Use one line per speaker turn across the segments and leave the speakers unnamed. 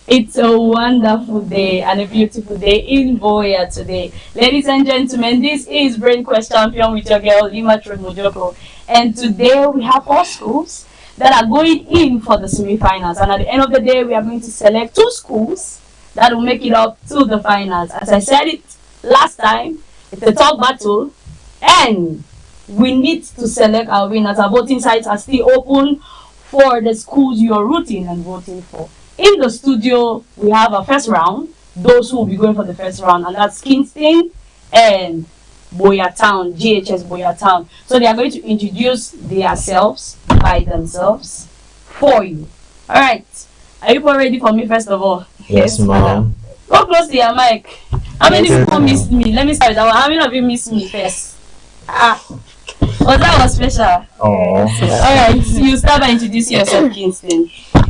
It's a wonderful day and a beautiful day in Boya today. Ladies and gentlemen, this is Brain Quest Champion with your girl Lima Mujoko. And today we have 4 schools that are going in for the semi-finals. And at the end of the day, we are going to select 2 schools that will make it up to the finals. As I said it last time, it's a tough battle. And we need to select our winners. Our voting sites are still open for the schools you are rooting and voting for. In the studio, we have a first round, those who will be going for the first round, and that's Kingston and Boyatown, GHS Boyatown. So they are going to introduce themselves by themselves for you. All right. Are you all ready for me, first of all?
Yes, ma'am.
Go close to your mic. How many people missed me? Let me start with that one. How many of you missed me first? Oh, that was special.
Oh.
Alright, you start by introducing yourself, Kingston.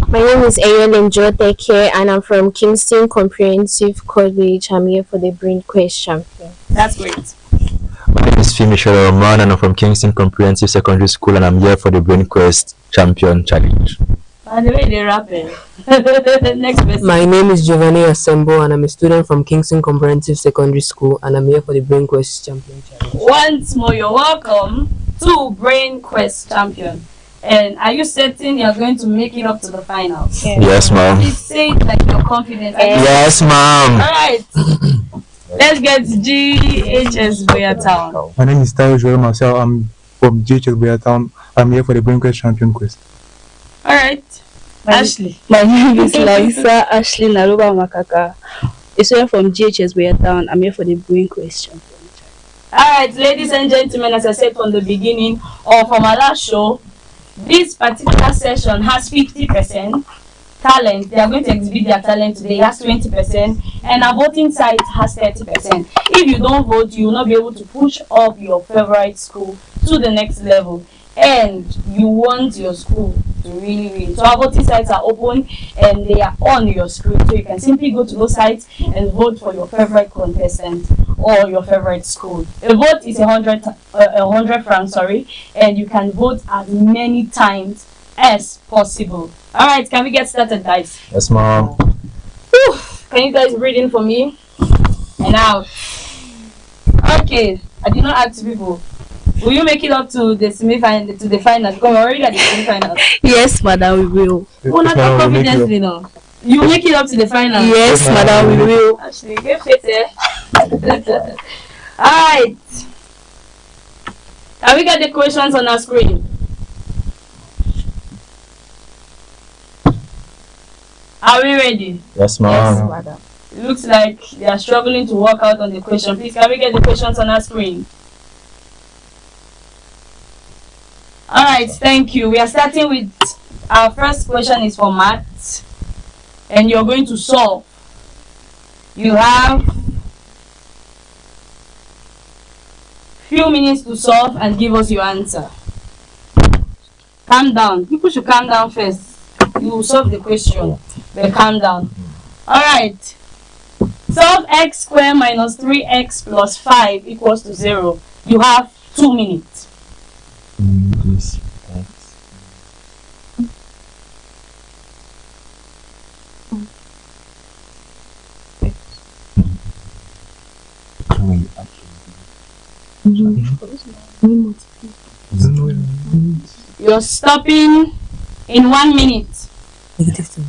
My name is Ayolin Joteke and I'm from Kingston Comprehensive College. I'm here for the Brain Quest Champion.
That's great.
My name is Fimi Sholoman and I'm from Kingston Comprehensive Secondary School and I'm here for the Brain Quest Champion Challenge.
By the way, they're rapping. Next person.
My name is Giovanni Assembo and I'm a student from Kingston Comprehensive Secondary School and I'm here for the Brain Quest Champion Challenge.
Once more, you're welcome to Brain Quest Champion. And are you certain you're going to make it up to the finals?
Yes, ma'am.
Please say it like you're confident.
Yes, ma'am.
Alright. Let's get GHS Boyatown.
My name is Tayo Joel Marcel. I'm from GHS Boyatown. I'm here for the Brain Quest Champion Quest.
Alright. Ashley.
My name is Larissa Ashley Naruba Makaka. It's here from GHS Boyatown. I'm here for the Brain Quest Champion.
Alright, ladies and gentlemen, as I said from the beginning or from our last show, this particular session has 50% talent. They are going to exhibit their talent today. It has 20%, and our voting site has 30%. If you don't vote, you will not be able to push up your favorite school to the next level. And you want your school to really win. So our voting sites are open and they are on your screen. So you can simply go to those sites and vote for your favorite contestant or your favorite school. A vote is 100 francs, and you can vote as many times as possible. All right, can we get started, guys?
Yes, ma'am.
Whew. Can you guys read in for me? And out. Okay, I did not ask people. Will you make it up to the semi-final, to the final? Because we're already at the semi-final.
Yes, madam, we will.
Oh, not confidently, no. You make it up to the final.
Yes, madam, we will.
Actually, get fit, eh? Alright. Can we get the questions on our screen? Are we ready?
Yes, ma'am.
Madam.
It looks like they are struggling to work out on the question. Please, can we get the questions on our screen? Alright, thank you. We are starting with our first question is for maths. And you're going to solve. You have few minutes to solve and give us your answer. Calm down. People should calm down first. You will solve the question. But calm down. Alright. Solve x squared minus 3x plus 5 equals to 0. You have 2 minutes.
This
You're stopping in 1 minute.
Negative 2.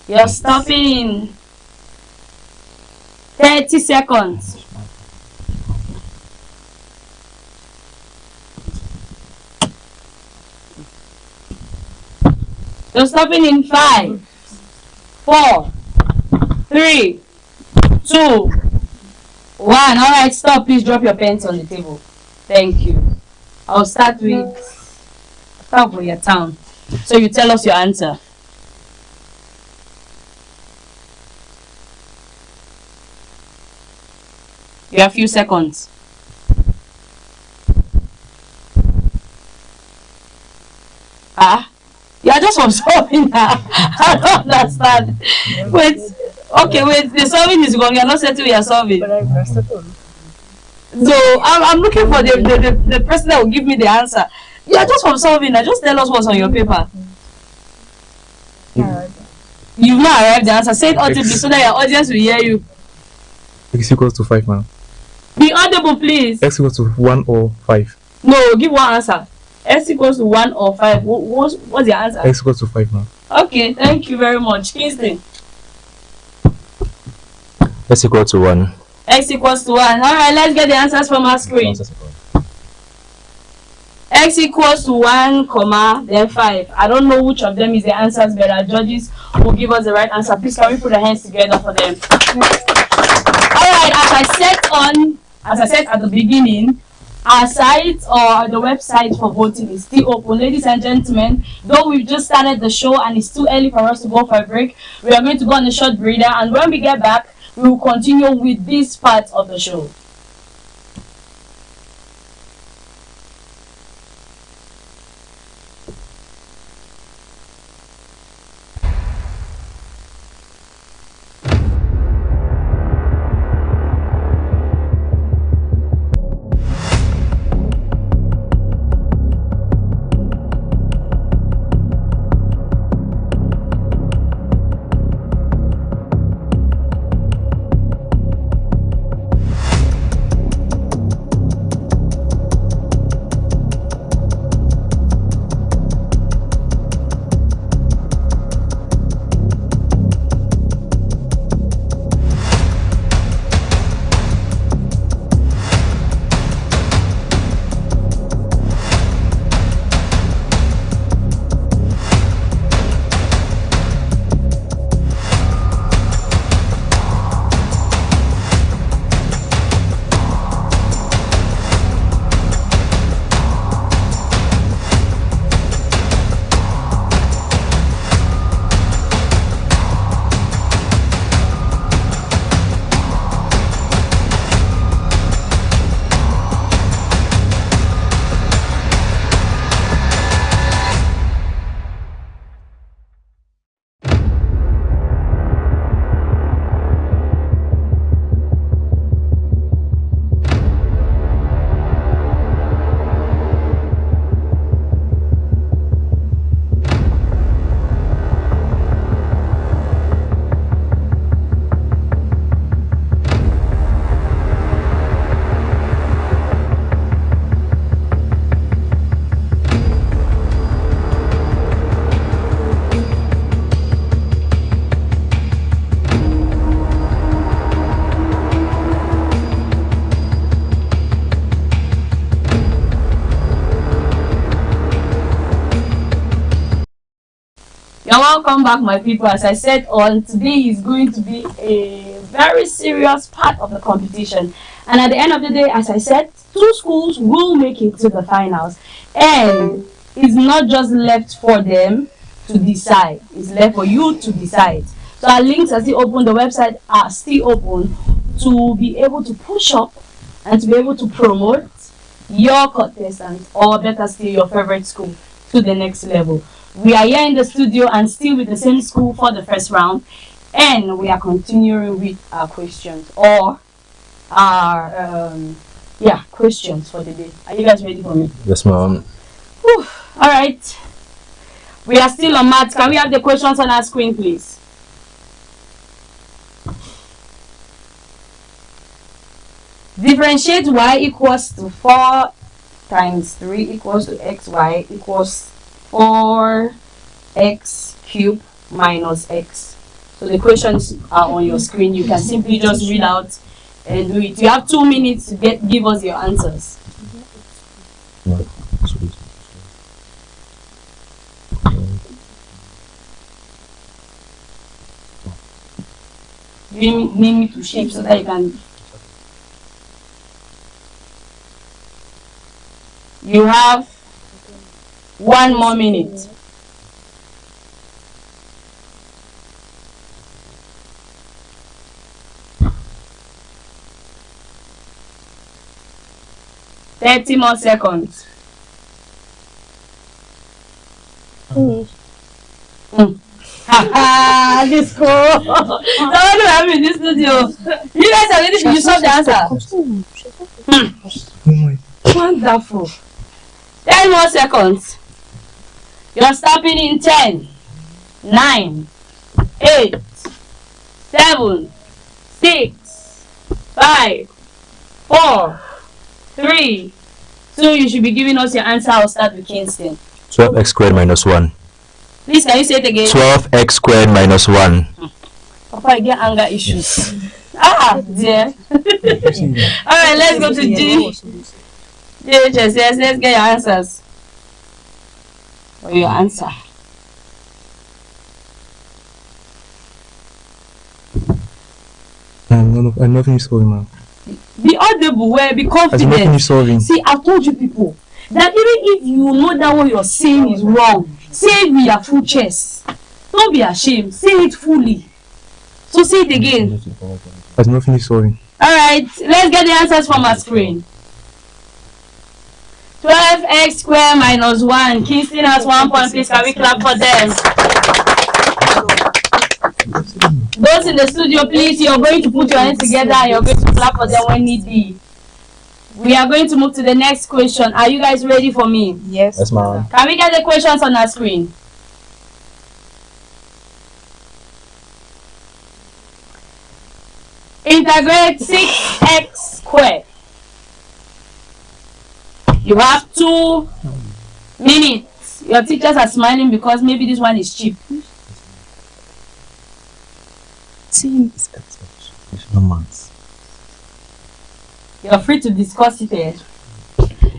You're stopping in 30 seconds. You're stopping in 5, 4, 3, 2, 1. Alright, stop. Please drop your pens on the table. Thank you. I'll start with Boyatown. So you tell us your answer. You have a few seconds. You are just observing now. I don't understand. Wait, Okay, wait, the solving is wrong. You're not certain we are solving. So I'm looking for the person that will give me the answer. You are just from solving. Now just tell us what's on your paper. You've not arrived the answer. Say it audibly so that your audience will hear you.
X equals to 5 now.
Be audible, please.
X equals to 1 or 5.
No, give one answer. X equals to 1 or 5. What's the answer?
X equals to 5 now.
Okay, thank you very much. Kingston.
X equals to 1.
X equals to 1. Alright, let's get the answers from our screen. X equals to 1, comma, then 5. I don't know which of them is the answers, but our judges will give us the right answer. Please, can we put our hands together for them? Alright, as I said at the beginning, our site or the website for voting is still open. Ladies and gentlemen, though we've just started the show and it's too early for us to go for a break, we are going to go on a short breather, and when we get back, we will continue with this part of the show. You're welcome back, my people. As I said, today is going to be a very serious part of the competition. And at the end of the day, as I said, 2 schools will make it to the finals. And it's not just left for them to decide. It's left for you to decide. So our links are still open. The website are still open to be able to push up and to be able to promote your contestant, or better still, your favorite school to the next level. We are here in the studio and still with the same school for the first round, and we are continuing with our questions, or our questions for the day. Are you guys ready for me?
Yes, ma'am.
All right, we are still on maths. Can we have the questions on our screen, please? Differentiate y equals to 4 times 3 equals to xy equals 4x cubed minus x. So the questions are on your screen. You can simply just read out and do it. You have 2 minutes to give us your answers. You need me to shape so that you can. You have 1 more minute. Thirty more seconds. at this school. Someone will have me in this studio. You guys are ready to solve the answer. Wonderful. 10 more seconds. You're stopping in 10, 9, 8, 7, 6, 5, 4, 3, 2. You should be giving us your answer. I'll start with Kingston.
12x squared minus 1.
Please, can you say it again?
12x squared minus 1.
Papa, I get anger issues. Dear. Alright, let's go to G. DHS, yes, let's get your answers. Or your answer.
I'm not finished solving, man.
Be audible, be
I'm not
confident.
finished solving.
See, I've told you people that even if you know that what you're saying is wrong, say it with your full chest. Don't be ashamed. Say it fully. So say it again.
I'm not finished solving.
Alright, let's get the answers from our screen. 12x squared minus 1. Kingston has 1 point. Please, can we clap for them? Those in the studio, please, you're going to put your hands together and you're going to clap for them when need be. We are going to move to the next question. Are you guys ready for me?
Yes.
Yes, ma'am.
Can we get the questions on our screen? Integrate 6x squared. You have 2 minutes. Your teachers are smiling because maybe this one is cheap. You're free to discuss it here.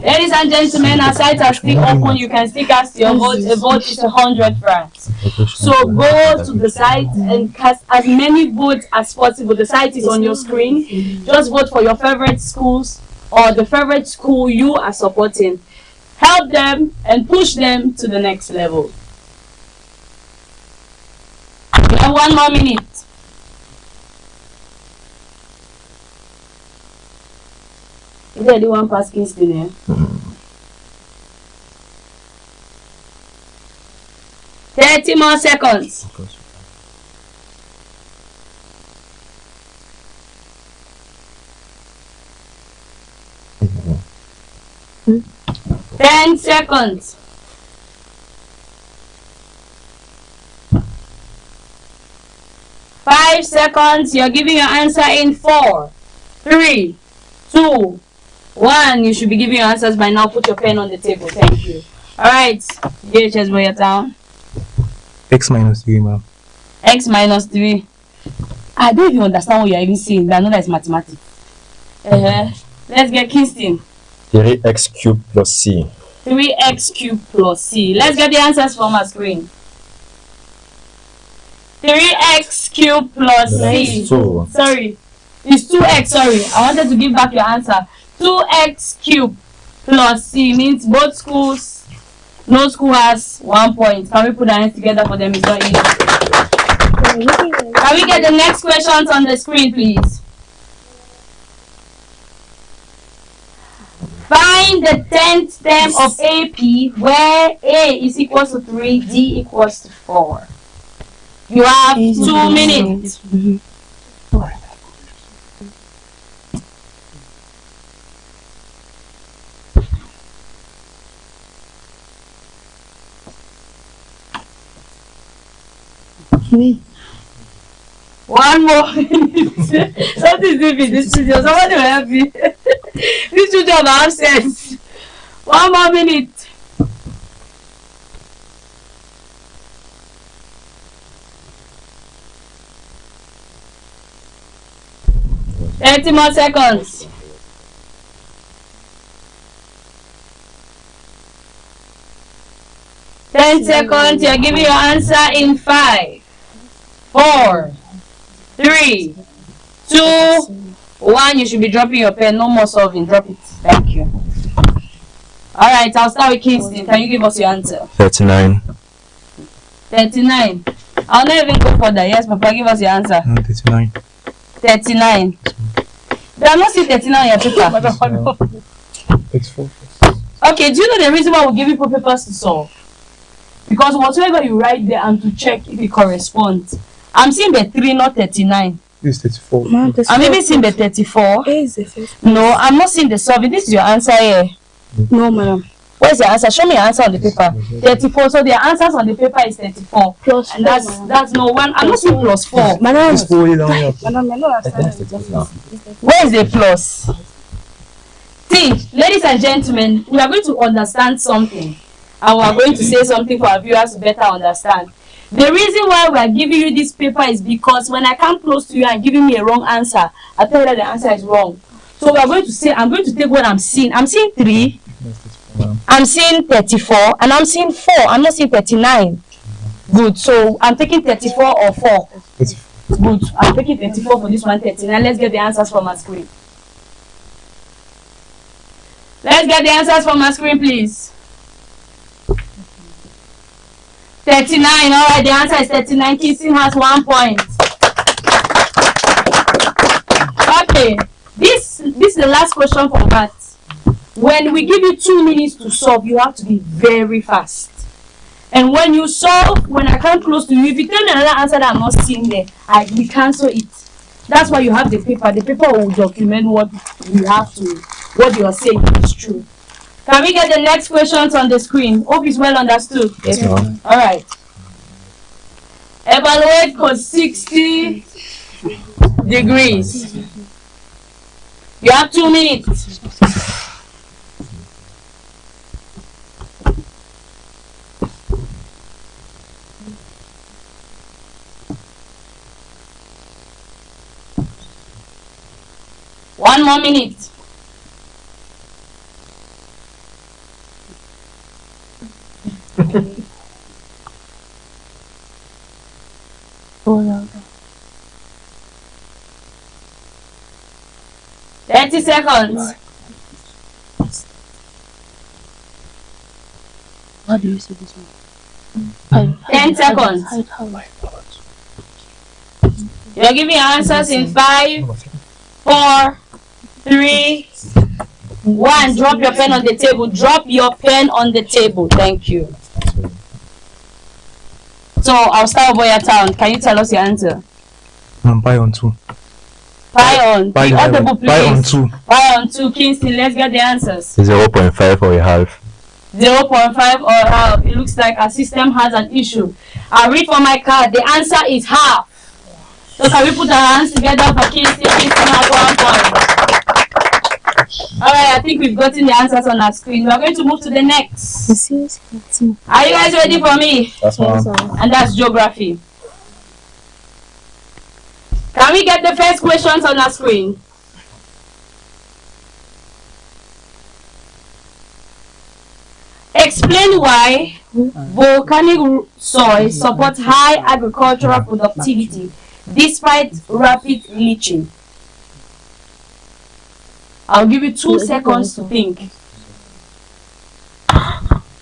Ladies and gentlemen, our sites are still open. You can still cast your vote. A vote is 100 francs. So go to the site and cast as many votes as possible. The site is on your screen. Just vote for your favorite schools or the favorite school you are supporting. Help them and push them to the next level. You have 1 more minute. Is there anyone past Kingston here? 30 more seconds.
Mm.
10 seconds. 5 seconds. You're giving your answer in 4, 3, 2, 1. You should be giving your answers by now. Put your pen on the table. Thank you. Alright. DHS Boyatown.
X minus 3, ma'am.
X minus 3. I don't even understand what you're even saying. I know that's mathematics. Let's get Kingston.
3x cubed plus c.
3x cubed plus c. Let's get the answers from our screen. 3x cubed plus c. Sorry. It's 2x, sorry. I wanted to give back your answer. 2x cubed plus c means both schools, no school has 1 point. Can we put our hands together for them? It's not easy. Can we get the next questions on the screen, please? Find the 10th term of AP where A is equals to 3, D equals to 4. You have 2 minutes. One more minute. Something is doing in this studio. Somebody will help me. These children are absent. 1 more minute. Thirty more seconds. Ten seconds. You're giving your answer in 5, 4, 3, 2, 1. You should be dropping your pen. No more solving. Drop it. Thank you. Alright, I'll start with Kingston. Can you give us your answer?
39.
39. I'll not even go further. Yes, Papa, give us your answer.
39.
39. They are not see 39 on your paper.
It's 4.
Okay, do you know the reason why we give people papers to solve? Because whatever you write there and to check if it corresponds. I'm seeing the 3, not 39.
This is 34.
Man, this
I'm even seeing the 34.
A is the first.
No, I'm not seeing the solving. This is your answer here.
No, madam.
Where's your answer? Show me your answer on the paper. 34. So the answers on the paper is 34.
Plus
And that's no one. I'm not seeing plus 4.
Madam,
This 4 is down here.
madam, I don't understand.
Where is the plus? See, ladies and gentlemen, we are going to understand something. And we are going to say something for our viewers to better understand. The reason why we are giving you this paper is because when I come close to you and giving me a wrong answer, I tell you that the answer is wrong. So we are going to say, I'm going to take what I'm seeing. I'm seeing 3. I'm seeing 34. And I'm seeing 4. I'm not seeing 39. Good. So I'm taking 34 or 4. Good. I'm taking 34 for this one, 39. Let's get the answers from our screen. Let's get the answers from our screen, please. 39. All right, the answer is 39. Kingston has 1 point. Okay, this is the last question for maths. When we give you 2 minutes to solve, you have to be very fast. And when you solve, when I come close to you, if you tell me another answer that I'm not seeing there, we cancel it. That's why you have the paper. The paper will document what you have to, what you are saying is true. Can we get the next questions on the screen? Hope it's well understood.
Yes, ma'am.
All right. Evaluate for 60 degrees. You have 2 minutes. One more minute.
Oh,
30 seconds.
how do you say this one?
10 seconds. You're giving answers in 5, 4, 3, 1. Drop your pen on the table. Drop your pen on the table. Thank you. So I'll start with Boya Town. Can you tell us your answer?
Pi on 2.
Pi on.
Pi
The audible,
Pi on
please.
2.
Pi on 2. Kingston, let's get the answers.
0.5 or a half.
0.5 or half. It looks like our system has an issue. I'll read from my card. The answer is half. So can we put our hands together for Kingston? Kingston has 1 point. Alright, I think we've gotten the answers on our screen. We're going to move to the next. Are you guys ready for me?
That's one.
And that's geography. Can we get the first questions on our screen? Explain why volcanic soil supports high agricultural productivity despite rapid leaching. I'll give you 2 seconds to think.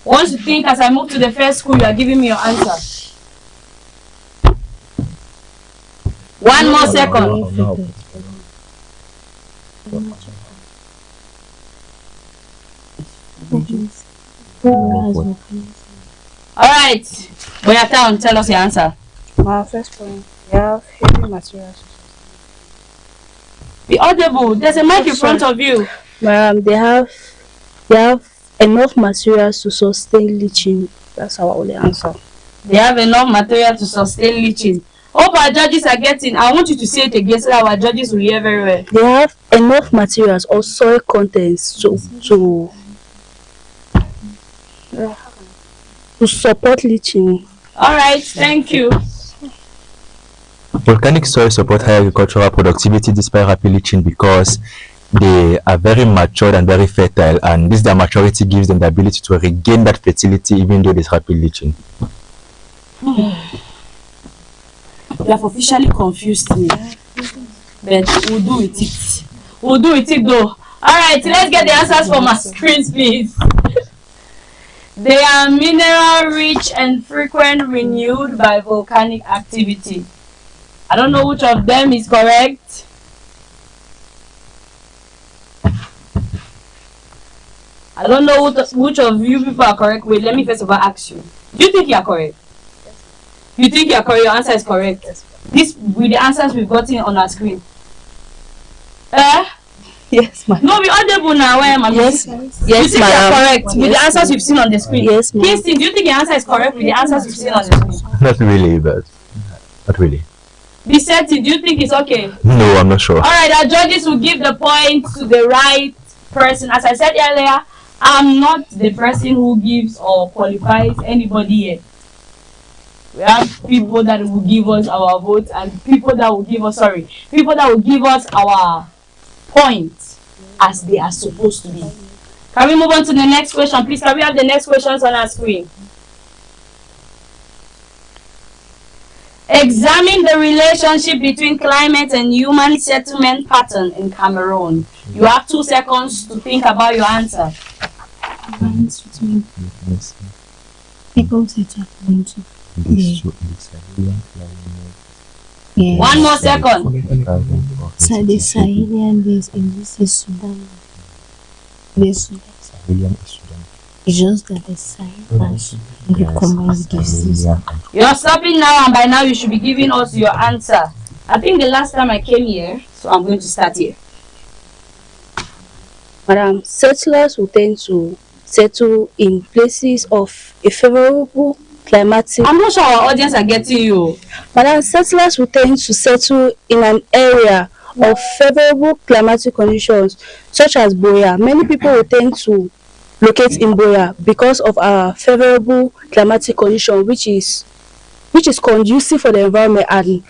Once you think, as I move to the first school, you are giving me your answer. 1 more second. Alright, Boya Town, tell us your answer.
My first point, we have heavy materials.
Be audible. There's a mic in front of you.
They have enough materials to sustain leaching. That's our only answer.
They have enough material to sustain leaching. Hope our judges are getting. I want you to say it again so that our judges will hear very well.
They have enough materials or soil contents to support leaching.
Alright, thank you.
Volcanic soil support high agricultural productivity despite rapid leaching because they are very matured and very fertile, and this their maturity gives them the ability to regain that fertility even though there's rapid leaching.
You have officially confused me. But we'll do with it. We'll do with it though. Alright, let's get the answers from our screens, please. They are mineral rich and frequent renewed by volcanic activity. I don't know which of them is correct. I don't know which of you people are correct. Wait, let me first of all ask you. Do you think you are correct? You think you are correct? Your answer is correct. This with the answers we've gotten on our screen.
Yes, ma'am.
No, we audible now. Where am I?
Yes.
You
Yes,
think you're
ma'am.
correct with the answers you've seen on the screen?
Yes, ma'am.
Kingston, do you think your answer is correct with the answers you've seen on the screen?
Not really, but not really.
Bisetti, do you think it's okay?
No, I'm not sure.
Alright, our judges will give the point to the right person. As I said earlier, I'm not the person who gives or qualifies anybody here. We have people that will give us our votes and people that will give us our points as they are supposed to be. Can we move on to the next question, please? Can we have the next questions on our screen? Examine the relationship between climate and human settlement pattern in Cameroon. You have 2 seconds to think about your answer.
People settle into
One more second.
so the Sahelian base in this is Sudan. This it's just that the Sahel has recommends this.
You're stopping now, and by now you should be giving us your answer. I think the last time I came here, so I'm going to start here.
Madam, settlers will tend to settle in places of a favorable climatic.
I'm not sure our audience are getting you.
Madam, settlers will tend to settle in an area of favorable climatic conditions, such as Boya. Many people will tend to locate in Boya because of our favorable climatic condition, which is conducive for the environment, and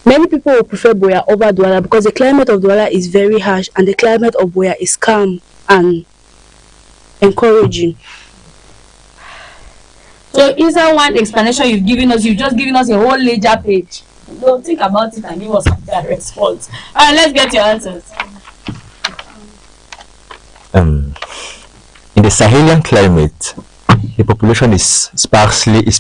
many people will prefer Boya over Douala because the climate of Douala is very harsh and the climate of Boya is calm and encouraging.
So inside one explanation you've just given us a whole ledger page. Don't think about it and give us that response. Alright, let's get your answers.
In the Sahelian climate, the population is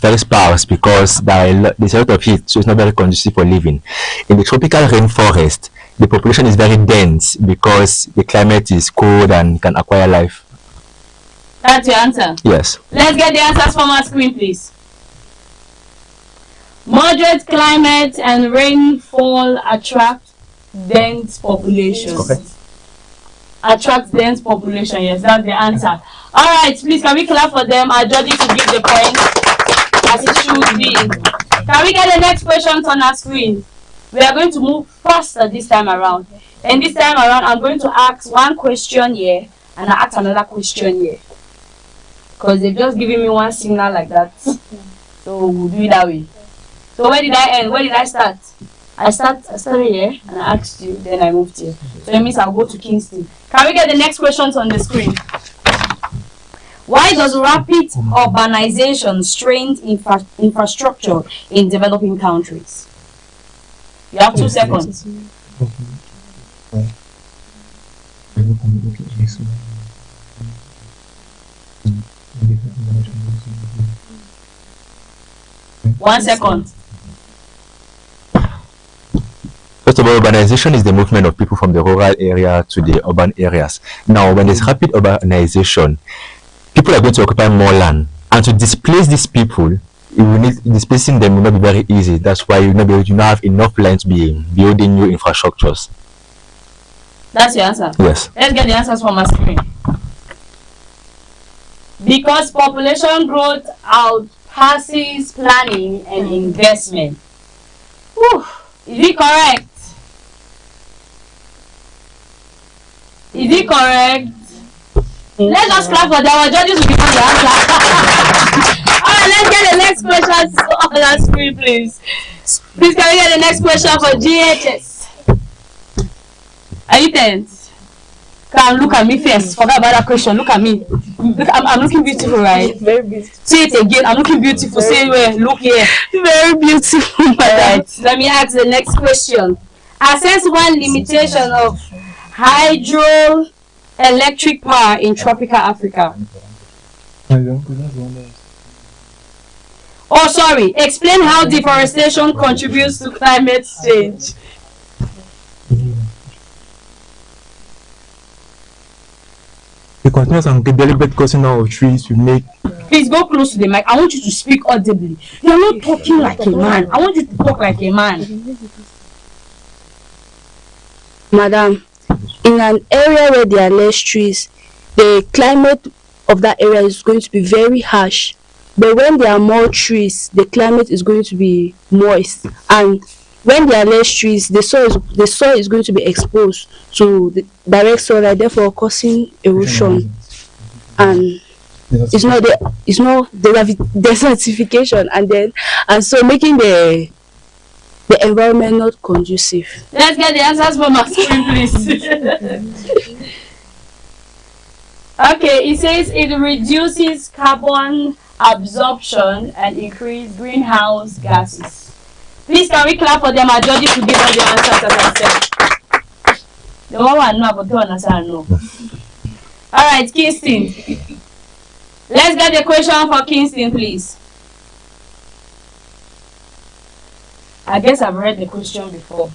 very sparse because there's a lot of heat, so it's not very conducive for living. In the tropical rainforest, the population is very dense because the climate is cold and can acquire life.
That's your answer?
Yes.
Let's get the answers from our screen, please. Moderate climate and rainfall attract dense populations.
Okay.
Attract dense population, yes, that's the answer. Alright, please, can we clap for them? Our judges to give the point as it should be. Can we get the next questions on our screen? We are going to move faster this time around. And this time around, I'm going to ask one question here and I ask another question here. Because they've just given me one signal like that. So we'll do it that way. So where did I end? Where did I start? I started here and I asked you, then I moved here. So it means I'll go to Kingston. Can we get the next questions on the screen? Why does rapid urbanization strain infrastructure in developing countries? You have 2 seconds. One second.
First of all, urbanization is the movement of people from the rural area to the urban areas. Now, when there's rapid urbanization, people are going to occupy more land. And to displace these people, displacing them will not be very easy. That's why you will not be able to have enough land to be building new infrastructures.
That's your answer?
Yes.
Let's get the answers from our screen. Because population growth outpaces planning and investment. Whew. Is it correct? Is it correct? Let's just clap for them. Our judges will give us the answer. Alright, let's get the next question on our screen, please. Please, can we get the next question for GHS? Are you tense? Come look at me first. Forget about that question. Look at me. Look, I'm looking beautiful, right?
Very beautiful.
Say it again. I'm looking beautiful. Say where? Look here.
Very beautiful.
Alright, let me ask the next question. Assess one limitation of hydroelectric power in tropical Africa. Oh, sorry. Explain how deforestation contributes to climate change.
The continuous and deliberate cutting down of trees will make
Please go close to the mic. I want you to speak audibly. You are not talking like a man. I want you to talk like a man.
Madam, in an area where there are less trees, the climate of that area is going to be very harsh. But when there are more trees, the climate is going to be moist. And when there are less trees, the soil is going to be exposed to the direct sunlight, therefore causing erosion. And it's not the desertification, and so making the environment not conducive.
Let's get the answers from our screen, please. Okay, it says it reduces carbon absorption and increase greenhouse gases. Please, can we clap for them? Our judges to give us the answers as I said. The one I know, but the one I know. All right, Kingston. Let's get the question for Kingston, please. I guess I've read the question before.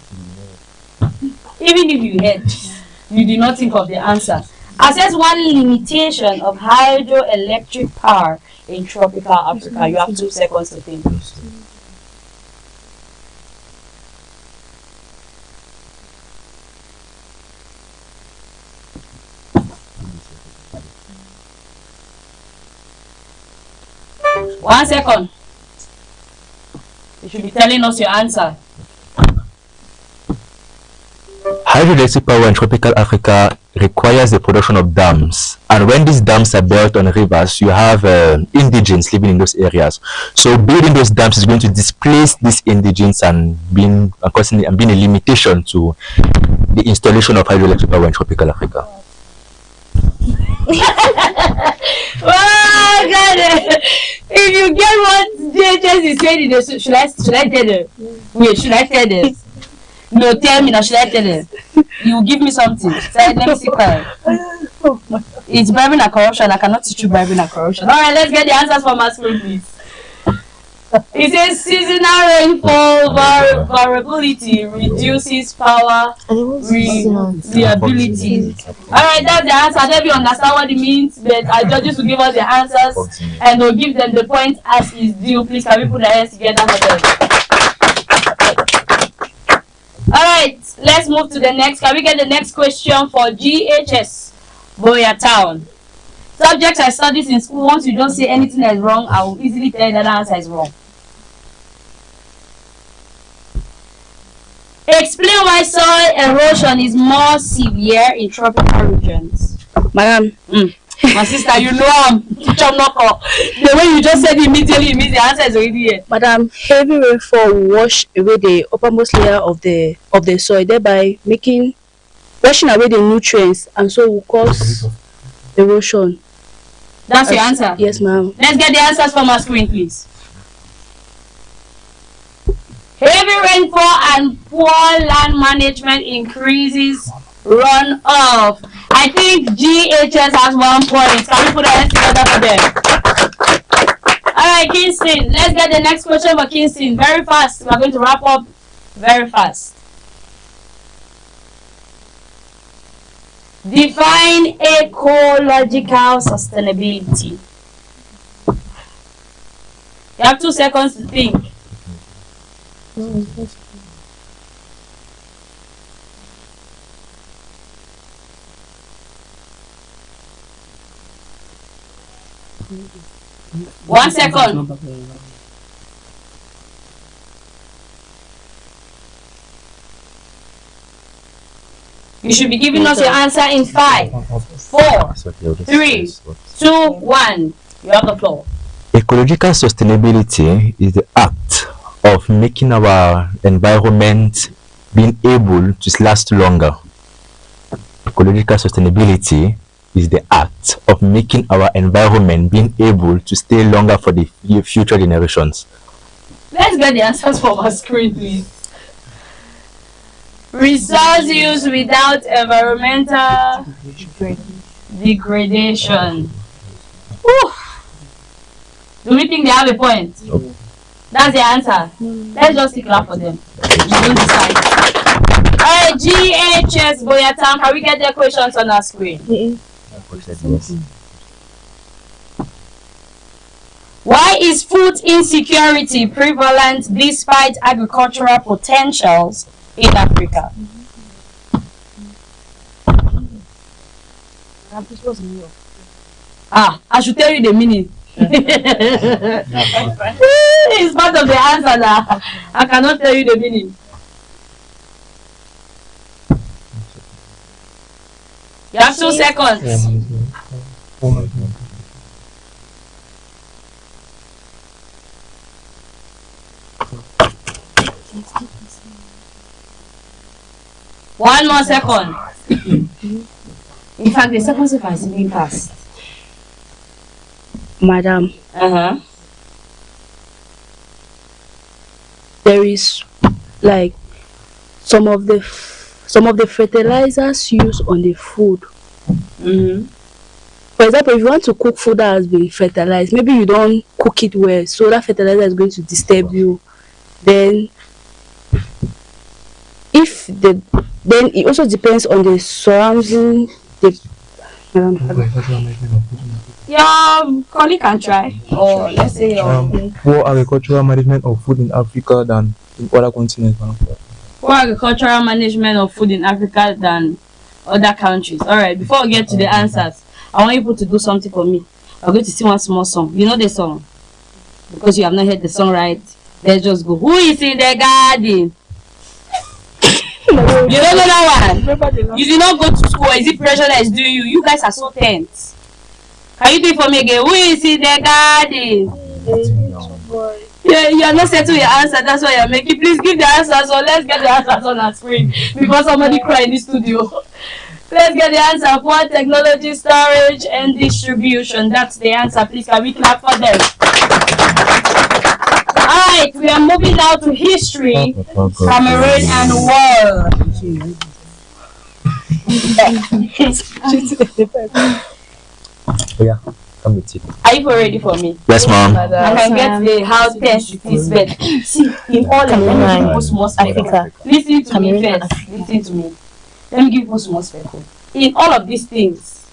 Even if you heard, you did not think of the answer. Assess one limitation of hydroelectric power in tropical Africa. You have 2 seconds to think. One second. You should be telling us your answer.
Hydroelectric power in tropical Africa requires the production of dams, and when these dams are built on rivers, you have indigents living in those areas. So building those dams is going to displace these indigents and being a limitation to the installation of hydroelectric power in tropical Africa.
Oh God! If you get what JHS is saying, should I tell them? Wait, should I tell them? No, tell me now. Should I tell them? You give me something. Say, let me see. It's bribing and corruption. I cannot teach you bribing and corruption. All right, let's get the answers from our screen, please. It says seasonal rainfall variability reduces power reliability. Alright, that's the answer. I don't even understand what it means, but our judges will give us the answers and we'll give them the points as is due. Please, can we put our hands together for them? Alright, let's move to the next. Can we get the next question for GHS Boya Town? Subjects I studied in school, once you don't say anything that is wrong, I will easily tell you that the answer is wrong. Explain why soil erosion is more severe in tropical regions.
Madam,
my sister, you know the way you just said immediately, it means the answer is already here.
Madam, heavy rainfall will wash away the uppermost layer of the soil, thereby washing away the nutrients, and so will cause erosion.
That's your answer?
Yes, ma'am.
Let's get the answers from our screen, please. Heavy rainfall and poor land management increases runoff. I think GHS has 1 point. Can we put our hands together for them? Alright, Kingston. Let's get the next question for Kingston. Very fast. We're going to wrap up very fast. Define ecological sustainability. You have 2 seconds to think. One second. You should be giving us your answer in 5, 4, 3, 2, 1. You have the floor.
Ecological sustainability is the act of making our environment being able to last longer. Ecological sustainability is the act of making our environment being able to stay longer for the future generations.
Let's get the answers from our screen, please. Resource use without environmental degradation. Whew. Do we think they have a point?
Nope.
That's the answer. Let's just clap for them. You don't decide. Alright, GHS Boyatam, can we get their questions on our screen? Why is food insecurity prevalent despite agricultural potentials in Africa? I should tell you the meaning. It's part of the answer now. I cannot tell you the meaning. You have 2 seconds. One more second. In fact, the second second is being passed.
Madam, there is like some of the fertilizers used on the food. For example, if you want to cook food that has been fertilized, maybe you don't cook it well, so that fertilizer is going to disturb you. Then then it also depends on the surrounding.
Your colleague can try, or let's say
poor agricultural management of food in Africa than in other continents.
poor agricultural management of food in Africa than other countries. All right, before we get to the answers, I want you to do something for me. I'm going to sing one small song. You know the song? Because you have not heard the song right, let's just go. Who is in the garden? You don't know that one? You did not go to school. Is it pressure that is doing you? You guys are so tense. Can you do it for me again? Who is in the garden? Yeah, you are not setting your answer. That's why you're making. Please give the answer. So let's get the answers on our screen before somebody cry in the studio. Let's get the answer for technology, storage, and distribution. That's the answer. Please, can we clap for them? Alright, we are moving now to history, Cameroon, and world.
Yeah, come with it.
Are you ready for me?
Yes, ma'am.
I can get the house tense to this bed. See, in all of them, let me give you small spectacle. Listen to me first. Listen to me. Let me give you small spectacle. In all of these things,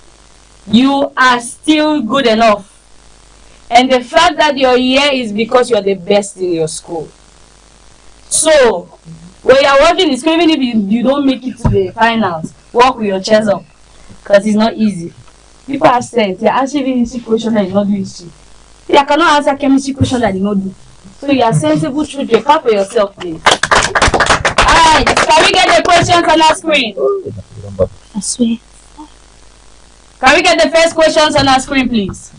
you are still good enough. And the fact that you're here is because you're the best in your school. So, when you're working in school, even if you don't make it to the finals, work with your chest up. Because it's not easy. People have said, they're answering history question that you not do history. You cannot answer chemistry question that you not do. So you are sensible children. Clap for yourself, please. Alright, can we get the questions on our screen?
I swear.
Can we get the first questions on our screen, please?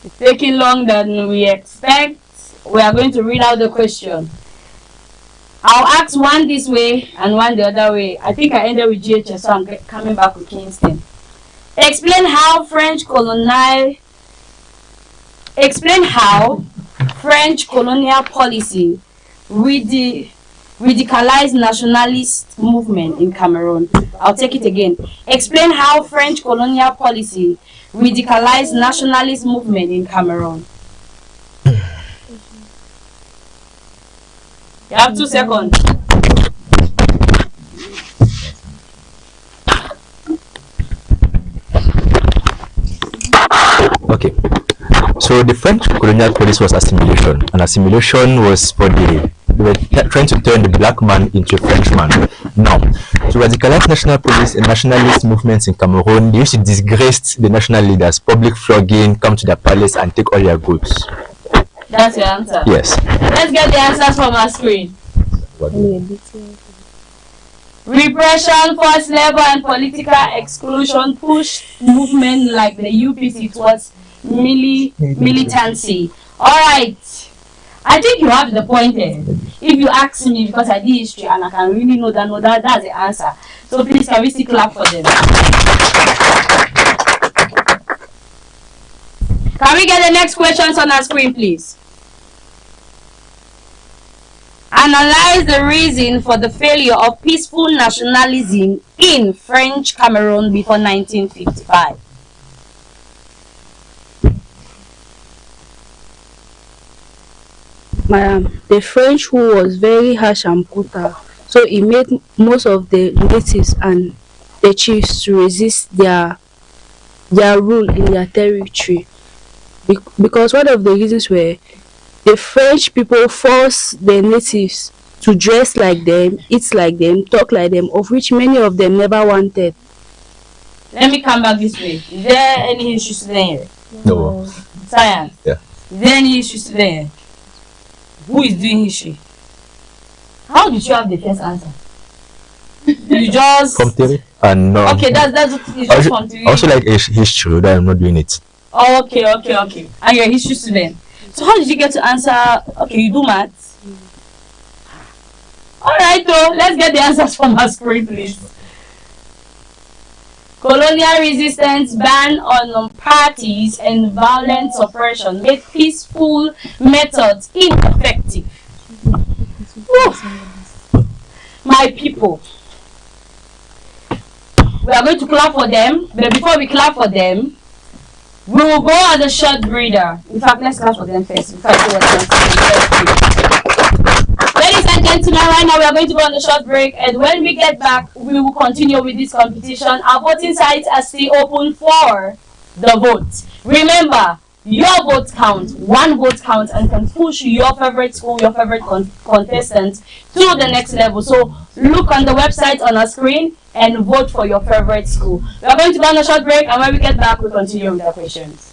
It's taking longer than we expect. We are going to read out the question. I'll ask one this way and one the other way. I think I ended with GHS, so I'm coming back with Kingston. Explain how French colonial policy radicalized nationalist movement in Cameroon. I'll take it again. Explain how French colonial policy radicalized nationalist movement in Cameroon. You have 2 seconds.
Okay. So the French colonial policy was assimilation, and assimilation was for they were trying to turn the black man into a Frenchman. Now, to radicalize national police and nationalist movements in Cameroon, they used to disgrace the national leaders, public flogging, come to their palace and take all their goods.
That's your answer?
Yes.
Let's get the answers from our screen. Repression, forced labor, and political exclusion pushed movement like the UPC towards militancy. Alright. I think you have the point there. If you ask me, because I did history and I can really know that's the answer. So please, can we still clap for them? Can we get the next questions on our screen, please? Analyze the reason for the failure of peaceful nationalism in French Cameroon before 1955.
Madam, the French who was very harsh and brutal So it made most of the natives and the chiefs to resist their rule in their territory. Because one of the reasons were the French people forced the natives to dress like them, eat like them, talk like them, of which many of them never wanted.
Let me come back this way. Is there any issues there?
No.
Science.
Yeah.
Is there any issues there? Who is doing history? How did you have the first answer? You just
From theory? And no.
okay. That's it's just from theory.
Also like history, that I'm not doing it.
Okay. And you're a history student. So how did you get to answer? Okay, you do maths. All right, though. Let's get the answers from our screen, please. Colonial resistance, ban on parties, and violent suppression made peaceful methods ineffective. Whew. My people, we are going to clap for them, but before we clap for them, we will go on a short breather. In fact, let's clap for them first. Ladies and gentlemen, right now we are going to go on a short break, and when we get back, we will continue with this competition. Our voting sites are still open for the vote. Remember, your vote counts. One vote counts and can push your favorite school, your favorite contestant to the next level. So look on the website on our screen and vote for your favorite school. We are going to go on a short break, and when we get back, we'll continue with the questions.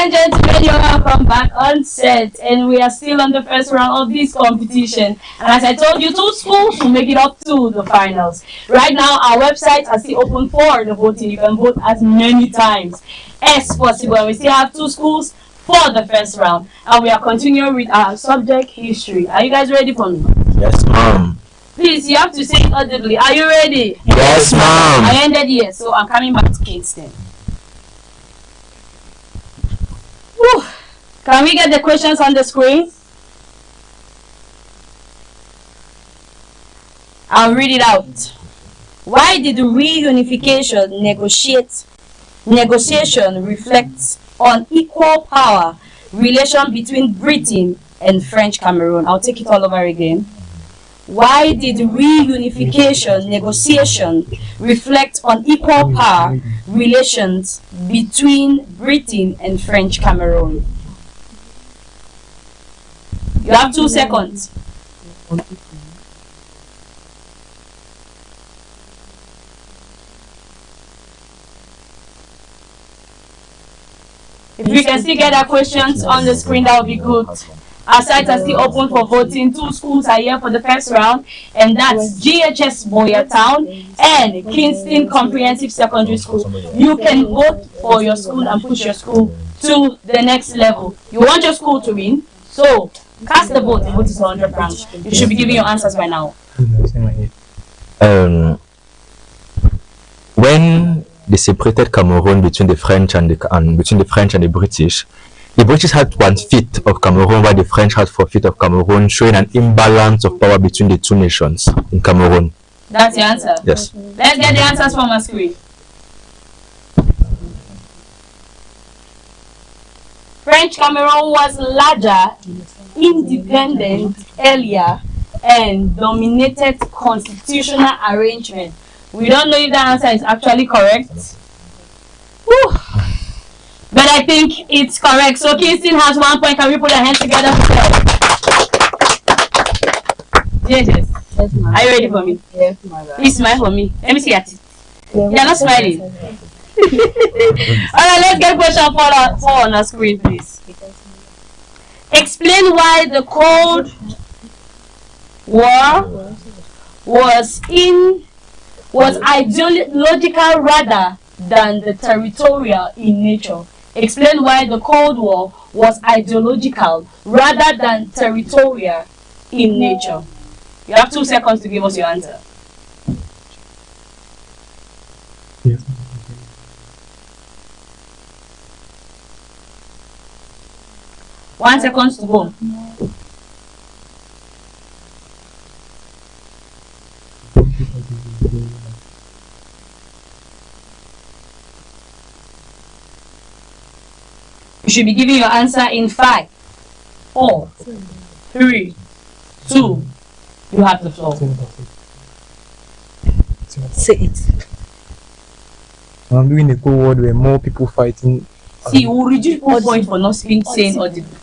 and gentlemen, you're welcome back on set, and we are still on the first round of this competition. And as I told you, 2 schools will make it up to the finals. Right now, our websites are still open for the voting. You can vote as many times as possible. And we still have 2 schools for the first round, and we are continuing with our subject history. Are you guys ready for me?
Yes, ma'am.
Please, you have to say it audibly. Are you ready?
Yes, ma'am.
I ended here, so I'm coming back to Kingston. Whew. Can we get the questions on the screen? I'll read it out. Why did the reunification negotiation reflect on equal power relation between Britain and French Cameroon? I'll take it all over again. Why did the reunification negotiation reflect on equal power relations between Britain and French Cameroon? You have 2 seconds. If we can still get our questions on the screen, that would be good. Our sites are still open for voting. 2 schools are here for the first round, and that's GHS Boyertown and Kingston Comprehensive Secondary School. You can vote for your school and push your school to the next level. You want your school to win, so cast the vote. The vote is 100 pounds. You should be giving your answers by now.
When they separated Cameroon between the French and the British had 1/5 of Cameroon, while the French had 4/5 of Cameroon, showing an imbalance of power between the 2 nations in Cameroon.
That's the answer?
Yes.
Let's get the answers from our screen. French Cameroon was larger, independent, earlier, and dominated constitutional arrangement. We don't know if the answer is actually correct. Whew. But I think it's correct. So Kingston has 1 point. Can we put our hands together for that? Yes. Are you ready for me?
Yes, mother.
Please smile for me. Let me see at it. You're not smiling. Alright, let's get question 4 on our screen, please. Explain why the Cold War was ideological rather than the territorial in nature. Explain why the Cold War was ideological rather than territorial in nature. You have 2 seconds to give us your answer.
Yes.
One second to go. You should be giving your answer in 5, 4, 3, 2. You have the floor.
Say it.
I'm doing a Cold War where more people fighting.
See, we'll reduce 4 points for not saying audible.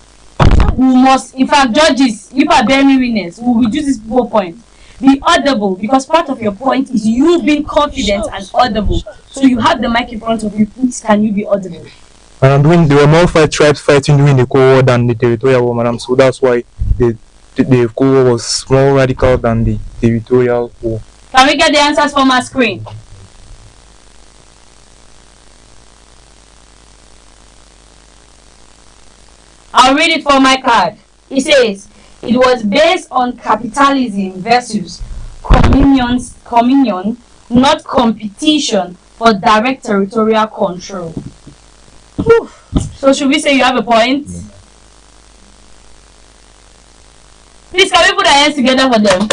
We must, in fact, judges, you are bearing witness, we'll reduce this 4 points. Be audible, because part of your point is you being confident and audible. So you have the mic in front of you. Please, can you be audible?
And there were more tribes fighting during the Cold War than the territorial war, madam. So that's why the Cold War was more radical than the territorial war.
Can we get the answers from our screen? I'll read it from my card. It says, it was based on capitalism versus communion, not competition for direct territorial control. Whew. So should we say you have a point? Please, can we put our hands together for them?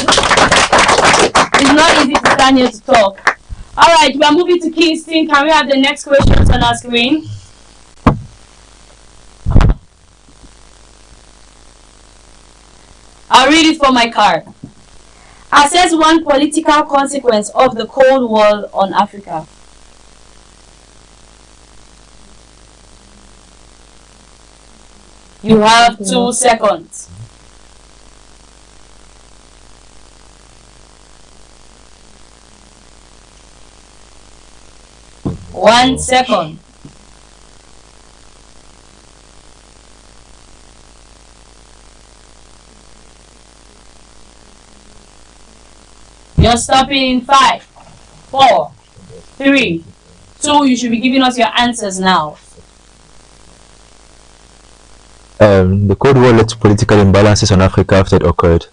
It's not easy to stand here to talk. Alright, we are moving to Kingston. Can we have the next questions on our screen? I'll read it from my card. Assess one political consequence of the Cold War on Africa. You have 2 seconds. One second. You're stopping in 5, 4, 3, 2. You should be giving us your answers now.
The Cold War led to political imbalances in Africa after it occurred.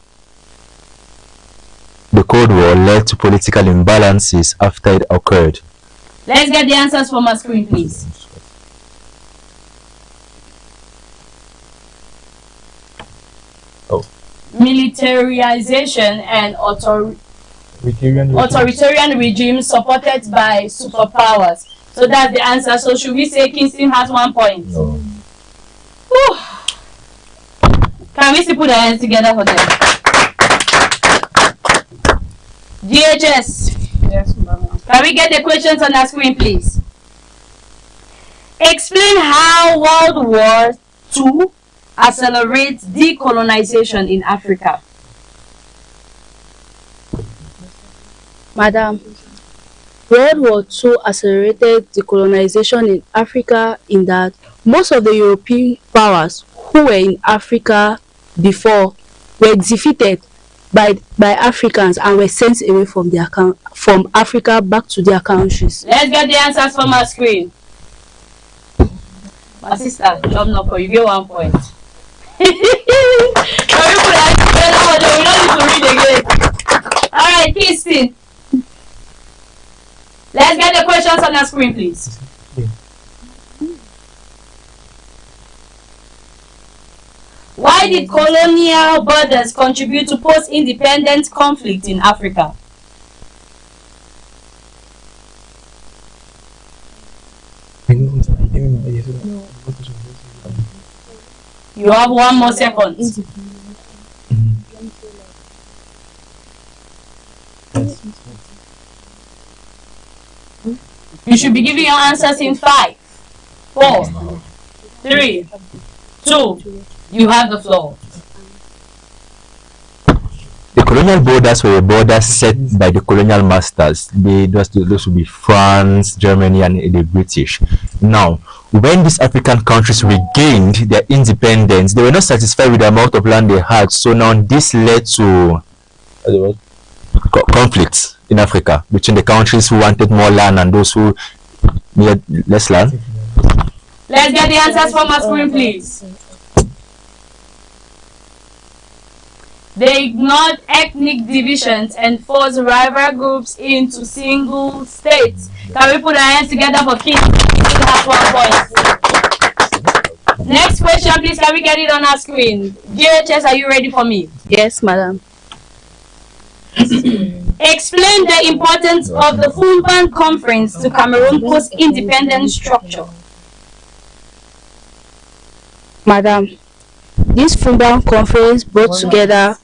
The Cold War led to political imbalances after it occurred.
Let's get the answers from our screen, please.
Oh.
Militarization and authoritarian regimes supported by superpowers. So that's the answer. So should we say Kingston has 1 point?
No.
Whew. Can we still put our hands together for them? DHS.
Yes, ma'am.
Can we get the questions on our screen, please? Explain how World War II accelerates decolonization in Africa.
Madam, World War II accelerated decolonization in Africa in that most of the European powers who were in Africa before were defeated by Africans and were sent away from Africa back to their countries.
Let's get the answers from our screen. My sister, job not for you. Get 1 point. Can we put that together? We don't need to read again. Alright, Kingston. Let's get the questions on our screen, please. Why did colonial borders contribute to post-independence conflict in Africa? You have 1 more second. You should be giving your answers in 5, 4, 3, 2. You have the floor.
The colonial borders were borders set by the colonial masters. Those would be France, Germany, and the British. Now, when these African countries regained their independence, they were not satisfied with the amount of land they had. So now this led to conflicts in Africa between the countries who wanted more land and those who needed less land.
Let's get the answers from our screen, please. They ignored ethnic divisions and forced rival groups into single states. Can we put our hands together for King? Have 1 point. Next question, please. Can we get it on our screen? GHS, are you ready for me?
Yes, madam.
Explain the importance of the Fumban Conference to Cameroon post-independence structure.
Madam, this Fumban Conference brought together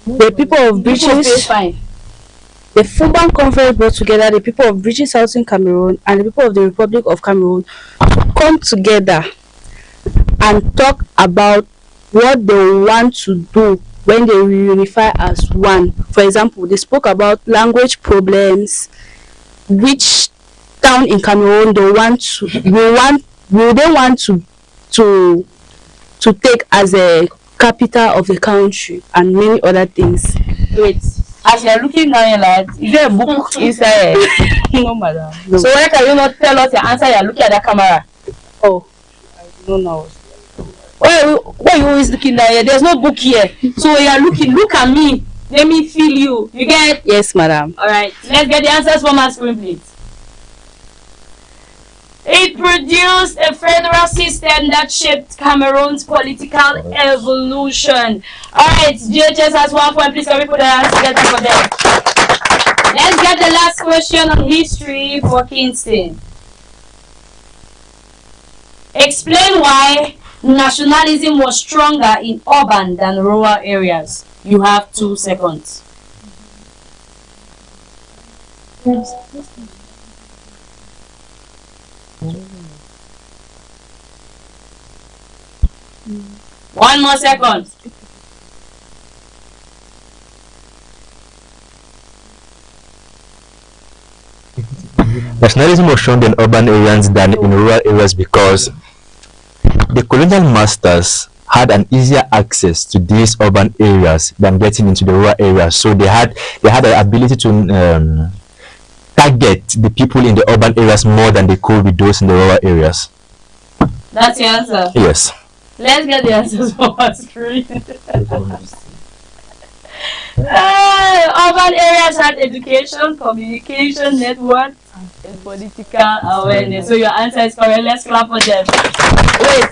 the people of British. The Fumban Conference brought together the people of British Southern Cameroon and the people of the Republic of Cameroon to come together and talk about what they want to do when they reunify as one. For example, they spoke about language problems, which town in Cameroon they want to take as a capital of the country and many other things.
Wait, as you're looking down your lad, is there a book inside?
No, madam. No.
So why can you not tell us your answer? You're looking at the camera.
Oh, I don't know.
Why are you always looking down here? There's no book here. So you're looking, look at me. Let me feel you. You get?
Yes, madam.
Alright, let's get the answers from our screen, please. It produced a federal system that shaped Cameroon's political evolution. Alright, GHS has 1 point. Please, can we put our hands together for them? Let's get the last question on history for Kingston. Explain why nationalism was stronger in urban than rural areas. You have 2 seconds. One more second.
Nationalism was stronger in urban areas than in rural areas because the colonial masters had an easier access to these urban areas than getting into the rural areas. So they had the ability to target the people in the urban areas more than they could with those in the rural areas.
That's your answer.
Yes.
Let's get the answers from our screen. Urban areas had education, communication, network, and political awareness. So your answer is correct. Let's clap for them. Wait.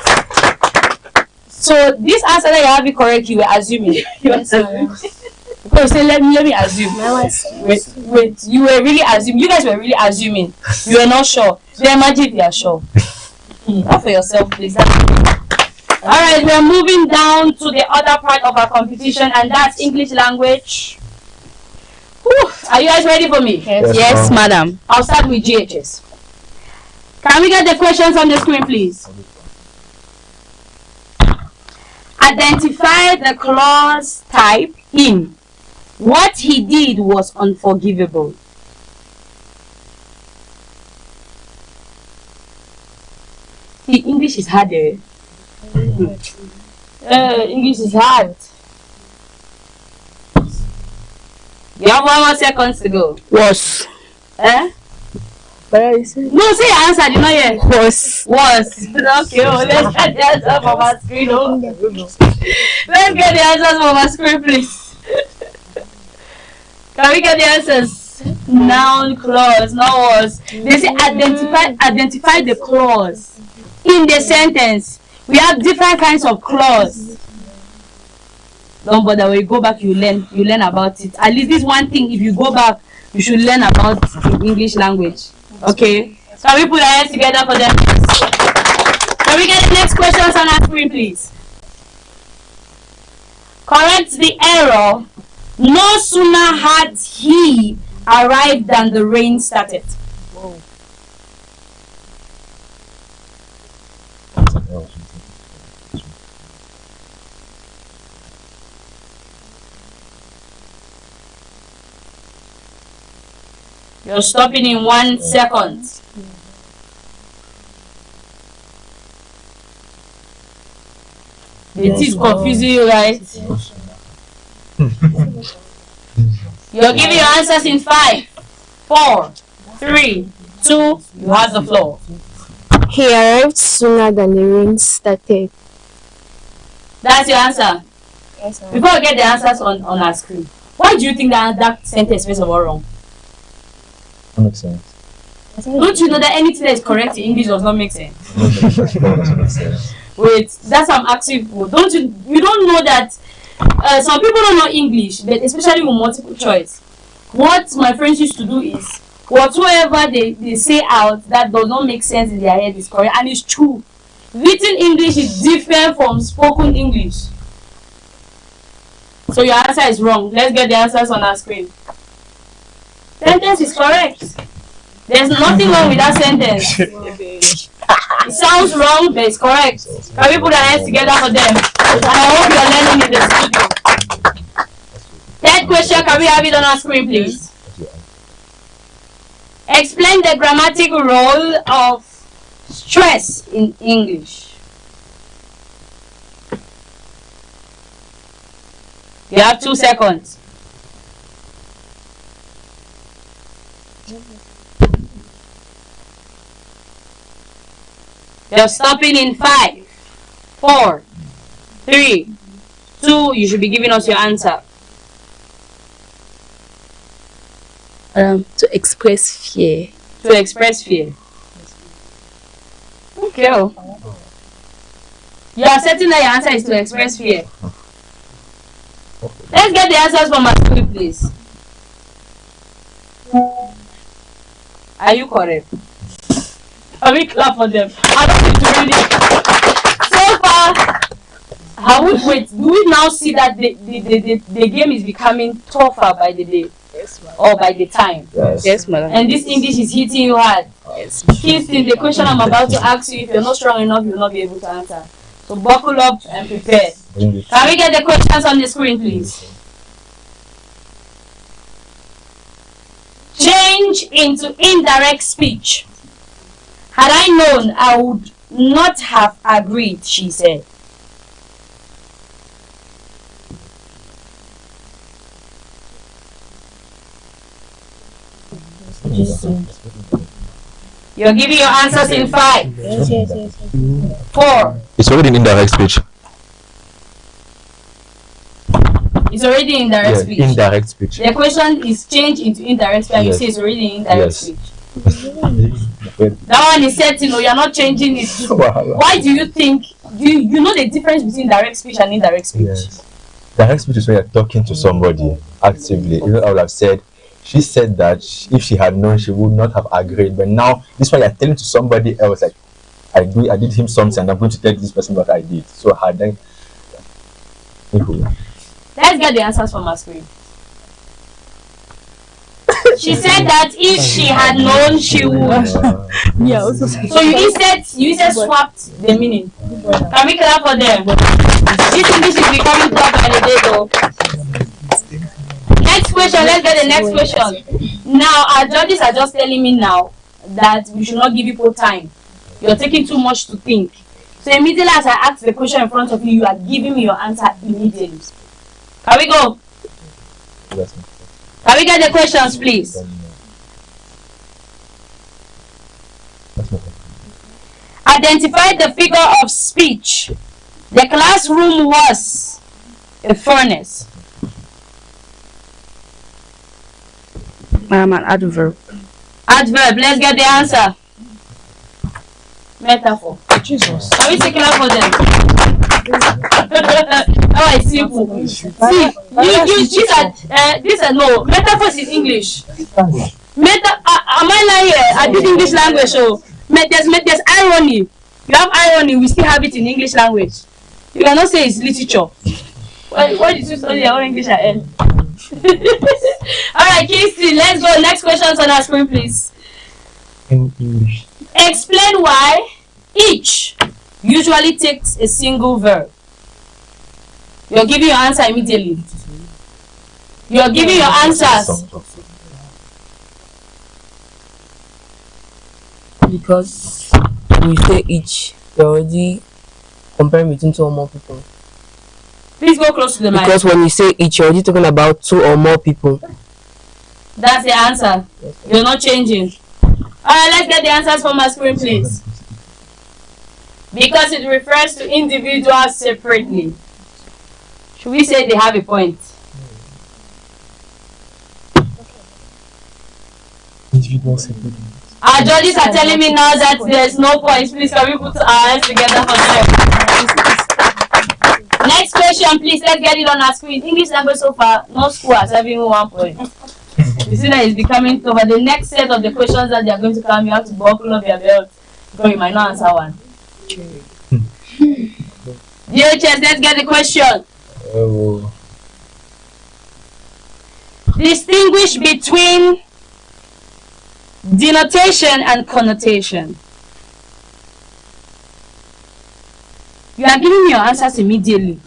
So this answer that you have it correct, you were assuming. Because say let me assume. Wait. You were really assuming. You guys were really assuming. You were not sure. So imagine if you are sure. Not for yourself, please. Alright, we are moving down to the other part of our competition, and that's English language. Whew. Are you guys ready for me?
Yes, madam.
I'll start with GHS. Can we get the questions on the screen, please? Identify the clause type in. What he did was unforgivable. The English is harder. English is hard. You have 1 more seconds to go.
Was.
Eh?
But you said
No, say your answer. You know yet.
was.
Was. Okay, let's get the answer from our screen. Let's get the answers from our screen, please. Can we get the answers? Noun, clause, not was. They say identify the clause in the sentence. We have different kinds of clause. Don't bother. When you go back, you learn about it. At least this one thing. If you go back, you should learn about the English language. Okay. Can we put our hands together for them? Can we get the next questions on our screen, please? Correct the error. No sooner had he arrived than the rain started. Whoa. You're stopping in 1 second. It is confusing you, right? You're giving your answers in 5, 4, 3, 2. You have the floor.
He arrived sooner than the rain started.
That's your answer. Yes, sir. Before we get the answers on our screen, why do you think that sentence is all wrong?
That makes sense.
Don't you know that anything that is correct in English does not make sense? Wait, that's what I'm asking for. You don't know that some people don't know English, but especially with multiple choice. What my friends used to do is whatsoever they say out that does not make sense in their head is correct, and it's true. Written English is different from spoken English. So your answer is wrong. Let's get the answers on our screen. Sentence is correct. There's nothing wrong with that sentence. It sounds wrong, but it's correct. Can we put our hands together for them? And I hope you're learning in the studio. Third question, can we have it on our screen, please? Explain the grammatical role of stress in English. You have 2 seconds. You're stopping in 5, 4, 3, 2. You should be giving us your answer.
To express fear.
To express fear. Okay. You are certain that your answer is to express fear. Let's get the answers from my screen, please. Are you correct? Can we clap for them? I don't need to read it. So far, wait, do we now see that the game is becoming tougher by the day?
Yes, ma'am.
Or by the time?
Yes, madam.
And this English is hitting you hard.
Yes.
Kingston, the question I'm about to ask you, if you're not strong enough, you'll not be able to answer. So buckle up and prepare. Can we get the questions on the screen, please? Change into indirect speech. Had I known, I would not have agreed, she said. You're giving your answers in 5, 4.
It's already in indirect speech.
It's already in direct speech.
Indirect speech.
The question is changed into indirect speech. And you say it's already in indirect speech. That one is set, you are not changing it. Why do you think, you know the difference between direct speech and indirect speech?
Yes. Direct speech is when you're talking to somebody actively. Even I would have said, she said that if she had known, she would not have agreed. But now, this one you're telling to somebody else, like, I did him something, and I'm going to tell this person what I did. So had then.
Let's get the answers from our screen. She said that if she had known, she would. So you instead swapped the meaning. Can we clap for them? This English is becoming tough by the day though. Next question, let's get the next question. Now, our judges are just telling me now that we should not give people time. You're taking too much to think. So immediately as I ask the question in front of you, you are giving me your answer immediately. Can we go? Can we get the questions, please? Identify the figure of speech. The classroom was a furnace.
An adverb.
Adverb. Let's get the answer. Metaphor. Jesus. Can we take it out for them? Oh, it's simple. See, these are no metaphors in English. Am I lying here? I did English language, so there's irony. You have irony, we still have it in English language. You cannot say it's literature. Why did you study your own English at end? Alright, Kirsty, let's go. Next questions on our screen, please.
In English.
Explain why each usually takes a single verb. You're giving your answer immediately. You're giving your answers.
Because we say each, we're already comparing between 2 or more people.
Please go close to the mic.
Because when you say each, you're already talking about 2 or more people.
That's the answer. You're not changing. Alright, let's get the answers from my screen, please. Because it refers to individuals separately. Should we say they have a point?
Individual separately.
Our judges are telling me now that there's no point. Please, can we put our hands together for them? Next question, please. Let's get it on our screen. English language so far, no school has having 1 point. You see that it's becoming tougher. The next set of the questions that they are going to come, you have to buckle up your belt because you might not answer one. DHS, let's get the question. Distinguish between denotation and connotation. You are giving me your answers immediately.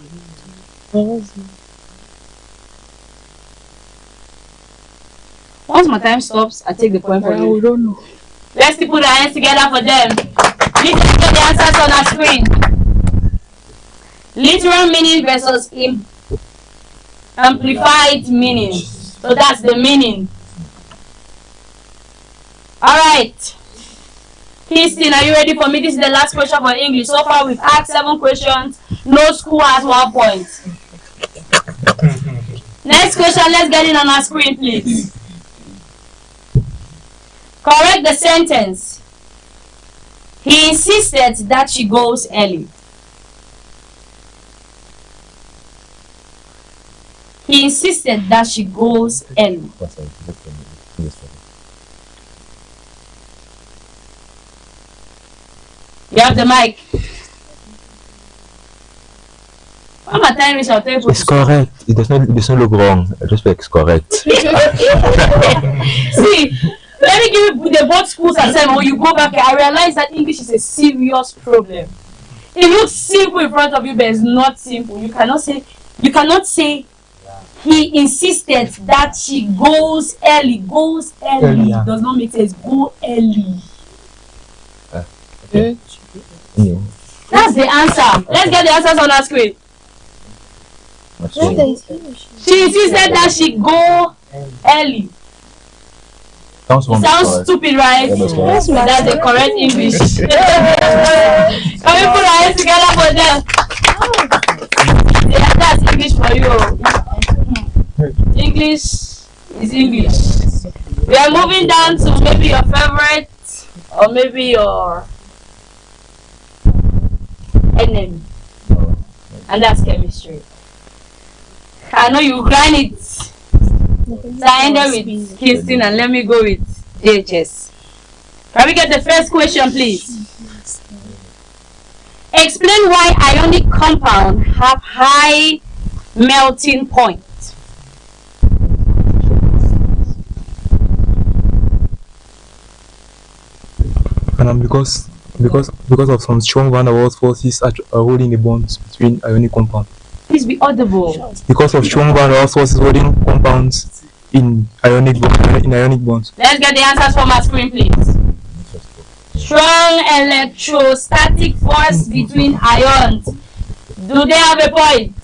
Once my time stops, I take the point for you.
We don't know.
Let's put our hands together for them. Let's get the answers on our screen. Literal meaning versus amplified meaning. So that's the meaning. Alright. Christine, are you ready for me? This is the last question for English. So far we've asked 7 questions. No school has 1 point. Next question, let's get it on our screen, please. Correct the sentence. He insisted that she goes early. He insisted that she goes early. You have the mic. One more time, I'll tell you.
It's correct. It doesn't look wrong. I just think it's correct.
See, let me give you the both schools and say, when you go back, I realize that English is a serious problem. It looks simple in front of you, but it's not simple. You cannot say he insisted that she goes early. Goes early does not make sense. Go early.
Okay.
That's the answer. Let's get the answers on our screen. She insisted that she go early.
Sounds
stupid, right?
That's
That's the correct English. Can we put our hands together for them? Yeah, that's English for you. English is English. We are moving down to maybe your favorite or maybe your enemy, and that's chemistry. I know you grind it. So I ended with Kingston and let me go with JHS. Can we get the first question, please? Explain why ionic compounds have high melting point.
Because of some strong van der Waals forces are holding the bonds between ionic compounds.
Please be audible.
Because of strong van der Waals forces holding compounds in ionic bonds.
Let's get the answers from our screen, please. Strong electrostatic force between ions. Do they have a point?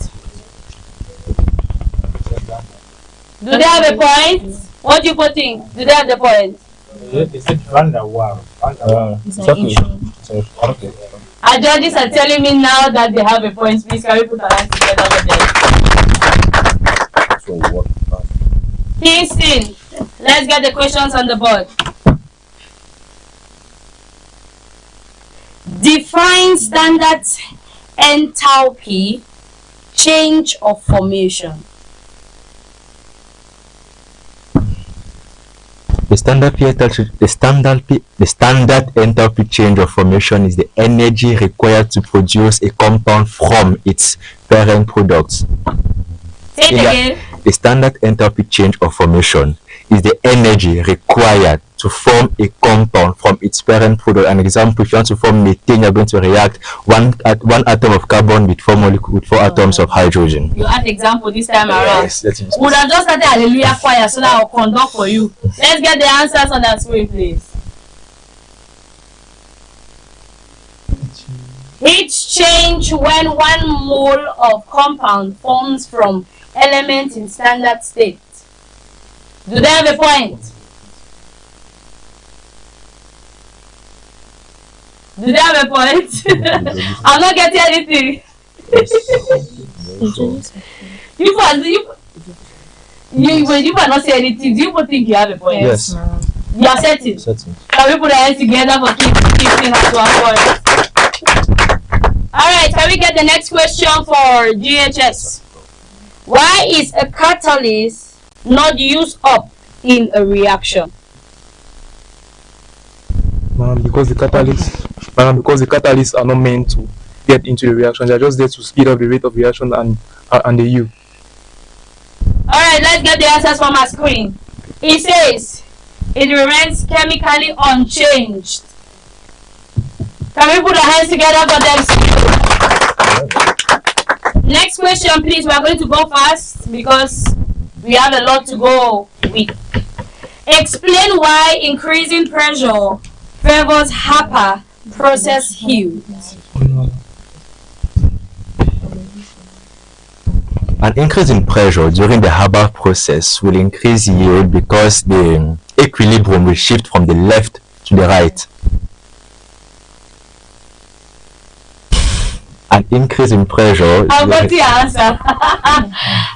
Do they have a point? What do you think? Do they have the point?
It's van der Waals. Okay.
Our judges are telling me now that they have a point. Please, can we put our hands together for them? Kingston, let's get the questions on the board. Define standard enthalpy change of formation.
The standard enthalpy change of formation is the energy required to produce a compound from its parent products.
Say it again.
The standard enthalpy change of formation is the energy required to form a compound from its parent product. An example, if you want to form methane, you're going to react one atom of carbon with 4 molecules with 4 atoms of hydrogen.
You had example this time around.
Yes, let's use
Would have just started Hallelujah choir so that I'll conduct for you. Let's get the answers on that screen, please. Heat change when 1 mole of compound forms from element in standard state. Do they have a point? Do they have a point? I'm not getting anything. you are not saying anything. Do you think you have a point?
Yes.
You are certain. Can we put our hands together for keeping us to our point? Alright, can we get the next question for GHS? Why is a catalyst not used up in a reaction?
Because the catalysts are not meant to get into the reaction. They're just there to speed up the rate of reaction and the U.
Alright, let's get the answers from our screen. It says it remains chemically unchanged. Can we put our hands together for them? Next question, please. We are going to go fast because we have a lot to go with. Explain why increasing pressure favors Haber process yield.
An increase in pressure during the Haber process will increase yield because the equilibrium will shift from the left to the right. An increase in pressure.
I've got the answer.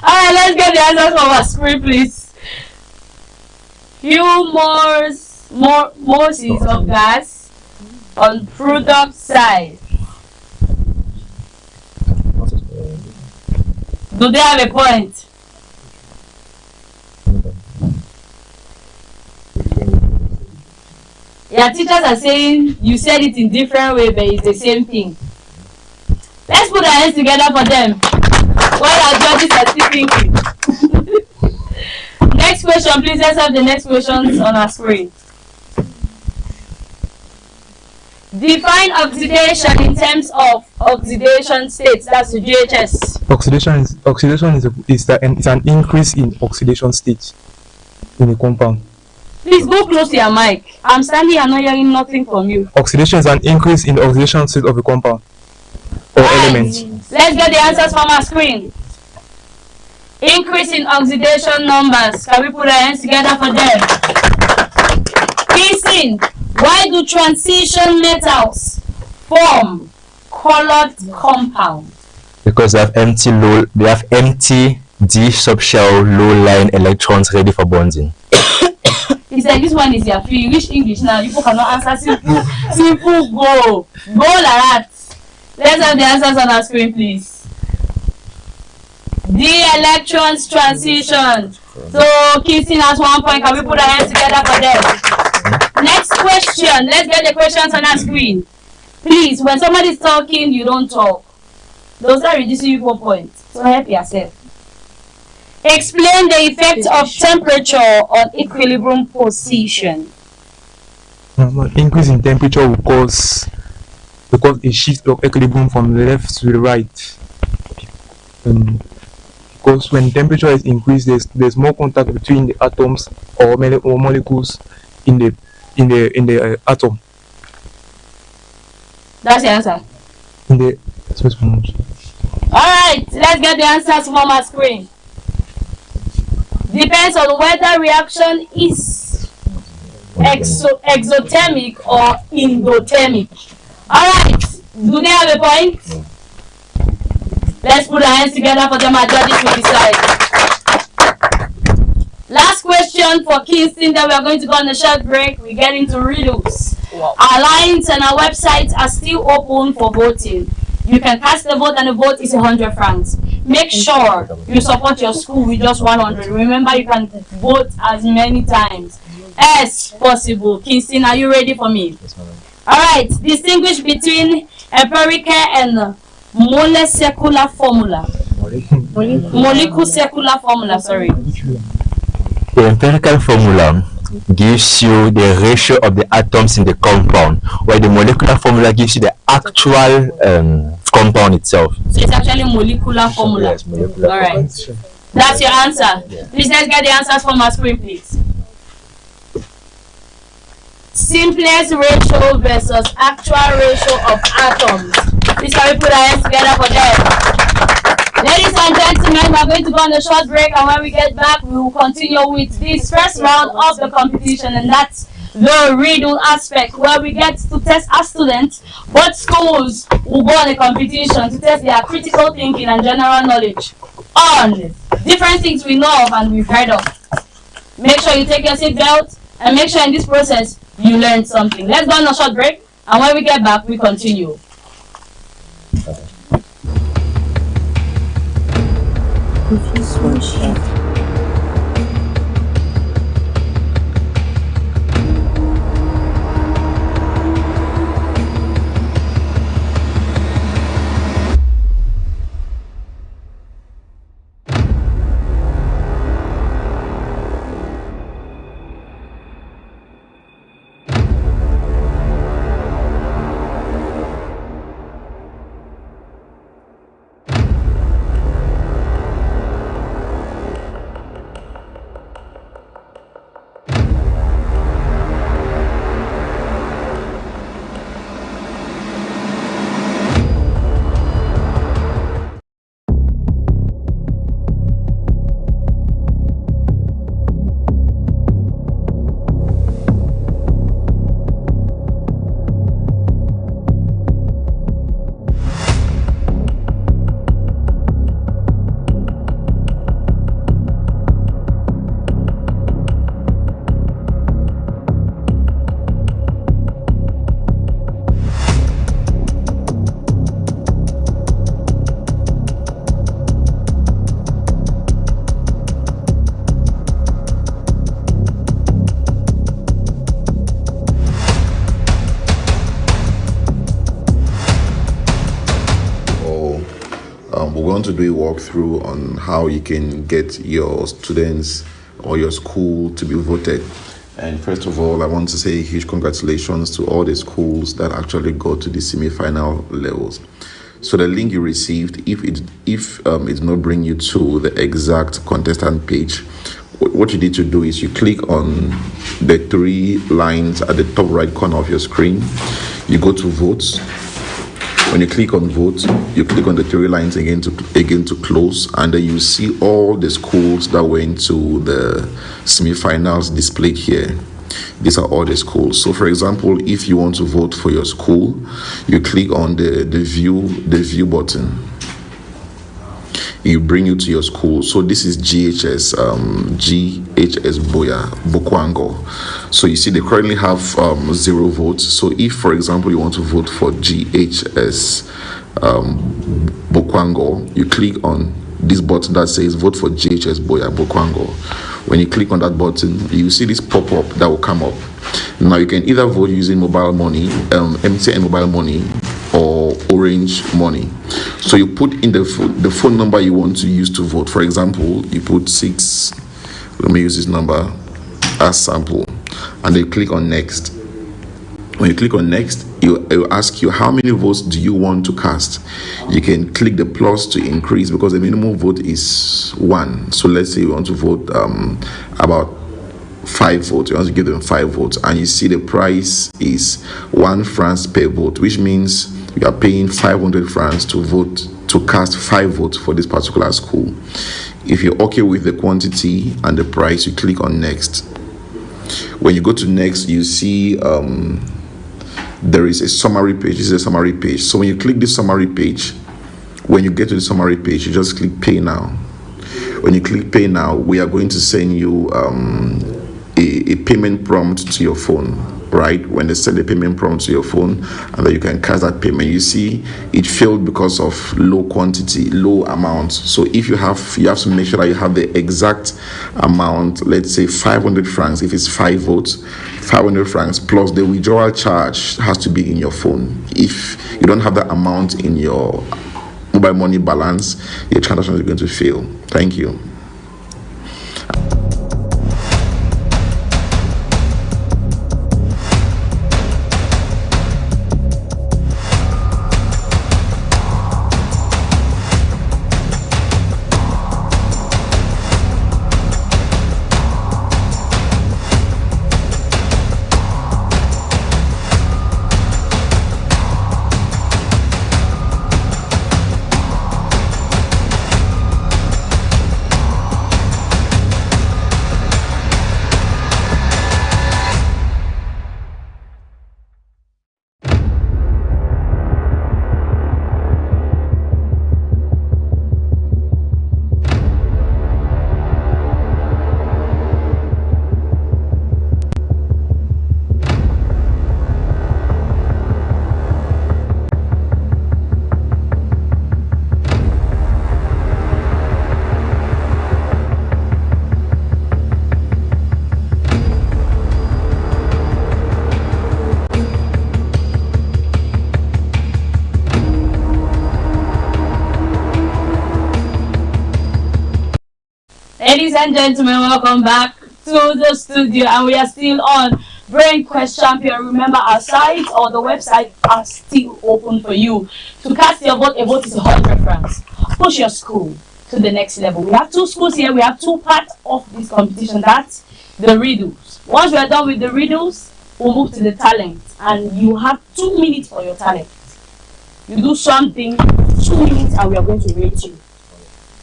Alright, let's get the answers from our screen, please. Few moles of gas on product side. Do they have a point? Yeah, teachers are saying you said it in different way, but it's the same thing. Let's put our hands together for them while our judges are still thinking. Next question, please. Let's have the next questions on our screen. Define oxidation in terms of oxidation states. That's the GHS.
Oxidation is an increase in oxidation state in a compound.
Please go close to your mic. I'm standing here not hearing nothing from you.
Oxidation is an increase in the oxidation state of a compound or element.
Let's get the answers from our screen. Increase in oxidation numbers. Can we put our hands together for them? Listen, why do transition metals form colored compounds?
Because they have empty d subshell low line electrons ready for bonding.
He said this one is your free. Which English now? You cannot answer simple go like that. Let's have the answers on our screen, please. The electrons transition. So Kingston has 1 point. Can we put our hands together for them? Next question. Let's get the questions on our screen. Please, when somebody's talking, you don't talk. Those are reducing you 4 points. So help yourself. Explain the effect of temperature on equilibrium position.
Increase in temperature will cause a shift of equilibrium from the left to the right. Because when temperature is increased, there's more contact between the atoms or molecules in the atom.
That's the answer. Alright, let's get the answers from our screen. Depends on whether reaction is exothermic or endothermic. Alright, do they have a point? Let's put our hands together for them, our judges to decide. Last question for Kingston, then we are going to go on a short break. We get into riddles. Wow. Our lines and our websites are still open for voting. You can cast a vote and the vote is 100 francs. Make sure you support your school with just 100. Remember, you can vote as many times as possible. Kingston, are you ready for me? Yes, ma'am. Alright, distinguish between empirical and molecular formula. Molecular formula, sorry.
The empirical formula gives you the ratio of the atoms in the compound, while the molecular formula gives you the actual compound itself.
So it's actually molecular formula.
Yes, molecular.
All right. That's your answer. Yeah. Please, let's get the answers from our screen, please. Simplest ratio versus actual ratio of atoms. Please, can we put our hands together for that? Ladies and gentlemen, we're going to go on a short break, and when we get back, we will continue with this first round of the competition, and that's the riddle aspect, where we get to test our students. Both schools will go on a competition to test their critical thinking and general knowledge on different things we know of and we've heard of. Make sure you take your seatbelt, and make sure in this process you learn something. Let's go on a short break, and when we get back, we continue.
To do a walkthrough on how you can get your students or your school to be voted. And first of all, I want to say huge congratulations to all the schools that actually got to the semi-final levels. So the link you received, if it did not bring you to the exact contestant page, what you need to do is you click on the 3 lines at the top right corner of your screen. You go to votes. When you click on vote, you click on the 3 lines again to close, and then you see all the schools that went to the semi-finals displayed here. These are all the schools. So for example, if you want to vote for your school, you click on the view button. You bring you to your school. So this is GHS Boya Bokwango. So you see they currently have 0 votes. So if for example you want to vote for GHS Bokwango, you click on this button that says vote for GHS Boya Bokwango. When you click on that button, you see this pop-up that will come up. Now you can either vote using mobile money, MTN mobile money, or Orange Money. So you put in the phone number you want to use to vote. For example, you put 6. Let me use this number as sample, and then click on next. When you click on next, it will ask you how many votes do you want to cast. You can click the plus to increase, because the minimum vote is 1. So let's say you want to vote about 5 votes. You want to give them 5 votes, and you see the price is 1 francs per vote, which means you are paying 500 francs to vote, to cast 5 votes for this particular school. If you're okay with the quantity and the price, you click on next. When you go to next, you see there is a summary page. This is a summary page. So when you click this summary page, when you get to the summary page, you just click pay now. When you click pay now, we are going to send you a payment prompt to your phone, right? When they send a payment prompt to your phone, and then you can cast that payment. You see it failed because of low quantity, low amount. So if you have to make sure that you have the exact amount. Let's say 500 francs if it's 5 votes, 500 francs plus the withdrawal charge has to be in your phone. If you don't have that amount in your mobile money balance, your transaction is going to fail. Thank you.
Ladies and gentlemen, welcome back to the studio, and we are still on Brain Quest Champion. Remember, our site or the website are still open for you to cast your vote. A vote is 100 francs. Push your school to the next level. We have 2 schools here. We have 2 parts of this competition. That's the riddles. Once we are done with the riddles, we'll move to the talent, and you have 2 minutes for your talent. You do something, 2 minutes, and we are going to rate you.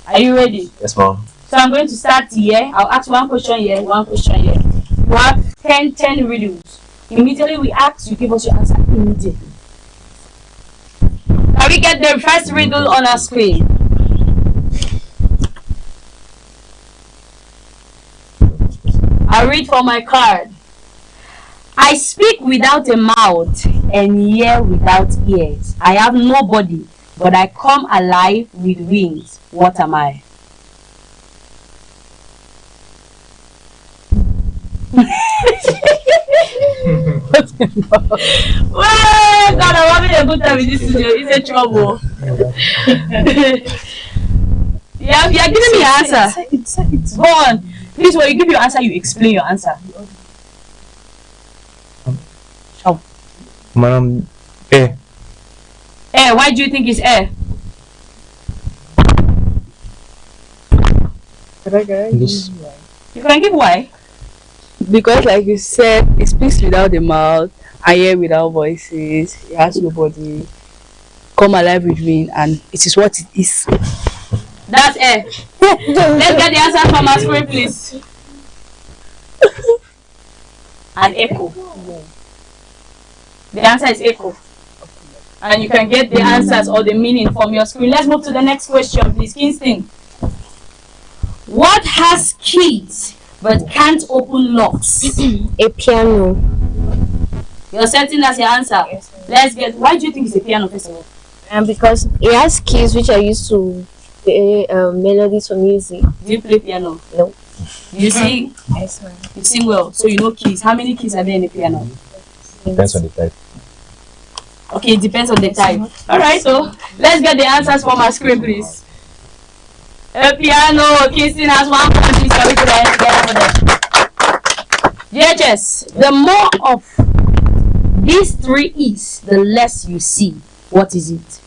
Are you ready?
Yes, ma'am.
So I'm going to start here. I'll ask 1 question here, 1 question here. You have 10 riddles. Immediately we ask, you give us your answer immediately. Can we get the first riddle on our screen? I'll read from my card. I speak without a mouth and hear without ears. I have no body, but I come alive with wings. What am I? Well, God, I'm having a good time in this studio. It's a trouble. Yeah, you're giving me your answer. Go on. Please, when you give your answer, you explain your answer.
Madam, air.
Air, why do you think it's air? You can give why?
Because like you said, it speaks without the mouth, I hear without voices, it has no body, come alive with wind, and it is what it is.
That's air. Let's get the answer from our screen, please. and echo. The answer is echo. And you can get the answers or the meaning from your screen. Let's move to the next question, please. Kingston. What has keys but can't open locks?
A piano.
You're certain that's your answer?
Yes.
Let's get. Why do you think it's a piano, first of all?
And because it has keys which are used to play melodies for music.
Do you play piano?
No.
You sing?
Yes, ma'am.
You sing well, so you know keys. How many keys are there in a piano?
Depends on the type.
Okay, it depends on the type. Alright, so let's get the answers from our screen, please. A piano. Kingston has 1 point. Please, can we put our hands together for them? JHS, the more of these 3 E's, the less you see. What is it?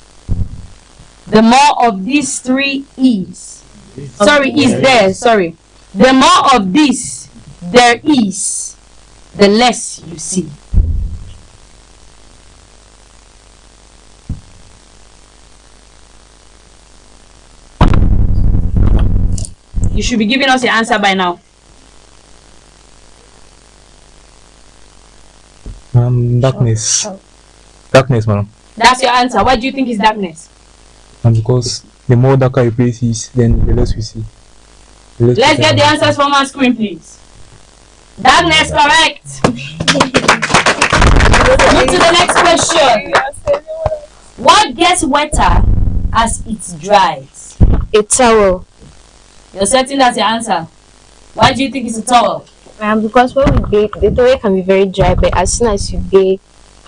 The more of these 3 E's. Sorry, is there. Sorry. The more of this there is, the less you see. You should be giving us your answer by now.
Darkness. Darkness, madam.
That's your answer. Why do you think is darkness?
And because the more darker a place is, then the less we see.
Let's get the answers from our screen, please. Darkness, correct. Move to the next question. What gets wetter as it dries?
A towel.
You're certain that's your answer. Why do you think it's a towel?
Because when we bathe, the towel can be very dry, but as soon as you bathe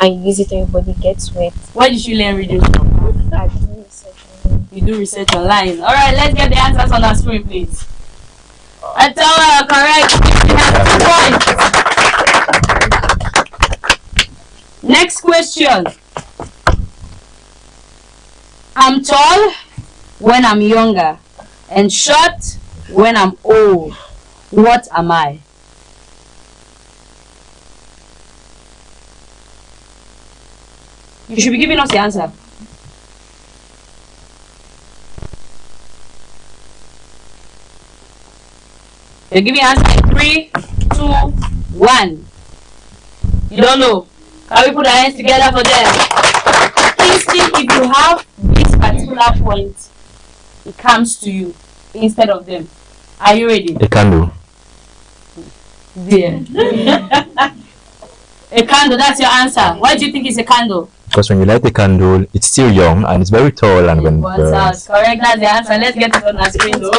and you use it on your body, it gets wet.
Where did you learn reading from?
I do research.
You do research online. Alright, let's get the answers on our screen, please. A towel, correct. You have 2 points. Next question. I'm tall when I'm younger and short when I'm old. What am I? You should be giving us the answer. You're giving answer in 3, 2, 1. You don't know. Can we put our hands together for them? Kingston, if you have this particular point, it comes to you instead of them. Are you ready?
A candle.
There. A candle, that's your answer. Why do you think it's a candle?
Because when you light a candle, it's still young and it's very tall, and when
Correct, that's the answer. Let's get it on our screen though.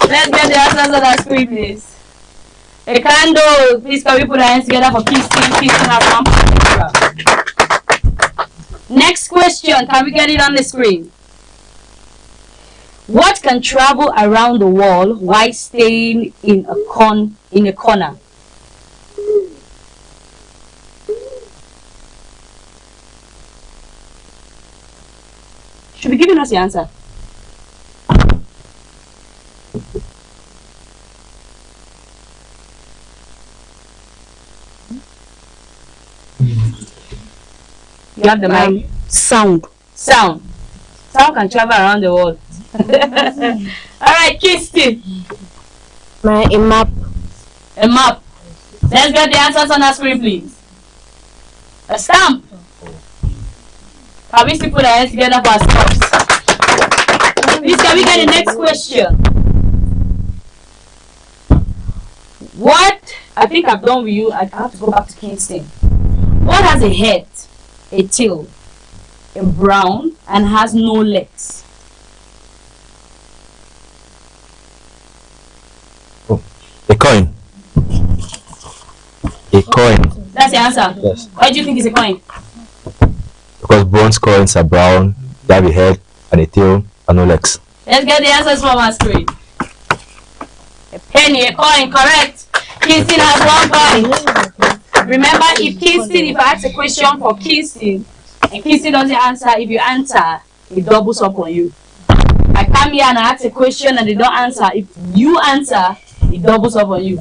Let's get the answers on our screen, please. A candle. Please, can we put our hands together for Kingston? Kingston has 1 point. Next question. Can we get it on the screen? What can travel around the wall while staying in a corner? Should be giving us the answer. You have the mic.
Sound.
Sound can travel around the world. Alright, Kingston.
A map.
A map. Let's get the answers on our screen, please. A stamp. Can we still put our hands together for our stamps? Please, can we get the next question? What? I think I've done with you. I have to go back to Kingston. What has a head, a tail, a brown, and has no legs?
a coin. A coin.
That's the answer?
Yes.
Why do you think it's a coin?
Because bronze coins are brown, they have a head and a tail and no legs.
Let's get the answers from our screen. A penny, a coin, correct. Kingston has 1 point. Remember, if I ask a question for Kingston and Kingston doesn't answer, if you answer, it doubles up on you. I come here and I ask a question and they don't answer. If you answer, it doubles up on you.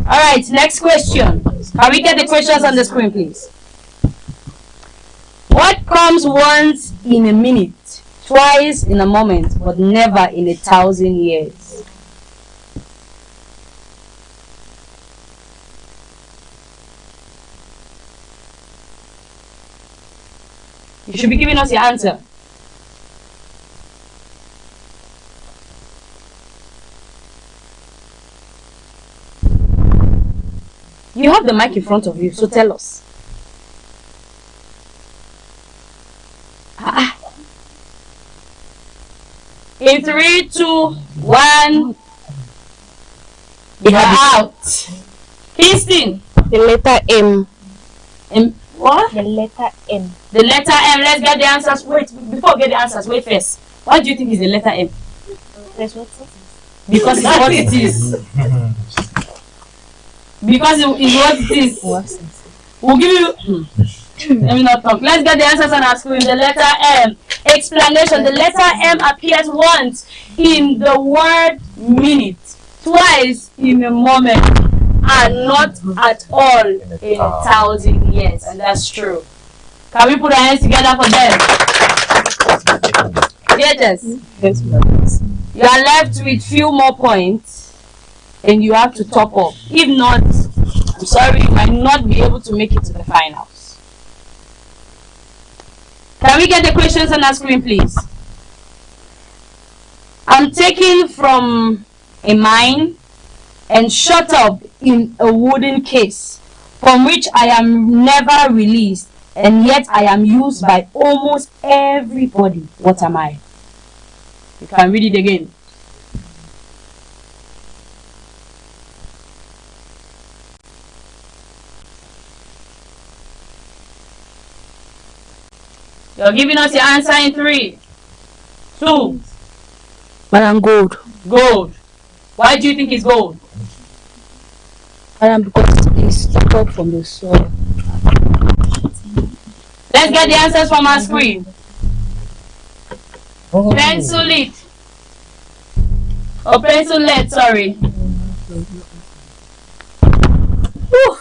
Alright, next question. Can we get the questions on the screen, please? What comes once in a minute, twice in a moment, but never in 1,000 years? You should be giving us your answer. You have the mic in front of you, so tell us. In 3, 2, 1, you're out. Kingston.
The letter M.
What?
The letter M.
The letter M. Let's get the answers. Wait, before we get the answers, wait first. Why do you think is the letter M?
That's what it is.
Because it's what it is. Because it is what it is. We'll give you. Let me not talk. Let's get the answers on our screen. The letter M. Explanation. The letter M appears once in the word minute, twice in a moment, and not at all in 1,000 years. And that's true. Can we put our hands together for them? Yes. You are left with few more points, and you have to top up. If not, I'm sorry, you might not be able to make it to the finals. Can we get the questions on our screen, please? I'm taking from a mine and shut up in a wooden case, from which I am never released, and yet I am used by almost everybody. What am I? You can read it again. You're giving us your answer in 3, 2.
Madam, gold.
Gold. Why do you think it's gold?
Madam, because it's stuck up from the soil.
Let's get the answers from our screen. Pencil it. Oh, pencil lead, sorry. Whew.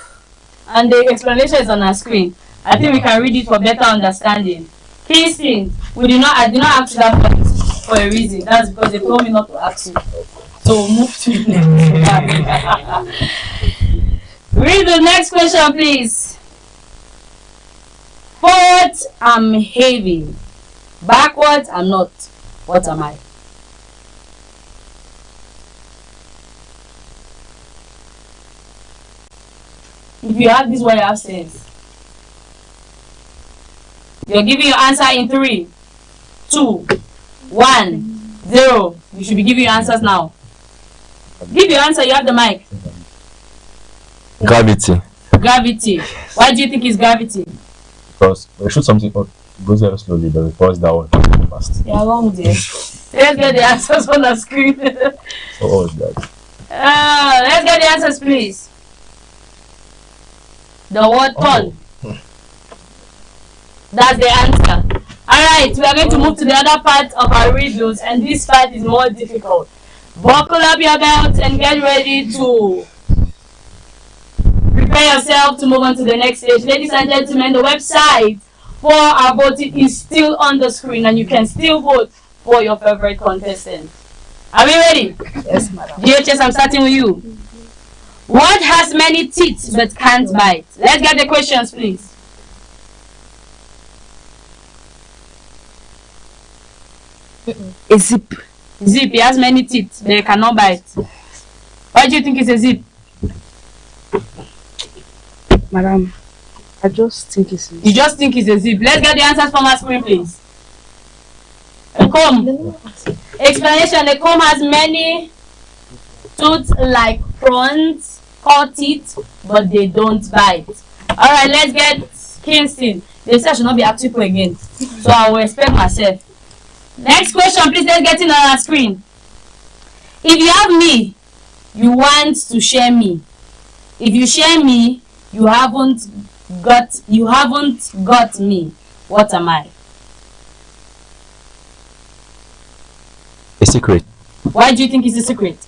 And the explanation is on our screen. I think we can read it for better understanding. Kingston, I did not ask you that point for a reason. That's because they told me not to ask you. So move to the next. Read the next question, please. Forward, I'm heavy. Backwards, I'm not. What am I? If you have this, what you have sense. You're giving your answer in 3, 2, 1, 0. You should be giving your answers now. Give your answer. You have the mic.
Gravity.
Gravity. Why do you think it's gravity?
Because when you shoot something up, it goes very slowly, but it falls down fast.
Yeah, wrong there. Let's get the answers on the screen.
So what was that?
Let's get the answers, please. The word ton. That's the answer. Alright, we are going to move to the other part of our riddles, and this part is more difficult. Buckle up your belts and get ready to prepare yourself to move on to the next stage. Ladies and gentlemen, the website for our voting is still on the screen, and you can still vote for your favorite contestant. Are we ready?
Yes, madam.
DHS, I'm starting with you. What has many teeth but can't bite? Let's get the questions, please.
A zip.
Zip, it has many teeth, they cannot bite. Why do you think it's a zip?
Madam, I just think it's a zip.
You just think it's a zip. Let's get the answers from our screen, please. A comb. Explanation, a comb has many tooth like prawns, called teeth, but they don't bite. Alright, let's get Kingston. They say I should not be active people again, so I will respect myself. Next question, please. Let's get it on our screen. If you have me, you want to share me. If you share me, you haven't got me. What am I?
A secret.
Why do you think it's a secret?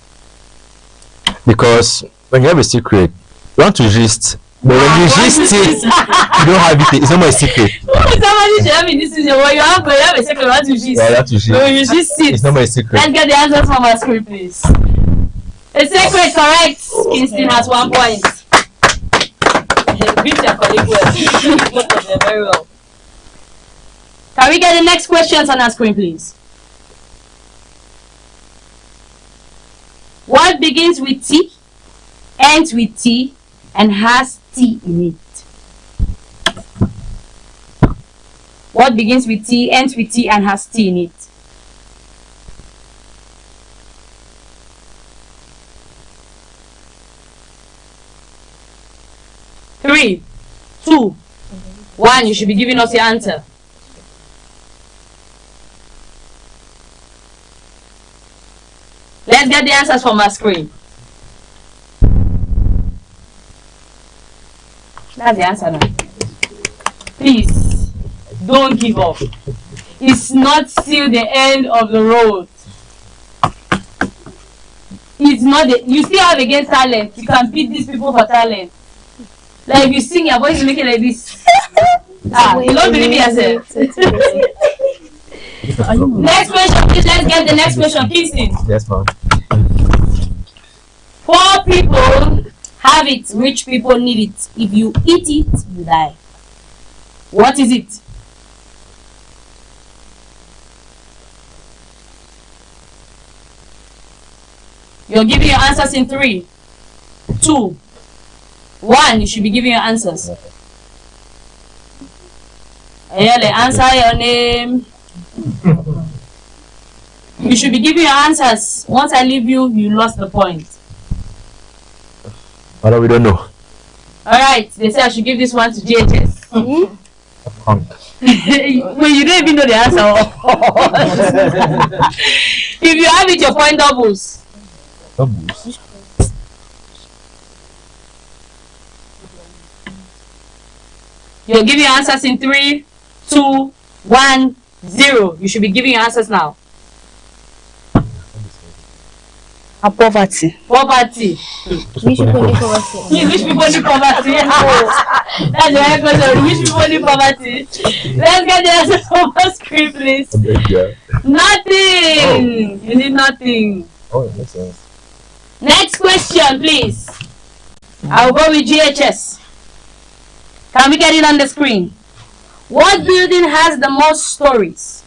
Because when you have a secret, you want to gist. But when you gist it, you don't have it. It's not my secret.
Somebody should have in this season. When you have a secret, you want to gist.
Yeah, you have to gist.
When you gist it,
It's not my secret.
let's get the answers from our screen, please. A secret, correct. Kingston has 1 point. Beat your colleague well. Both of them very well. Can we get the next questions on our screen, please? What begins with T, ends with T, and has T in it? What begins with T, ends with T, and has T in it? Three, two, one. You should be giving us your answer. Let's get the answers from our screen. That's the answer now. Please, don't give up. It's not still the end of the road. It's not the, you still have against talent. You can beat these people for talent. Like if you sing, your voice is making like this. You don't believe in yourself. Next question, please. Let's get the next question. Kingston.
Yes, ma'am.
Poor people have it, rich people need it. If you eat it, you die. What is it? You're giving your answers in 3, 2, 1. You should be giving your answers. Yeah, answer your name. You should be giving your answers. Once I leave you, you lost the point.
Well, we don't know.
Alright, they say I should give this one to JHS. Well, you don't even know the answer. If you have it, your point doubles.
Doubles?
You're giving your answers in 3, 2, 1, 0. You should be giving your answers now.
Poverty.
Poverty.
Rich people need poverty.
Rich people need poverty. That's the right question. Rich people need poverty. Let's get the answers on the screen, please. Nothing. Oh. You need nothing.
Oh, that makes sense.
Next question, please. I'll go with GHS. Can we get it on the screen? What building has the most stories?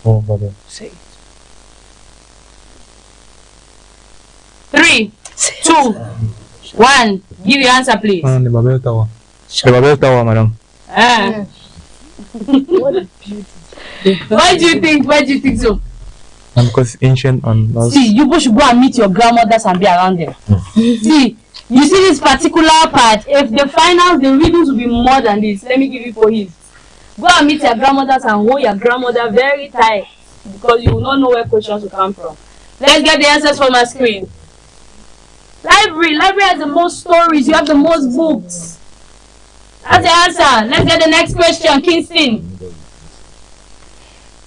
Oh, brother.
Say it.
3, 2, 1. Give your answer, please.
The Babel Tower. The Babel Tower, madam.
What a beauty.
Why do you think? Why do you think so?
And because ancient and
see, you both should go and meet your grandmothers and be around them. See, you see this particular part. If the finals, the riddles will be more than this. Let me give you for his. Go and meet your grandmothers and hold your grandmother very tight, because you will not know where questions will come from. Let's get the answers from our screen. Library has the most stories. You have the most books. That's the answer. Let's get the next question. Kingston.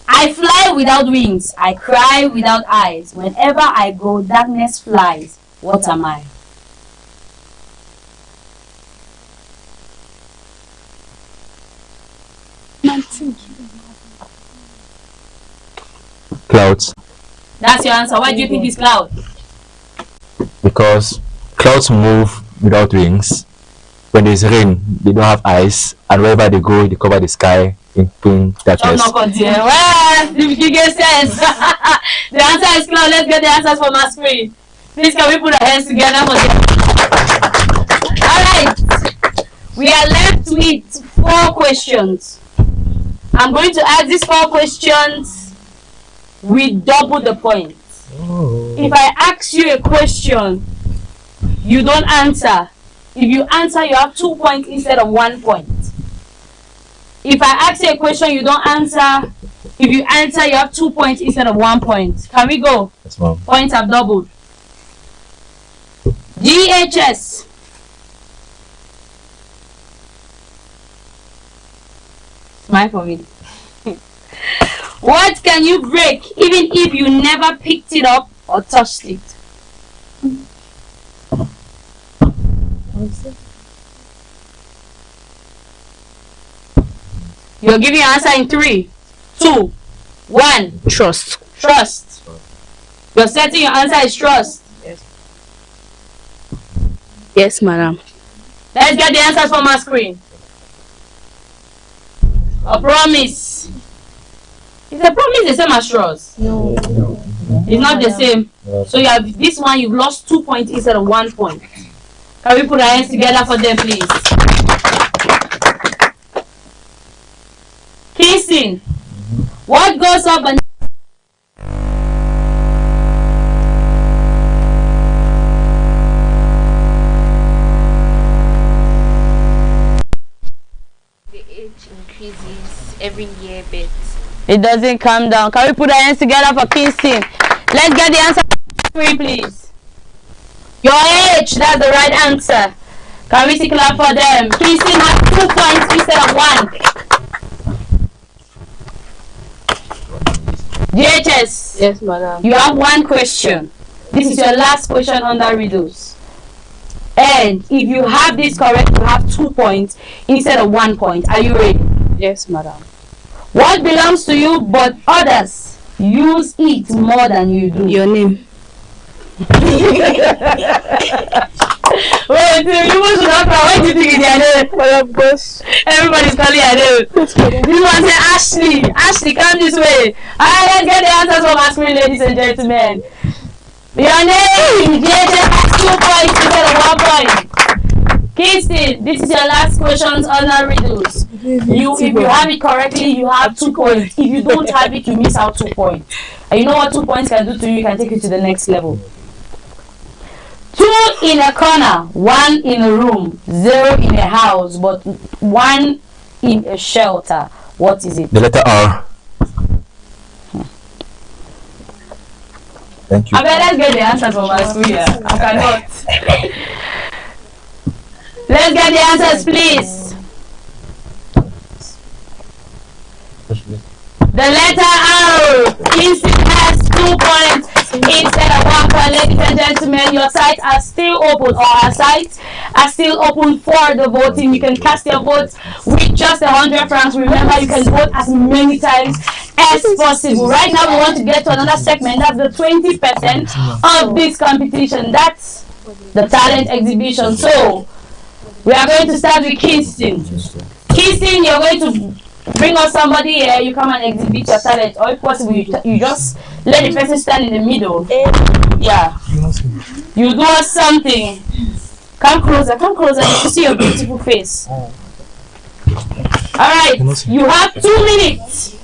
I fly without wings. I cry without eyes. Whenever I go, darkness flies. What am I?
Clouds.
That's your answer. Why do you think it's cloud?
Because clouds move without wings. When there's rain, they don't have eyes, and wherever they go, they cover the sky in darkness.
Well, you get sense. The answer is cloud. Let's get the answers from our screen. Please, can we put our hands together for them? Alright. We are left with 4 questions. I'm going to ask these 4 questions with double the points.
Oh.
If I ask you a question, you don't answer. If you answer, you have 2 points instead of 1 point. If I ask you a question, you don't answer. If you answer, you have 2 points instead of 1 point. Can we go?
Yes, ma'am.
Points have doubled. GHS. Smile for me. What can you break even if you never picked it up or touched it? You're giving your answer in 3, 2, 1.
Trust.
Trust. You're setting your answer is trust.
Yes. Yes, madam.
Let's get the answers from our screen. A promise. Is a promise the same as straws?
No.
It's not the same. So you have this one, you've lost 2 points instead of 1 point. Can we put our hands together for them, please? Kissing. What goes up and
The age increases every year, but
it doesn't come down. Can we put our hands together for Kingston? Let's get the answer, please. Your age, that's the right answer. Can we see clap for them? Kingston has 2 points instead of 1. DHS,
Yes, madam.
you have 1 question. This is your last question under riddles. And if you have this correct, you have 2 points instead of 1 point. Are you ready?
Yes, madam.
What belongs to you but others use it more than you do?
Your name.
Wait, you should not cry. Why do you think it's their name?
Madam, boss.
Everybody's calling your name. This one say Ashley. Ashley, come this way. Alright, let's get the answers from our screen, ladies and gentlemen. Your name, JJ has 2 points instead of 1 point. Kingston, this is your last questions on our riddles. If you have it correctly, you have 2 points. If you don't have it, you miss out 2 points. And you know what 2 points can do to you? Can take you to the next level. 2 in a corner, 1 in a room, 0 in a house, but 1 in a shelter. What is it?
The letter R. Thank you.
I better let's get the answers from my school here. I cannot. Let's get the answers, please. The letter R. Kingston has 2 points instead of 1 point. Ladies and gentlemen, your sites are still open, or our sites are still open for the voting. You can cast your votes with just 100 francs. Remember, you can vote as many times as possible. Right now, we want to get to another segment. That's the 20% of this competition. That's the talent exhibition. So, we are going to start with Kingston. Kingston, you're going to bring us somebody here. You come and exhibit your talent, or if possible, you just let the person stand in the middle. Yeah. You do us something. Come closer, come closer. You see your beautiful face. Alright, you have 2 minutes.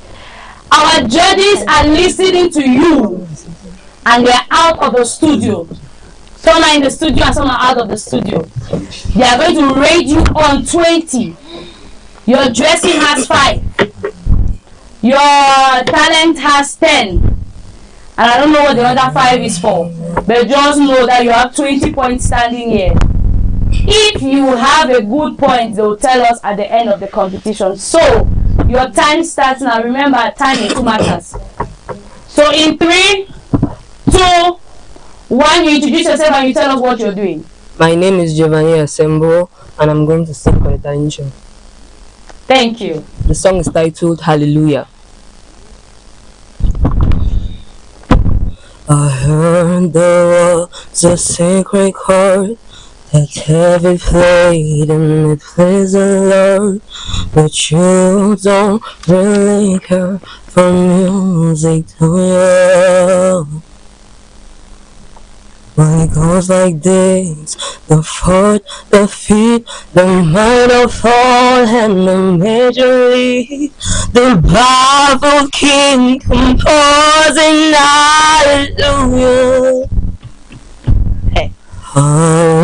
Our judges are listening to you, and they're out of the studio. Some are in the studio and some are out of the studio. They are going to rate you on 20. Your dressing has 5. Your talent has 10. And I don't know what the other 5 is for. But just know that you have 20 points standing here. If you have a good point, they will tell us at the end of the competition. So, your time starts now. Remember, time is 2 matters. So, in 3, 2, 1, you introduce yourself and you tell us what you're doing.
My name is Giovanni Asembo, and I'm going to sing for the Tanisha.
Thank you.
The song is titled Hallelujah. I heard there was a sacred chord that David played, and it plays the Lord, but you don't really care for music, do you? Well, it goes like this: the 4th, the 5th, the minor fall, and the major lead. The Bible King composing hallelujah.
Hey.
Hallelujah.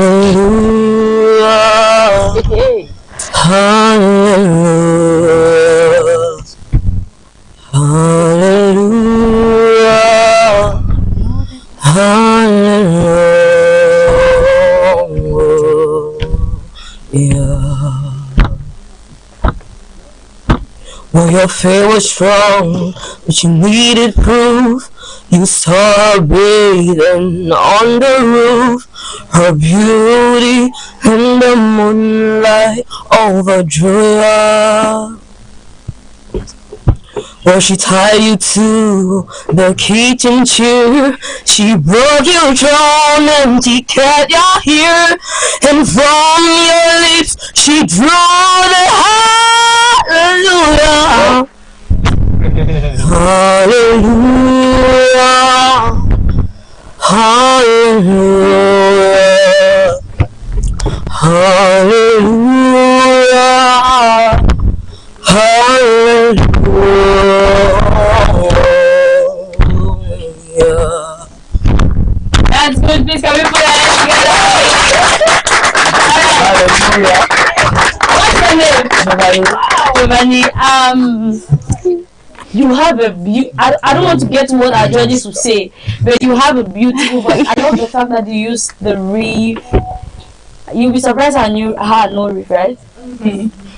Hallelujah. Hallelujah. Hallelujah. Well, your faith was strong, but you needed proof. You saw her bathing on the roof, her beauty in the moonlight overdrew you. Or she tied you to the kitchen chair. She broke your jaw, empty cat your hair. And from your lips she drew the hallelujah. Hallelujah. Hallelujah. Hallelujah. Hallelujah.
That's good. Please can we put our hands together? What's your name? Giovanni. You have a I don't want to get what our judges will say, but you have a beautiful voice. I love the fact that you use the reef. You'll be surprised I had no reef, right?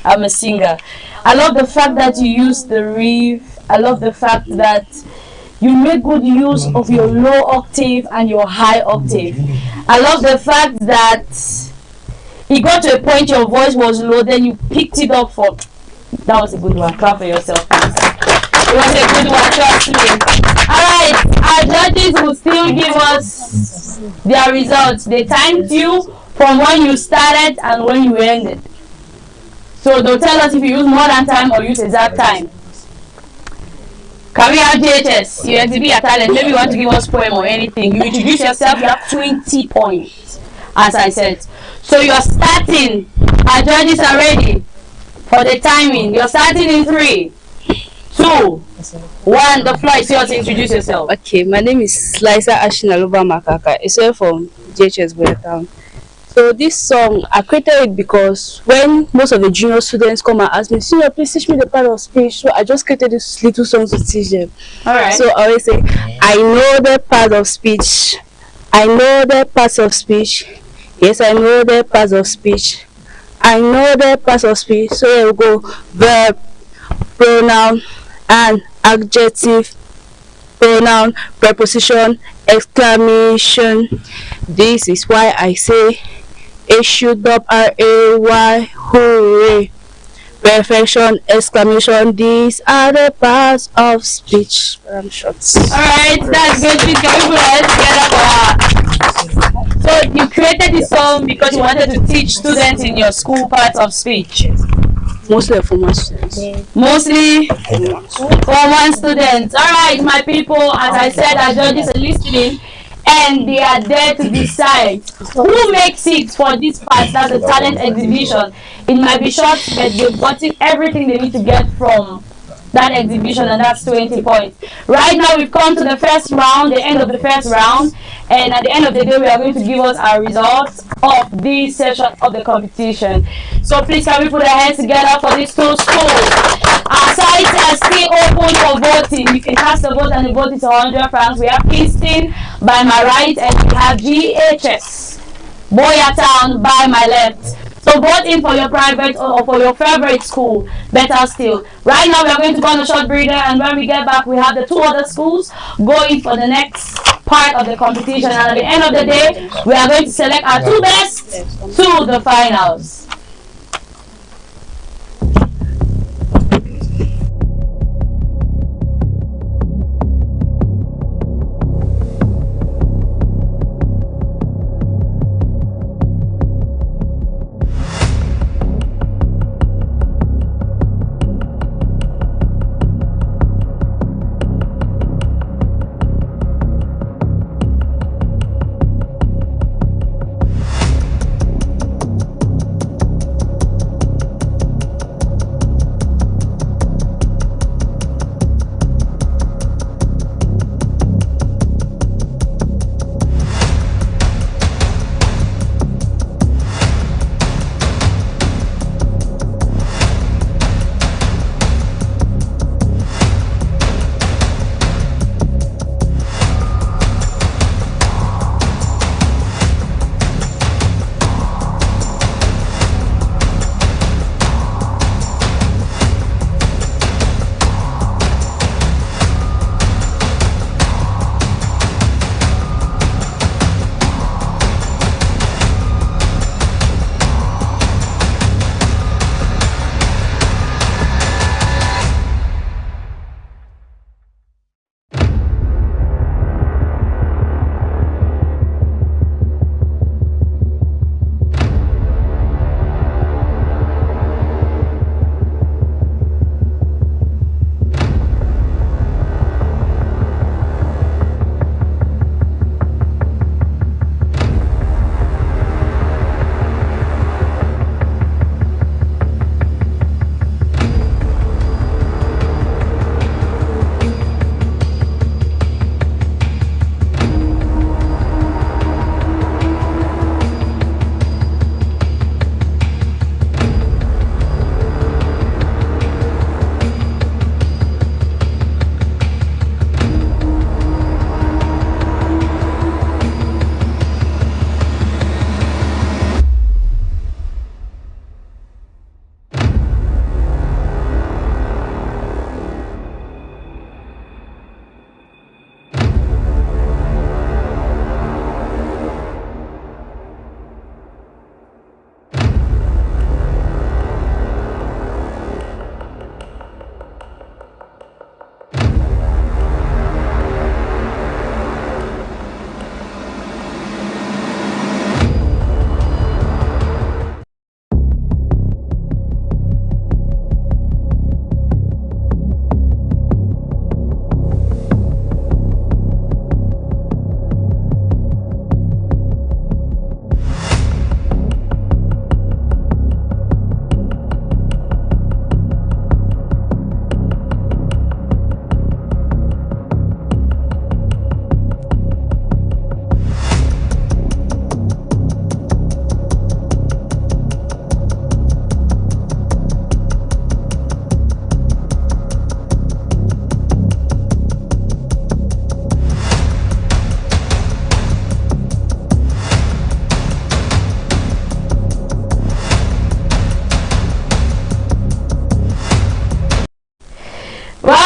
I'm a singer. I love the fact that you use the reef. I love the fact that you make good use of your low octave and your high octave. I love the fact that it got to a point your voice was low, then you picked it up for. That was a good one. Clap for yourself, please. It was a good one, trust me. Alright, our judges will still give us their results. They timed you from when you started and when you ended. So they'll tell us if you use more than time or use exact time. Can we have JHS? You exhibit your talent. Maybe you want to give us poem or anything. You introduce yourself, you have 20 points, as I said. So you're starting. Our judges are ready for the timing. You're starting in 3, 2, 1. The floor is yours to introduce yourself.
Okay, my name is Liza Ashinalova Makaka. It's from JHS Boyatown. So this song, I created it because when most of the junior students come and ask me, "Senior, please teach me the part of speech." So I just created this little song to teach them.
Alright.
So I always say, I know the part of speech. I know the parts of speech. Yes, I know the parts of speech. I know the parts of speech. So here we go. Verb, pronoun, and adjective, pronoun, preposition, exclamation. This is why I say H-U-R-A-Y, hooray. Perfection, exclamation. These are the parts of speech. I'm short.
Alright, that's good. Please can we put our hands together for her? So you created this song because you wanted to teach students in your school parts of speech?
Mostly for my students.
Mostly for one student. Alright, my people, as I said, our judges are listening and they are there to decide who makes it for this part. That's the talent exhibition. It might be short, but they've gotten everything they need to get from that exhibition, and that's 20 points. Right now we've come to the first round, the end of the first round, and at the end of the day we are going to give us our results of this session of the competition. So please can we put our hands together for these two schools. Our sites are still open for voting. You can cast a vote and the vote is 100 francs. We have Kingston by my right and we have GHS Boyatown by my left. So vote in for your private or for your favorite school. Better still. Right now we are going to go on a short breather, and when we get back we have the 2 other schools going for the next part of the competition, and at the end of the day we are going to select our 2 best to the finals.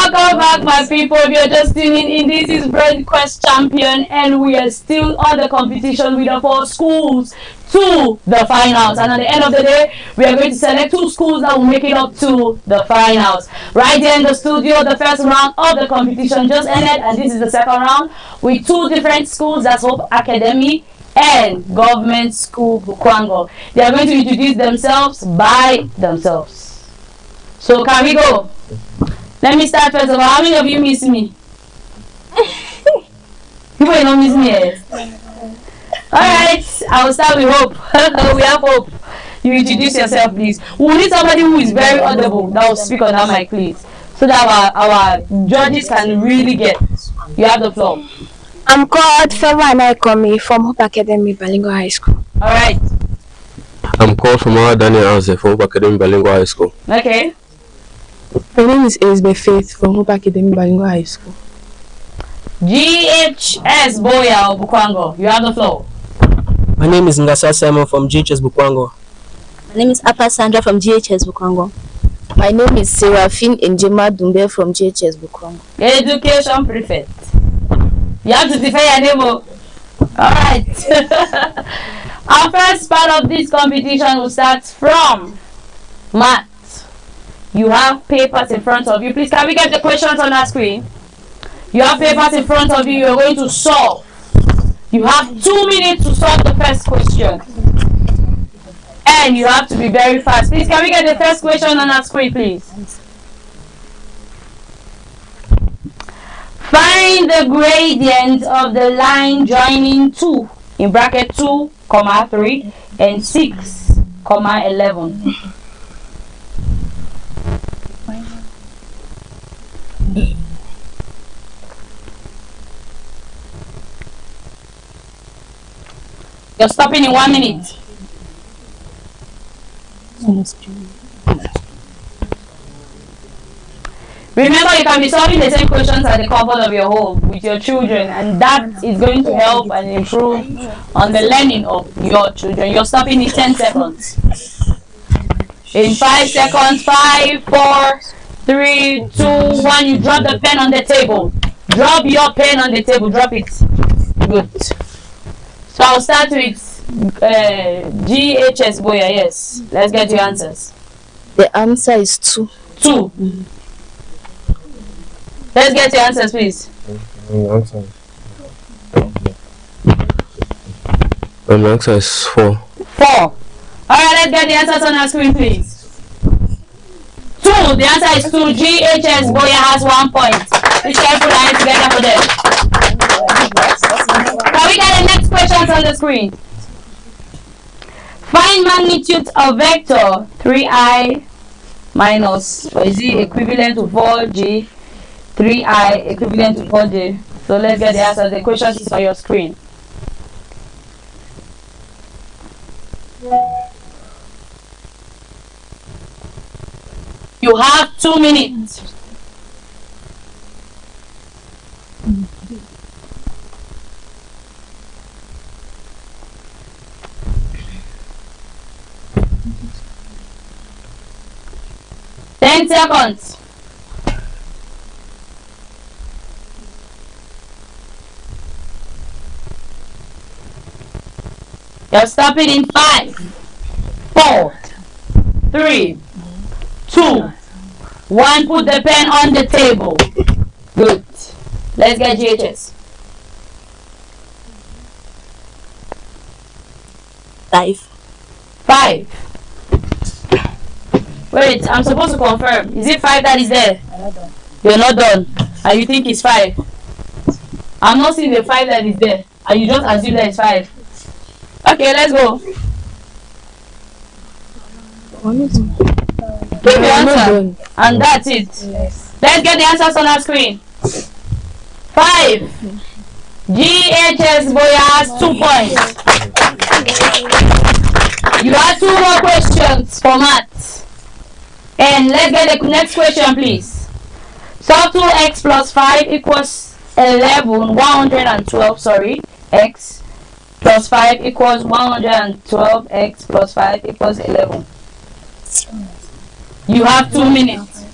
Welcome back, my people. If you're just tuning in, this is Brain Quest Champion, and we are still on the competition with the 4 schools to the finals. And at the end of the day, we are going to select 2 schools that will make it up to the finals. Right there in the studio, the first round of the competition just ended, and this is the second round with 2 different schools. That's Hope Academy and Government School Bukwango. They are going to introduce themselves by themselves. So can we go? Let me start first of all. How many of you miss me? People don't miss me yet. Alright, I will start with Hope. We have Hope. You introduce yourself, please. We need somebody who is very audible that will speak on that mic, please. So that our judges can really get. You have the floor.
I'm called Favor Anaikomi from Hope Academy, Balingo High School.
Alright.
I'm called from Daniel House from Hope Academy, Balingo High School.
Okay.
My name is Elizabeth Faith from Hope Academy, Balingo High School.
GHS Boya of Bukwango. You have the floor.
My name is Ngasa Simon from GHS Bukwango.
My name is Apa Sandra from GHS Bukwango.
My name is Seraphine Njema Dumbe from GHS Bukwango.
Education prefect. You have to defend your neighbor. Alright. Our first part of this competition will start from math. You have papers in front of you. Please, can we get the questions on our screen? You have papers in front of you. You're going to solve. You have 2 minutes to solve the first question. And you have to be very fast. Please, can we get the first question on our screen, please? Find the gradient of the line joining 2 in bracket 2, 3 and 6, 11. You're stopping in 1 minute. Remember, you can be solving the same questions at the comfort of your home with your children, and that is going to help and improve on the learning of your children. You're stopping in 10 seconds. In 5 seconds, 5, 4, 3, 2, 1, you drop the pen on the table. Drop your pen on the table. Drop it. Good. So I'll start with GHS Boya. Yes. Let's get your answers.
The answer is 2.
2. Let's get your answers, please.
My answer is 4.
4. Alright, let's get the answers on our screen, please. 2. The answer is 2. GHS Boya has 1 point. Be careful and together for them. Can we get the next questions on the screen? Find magnitude of vector 3i minus, or is it equivalent to 4j? 3i equivalent to 4j. So let's get the answer. The question is on your screen. You have 2 minutes. Ten seconds. You're stopping in 5, 4, 3, 2, 1. Put the pen on the table. Good. Let's get GHS.
5.
5. Wait, I'm supposed to confirm. Is it 5 that is there? You're not done. And you think it's 5? I'm not seeing the 5 that is there. And you just assume that it's 5. Okay, let's go. Give the answer. And that's it. Let's get the answers on our screen. 5. GHS Boya has 2 points. You have 2 more questions for maths. And let's get the next question, please. Solve 2x plus 5 equals 112, x plus 5 equals 112, x plus 5 equals 11. You have 2 minutes.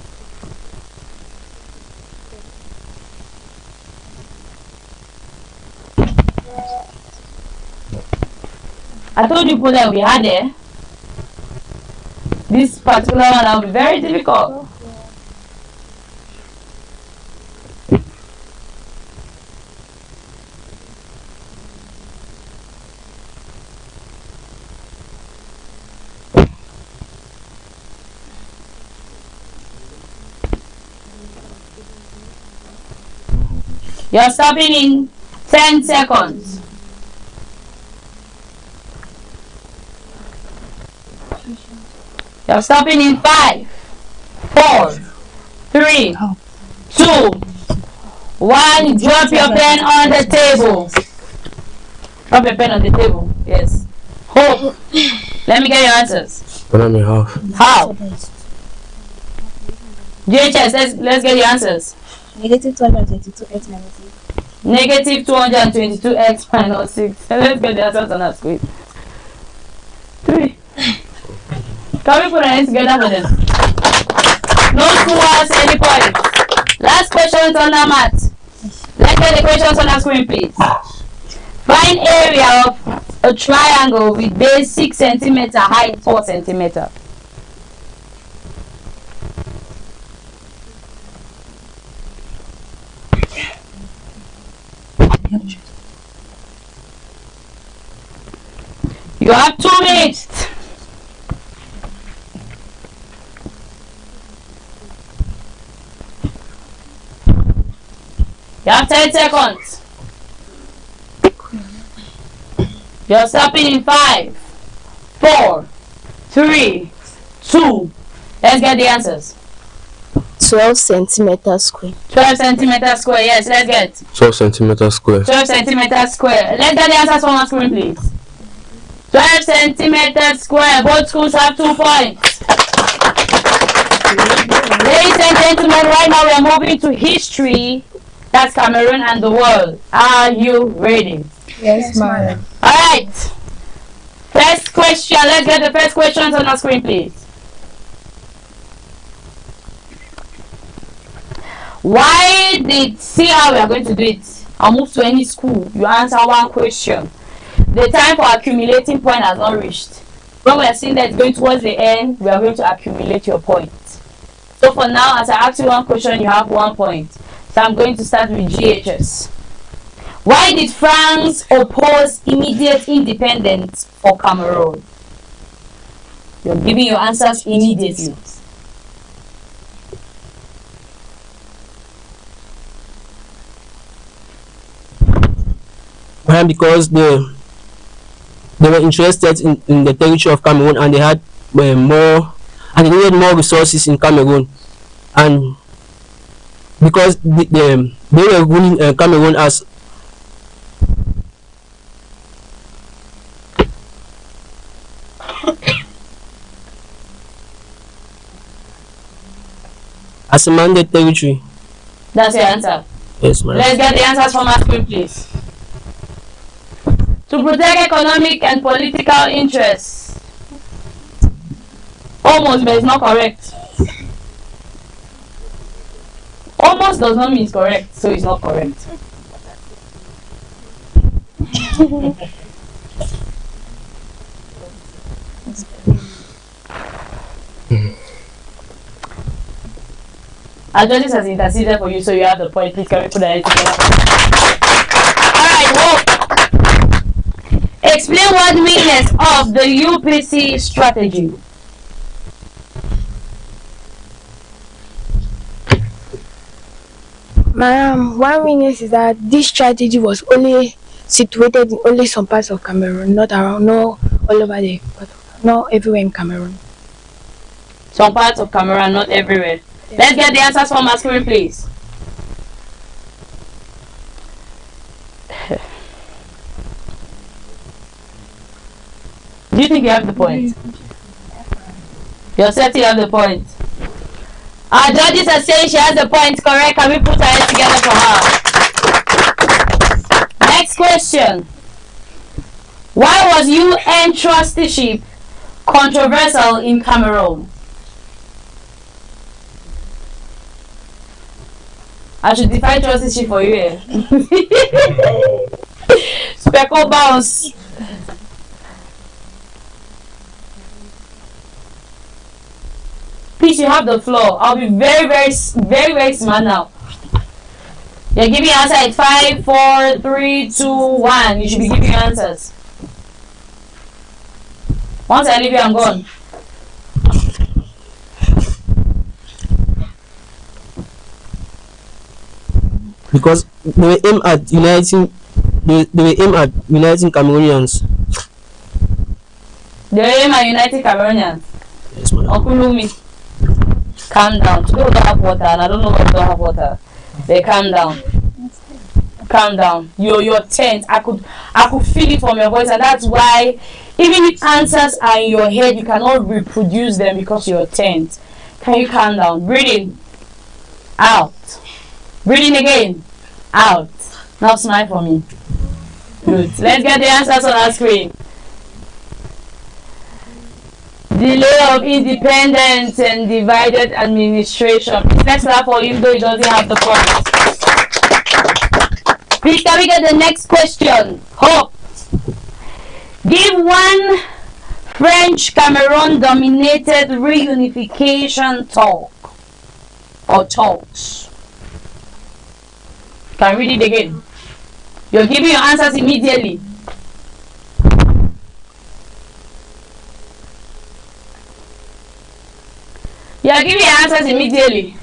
I told you problem we had there. This particular one will be very difficult. You're stopping in 10 seconds. You're stopping in 5, 4, 3, 2, 1. Drop your pen on the table. Drop your pen on the table. Yes. Hope. Let me get your answers.
1.5.
How? JHS, let's get your answers.
Negative 222x minus 6.
Negative 222x minus 6. Let's get the answers on our screen. 3. Can we put our hands together for them? No 2 hours, any points. Last question on our mat. Let's get the questions on our screen, please. Find area of a triangle with base 6 cm, height 4 cm. You have 2 minutes. You have 10 seconds. You're stopping in 5, 4, 3, 2. Let's get the answers.
12 centimeters square.
12 centimeters square. Yes, let's get.
12 centimeters square.
12 centimeters square. Let's get the answers from our screen, please. 12 centimeters square. Both schools have 2 points. Ladies and gentlemen, right now we are moving to history. That's Cameroon and the world. Are you ready?
Yes, ma'am.
Alright. First question. Let's get the first questions on our screen, please. Why did, see how we are going to do it? I'll move to any school. You answer one question. The time for accumulating point has not reached. When we are seeing that it's going towards the end, we are going to accumulate your points. So for now, as I ask you one question, you have 1 point. So I'm going to start with GHS. Why did France oppose immediate independence for Cameroon? You're giving your answers immediately.
Because they were interested in the territory of Cameroon, and they had more, and they needed more resources in Cameroon, and because they were ruling Cameroon as a mandate territory.
That's your answer.
Yes, ma'am.
Let's get the answers from our screen, please. To protect economic and political interests. Almost, but it's not correct. Almost does not mean it's correct, so it's not correct. Judges has interceded for you, so you have the point. Please can we put that together? Alright, explain what weakness of the UPC strategy.
Madam, one weakness is that this strategy was only situated in only some parts of Cameroon, not around, no all over the, not everywhere in Cameroon.
Some parts of Cameroon, not everywhere. Yeah. Let's get the answers from our screen, please. Do you think you have the point? You're certain you have the point. Our judges are saying she has the point, correct? Can we put our heads together for her? Next question. Why was UN trusteeship controversial in Cameroon? I should define trusteeship for you here. Speckle bounce. Please, you have the floor. I'll be very smart now. You're giving your answer at 5, 4, 3, 2, 1. You should be giving your answers. Once I leave you, I'm gone.
Because they were aimed at uniting Cameroonians.
They were aimed at uniting Cameroonians.
Yes, madam.
Uncle Lumi, calm down. Today we don't have water, and I don't know why we don't have water. They calm down. Calm down. You're tense. I could feel it from your voice, and that's why even if answers are in your head, you cannot reproduce them because you're tense. Can you calm down? Breathe in. Out. Breathe in again. Out. Now smile for me. Good. Let's get the answers on our screen. Delay of independence and divided administration. Let's clap for him though he doesn't have the point. Please, can we get the next question? Hope. Give one French Cameroon dominated reunification talk or talks. Can you read it again? You're giving your answers immediately. You're giving your answers immediately.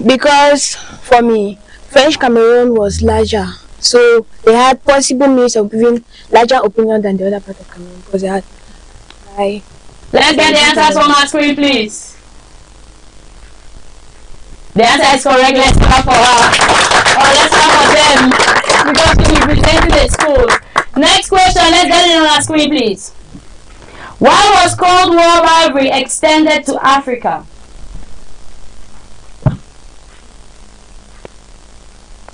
Because for me, French Cameroon was larger, so they had possible means of giving larger opinion than the other part of Cameroon because they had.
Let's get the answers on our screen, please. The answer is correct. Let's clap for her. Or let's clap for them because she represented the school. Next question. Let's get it on our screen, please. Why was Cold War rivalry extended to Africa?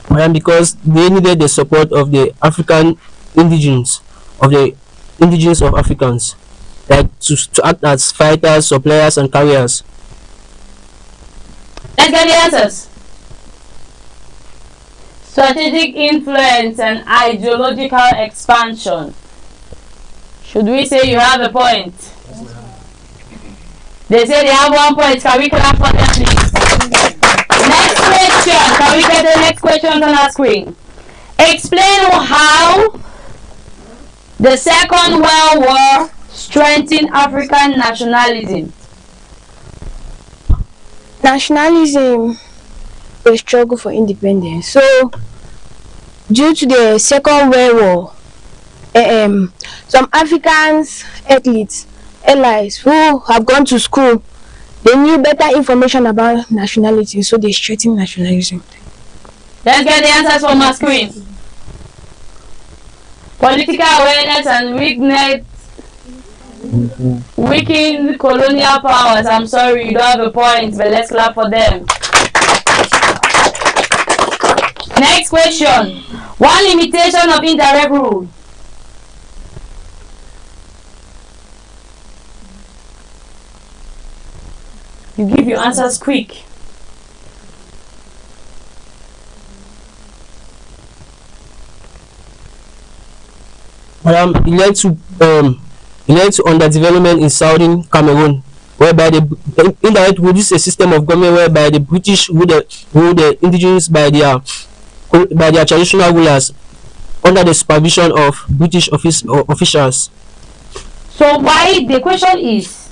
Well, because they needed the support of the African indigenes, of Africans, like to act as fighters, suppliers, and carriers.
Let's get the answers. Strategic influence and ideological expansion. Should we say you have a point? They say they have 1 point. Can we clap for them, please? Next question. Can we get the next question on our screen? Explain how the Second World War strengthened African nationalism.
Nationalism, the struggle for independence. So, due to the Second World War, some Africans, athletes, allies who have gone to school, they knew better information about nationality, so they strengthened nationalism.
Let's get the answers from our screen. Political awareness and weakened colonial powers. I'm sorry, you don't have a point, but let's clap for them. Next question. One limitation of indirect rule. You give your answers quick.
It led to underdevelopment in southern Cameroon, whereby the indirect rule is a system of government whereby the British rule the indigenous by their traditional rulers under the supervision of British officials.
So why the question is,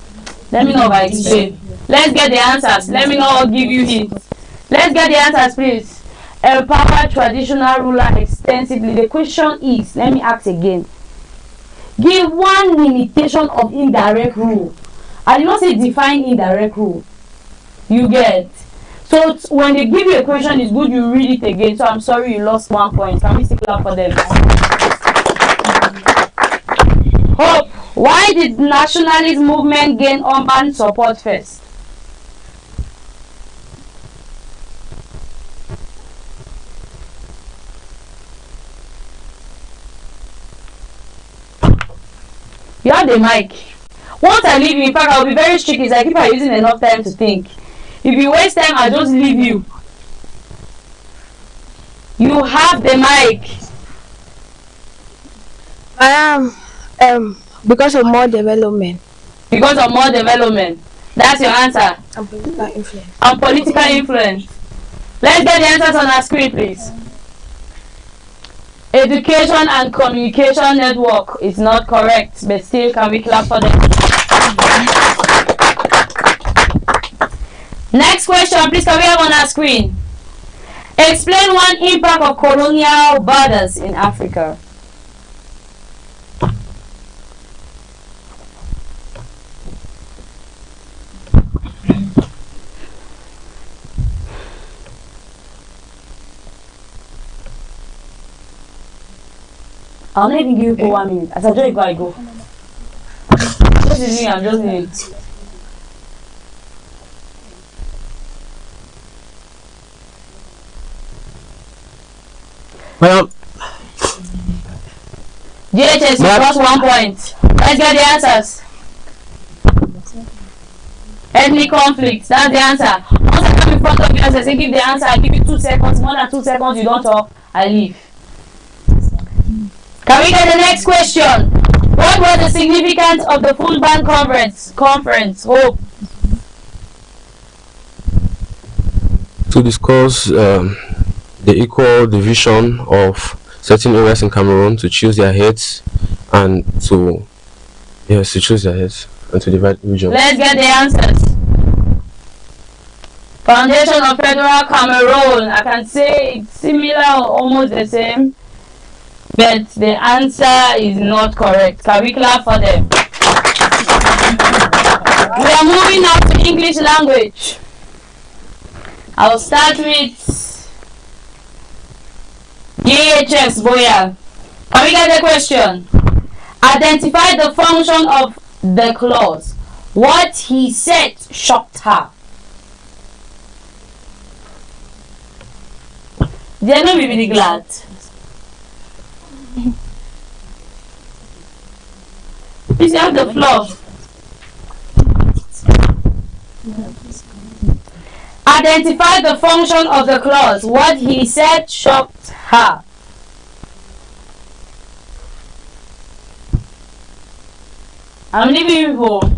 let me know if I explain. Let's get the answers. Let me know I'll give you hints. Let's get the answers, please. Empower traditional ruler extensively. The question is, let me ask again. Give one limitation of indirect rule. I did not say define indirect rule. You get. So when they give you a question, it's good you read it again. So I'm sorry you lost 1 point. Can we still clap for them? Hope. Why did nationalist movement gain urban support first? You have the mic. Once I leave you, in fact, I'll be very strict. It's like if I'm using enough time to think. If you waste time, I'll just leave you. You have the mic.
Because of more development.
Because of more development. That's your answer.
And political influence.
And political influence. Let's get the answers on our screen, please. Education and communication network is not correct, but still, can we clap for them? Next question, please, can we have on our screen? Explain one impact of colonial borders in Africa. I'll not even give you 1 minute. As I just go, I go. This is me, I'm just doing it.
Well,
GHS, you lost 1 point. Let's get the answers. Ethnic conflict, that's the answer. Once I come in front of you and say give the answer, I give you 2 seconds. More than 2 seconds, you don't talk, I leave. Can we get the next question? What was the significance of the full band conference? Hope.
To discuss the equal division of certain areas in Cameroon, to choose their heads and to choose their heads and to divide regions.
Let's get the answers. Foundation of Federal Cameroon. I can say it's similar or almost the same, but the answer is not correct. Can we clap for them? We are moving now to English language. I'll start with GHS Boya. Can we get the question? Identify the function of the clause. What he said shocked her. They are not really glad. Please have the floor. Identify the function of the clause. What he said shocked her. I'm leaving you home.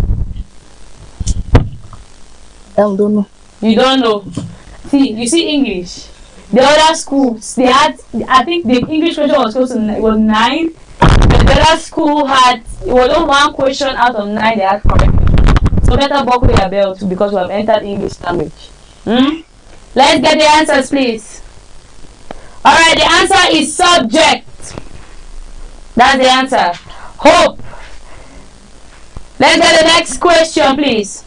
I don't know.
You don't know. See, you see English. The other schools, they had, I think the English question was close to was 9. But the other school had, it was only 1 question out of 9 they had correct. So better buckle your belt because we have entered English language. Let's get the answers, please. Alright, the answer is subject. That's the answer. Hope. Let's get the next question, please.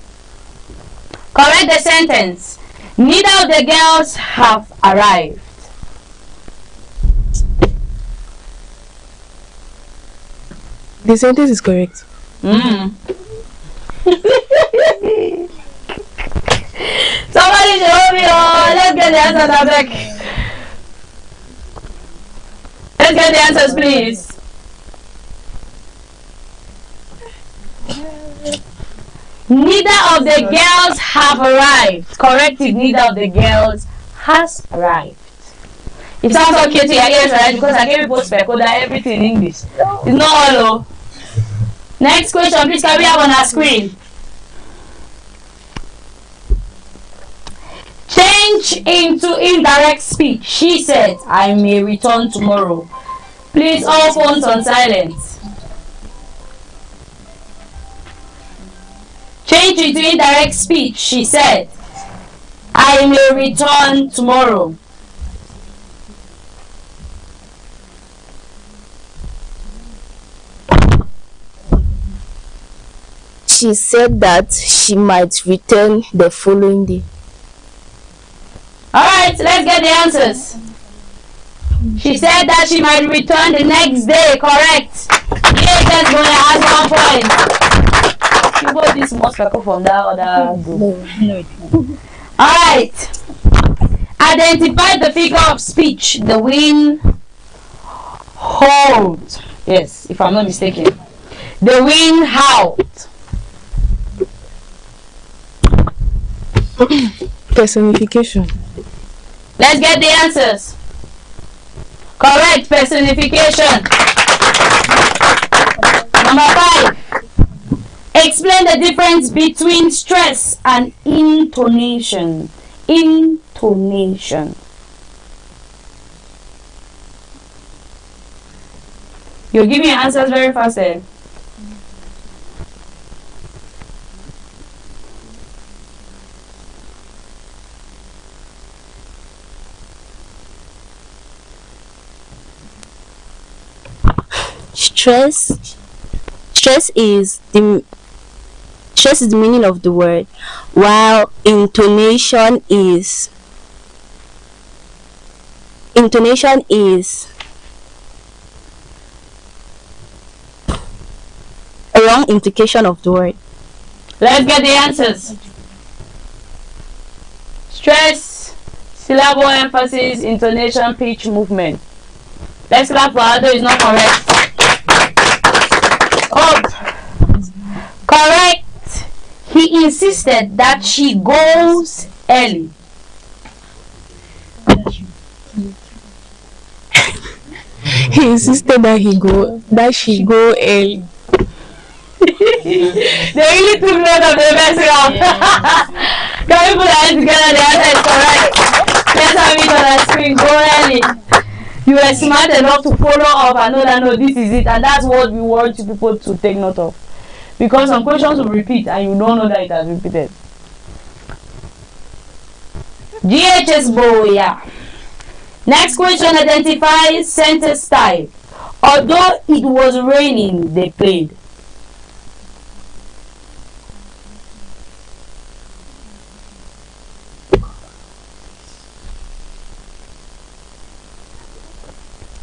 Correct the sentence. Neither of the girls have arrived.
The sentence is correct.
Somebody should help me. Let's get the answers, Abek. Let's get the answers, please. Neither of the girls have arrived. Correct it. Neither of the girls has arrived. It sounds okay to your ears, right? Because I gave you both specoda, everything in English. It's not all. Next question, please. Can we have on our screen? Change into indirect speech. She said, I may return tomorrow. Please, all phones on silent. Change into indirect speech. She said, I may return tomorrow.
She said that she might return the following day.
Alright, let's get the answers. She said that she might return the next day, correct? Yes, that's going to ask 1 point. You got this most from that other group. Alright. Identify the figure of speech the wind howled. Yes, if I'm not mistaken. The wind howled.
Personification.
Let's get the answers. Correct, personification. Number 5. A Explain the difference between stress and intonation. Intonation. You'll give me your answers very fast there.
Stress is the meaning of the word, while intonation is a wrong implication of the word.
Let's get the answers. Stress, syllable emphasis, intonation, pitch, movement. Let's clap for Aldo. Is not correct. Oh, correct. He insisted that she goes early.
He insisted that she go early.
They really took note of the mess around. Can we put our hands together? The answer is correct. Let's have it on our screen. Go early. You were smart enough to follow up and know that no, this is it, and that's what we want you people to take note of. Because some questions will repeat and you don't know that it has repeated. GHS Boya. Next question identifies sentence type. Although it was raining, they played.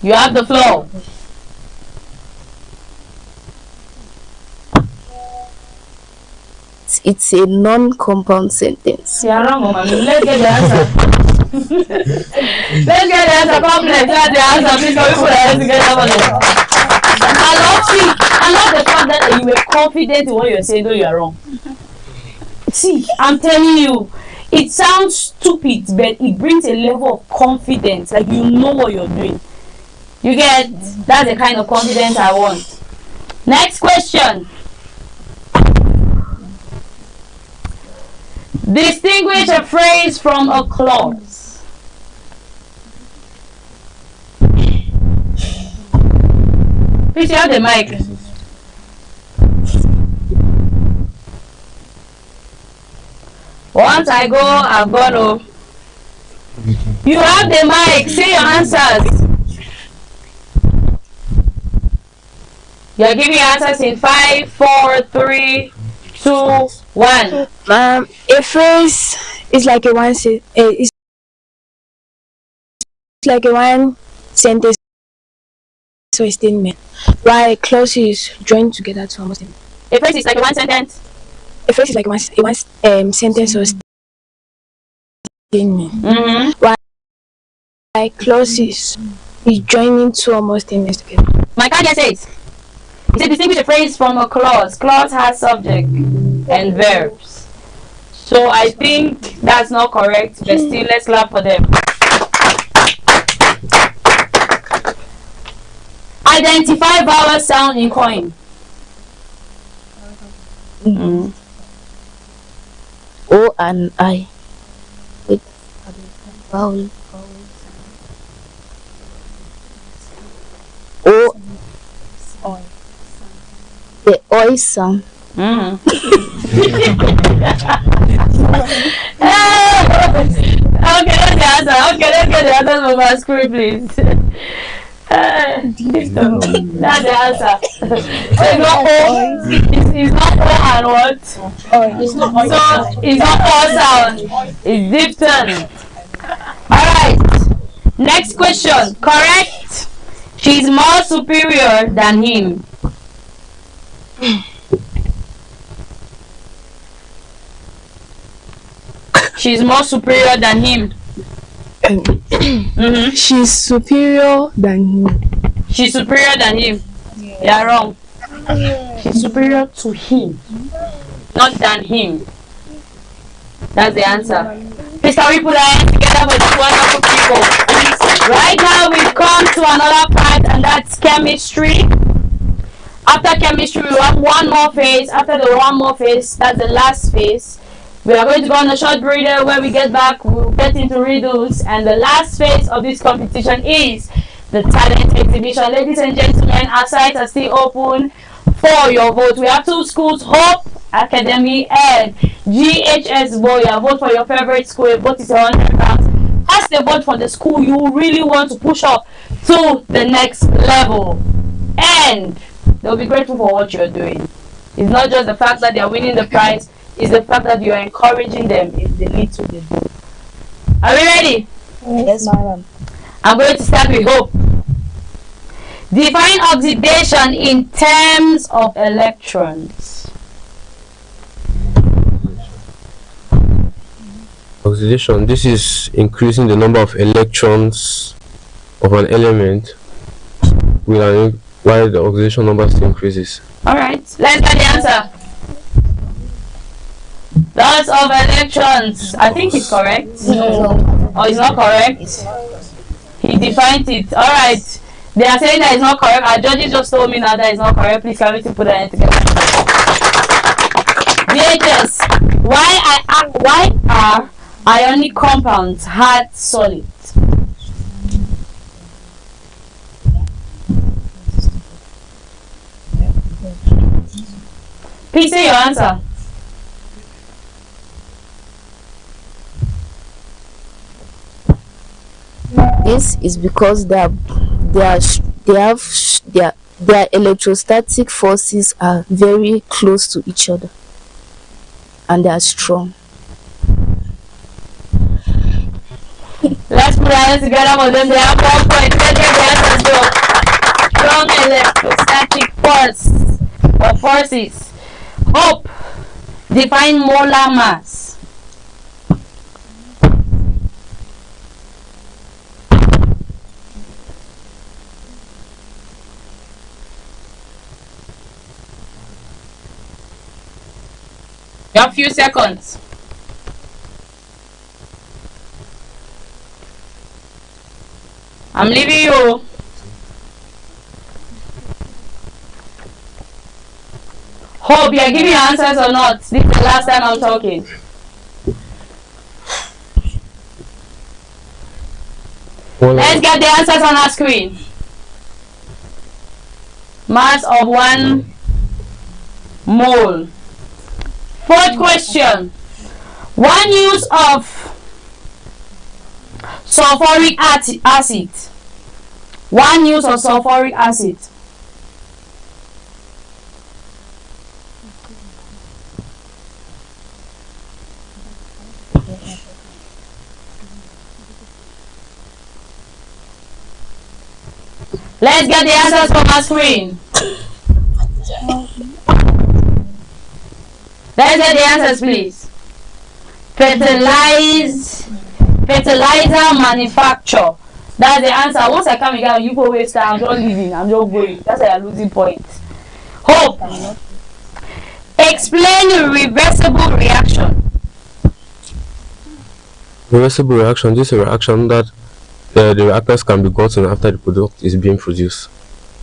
You have the floor.
It's a non-compound sentence.
You are wrong, Mama. Let's get the answer. Let's get the answer. Complex. Let's the answer. Please, can we put our hands together for them? I love the fact that you were confident in what you're saying, though you are wrong. See, I'm telling you, it sounds stupid, but it brings a level of confidence. Like you know what you're doing. You get, that's the kind of confidence I want. Next question. Distinguish a phrase from a clause. Please, you have the mic. Once I go, I've got to. You have the mic. Say your answers. You're giving your answers in 5, 4, 3, 2, 1.
A phrase is like a one it's like a one sentence or a statement, while a clause is joined together to almost.
A phrase is like a one sentence.
A phrase is like a one sentence or statement. While a clause is joining two or more statements together.
My card here says. It says distinguish a phrase from a clause. Clause has subject and verbs. So I think that's not correct, but still let's clap for them. Identify vowel sound in coin.
O and I. With vowel. O. The oi sound.
Okay, that's the answer. Okay, let's get the answer from our screen, please. That's the answer. So it's not O. It's not O and what? It's not O. So it's not O sound. It's diphthong. Alright. Next question. Correct. She's more superior than him. She's more superior than him.
She's superior than him.
She's superior than him. You're wrong. She's superior to him, not than him. That's the answer. Please can we put our hands together for these wonderful people? Right now we've come to another part, and that's chemistry. After chemistry, chemistry, we have one more phase. After the one more phase, that's the last phase. We are going to go on a short breather. When we get back, we'll get into riddles. And the last phase of this competition is the talent exhibition. Ladies and gentlemen, our sites are still open for your vote. We have two schools, Hope Academy and GHS Boya. Vote for your favorite school. Vote is 100 pounds. Ask the vote for the school you really want to push up to the next level. And they'll be grateful for what you're doing. It's not just the fact that they're winning the prize, it's the fact that you're encouraging them if they lead to the goal. Are we ready?
Yes, madam.
I'm going to start with Hope. Define oxidation in terms of electrons.
Oxidation, this is increasing the number of electrons of an element while the oxidation number still increases.
Alright, let's get the answer. Lots of electrons. I think it's correct.
No.
Oh, it's not correct? He defined it. Alright. They are saying that it's not correct. Our judges just told me now that it's not correct. Please can we put that together? VHS. Why are ionic compounds hard solids? Please say your answer.
This is because their electrostatic forces are very close to each other and they are strong.
Let's put our hands together for them. They have 1 point. Let's get the answers though. Strong electrostatic force or forces. Hope. Define molar mass. You have a few seconds. I'm leaving you. Hope you are giving your answers or not. This is the last time I'm talking. Let's get the answers on our screen. Mass of 1 mole. Fourth question. One use of sulfuric acid. One use of sulfuric acid. Let's get the answers from our screen. Let's get the answers, please. Fertilizer manufacture. That's the answer. Once I come again, you go waste time. I'm just leaving. I'm just going. That's why you're losing points. Hope. Explain the reversible reaction.
Reversible reaction. This is a reaction that the reactants can be gotten after the product is being produced.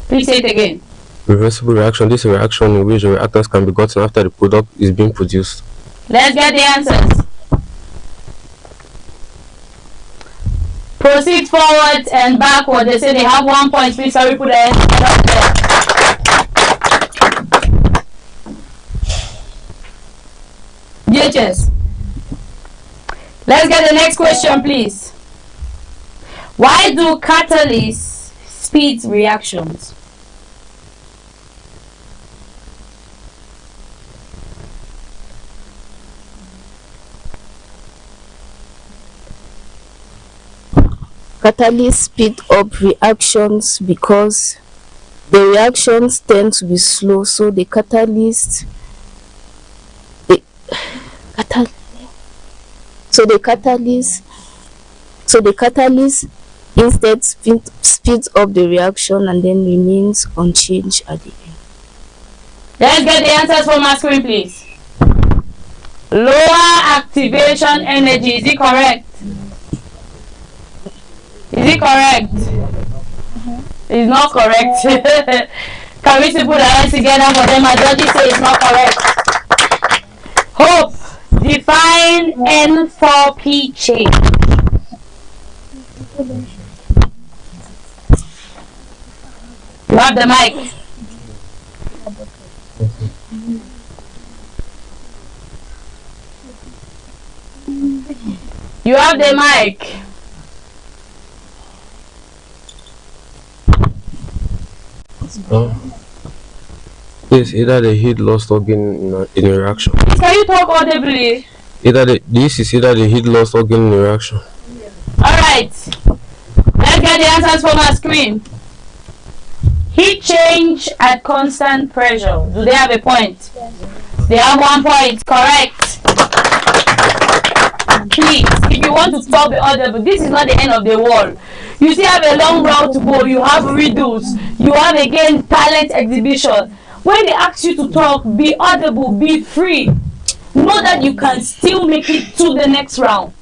Please say it again.
Reversible reaction. This is a reaction in which the reactants can be gotten after the product is being produced.
Let's get the answers. Proceed forward and backward. They say they have 1 point. Please, can we put their hands up there? DHS. Let's get the next question, please. Why do catalysts speed reactions?
Catalysts speed up reactions because the reactions tend to be slow, so the catalyst instead speeds up the reaction and then remains unchanged at the end.
Let's get the answers from my screen, please. Lower activation energy. Is it correct? Is it correct? It's not correct. Can we put our hands together for them? My judges say it's not correct. Hope, define N4P chain. You have the mic. You have the mic.
Yes, either the heat lost or gain in a reaction.
Can you talk audibly?
This is either the heat lost or gain in a reaction.
Alright. Let's get the answers from our screen. Heat change at constant pressure. Do they have a point? They have 1 point. Correct. Please, if you want to talk the audible, this is not the end of the world. You still have a long route to go. You have riddles. You have again talent exhibition. When they ask you to talk, be audible, be free. Know that you can still make it to the next round.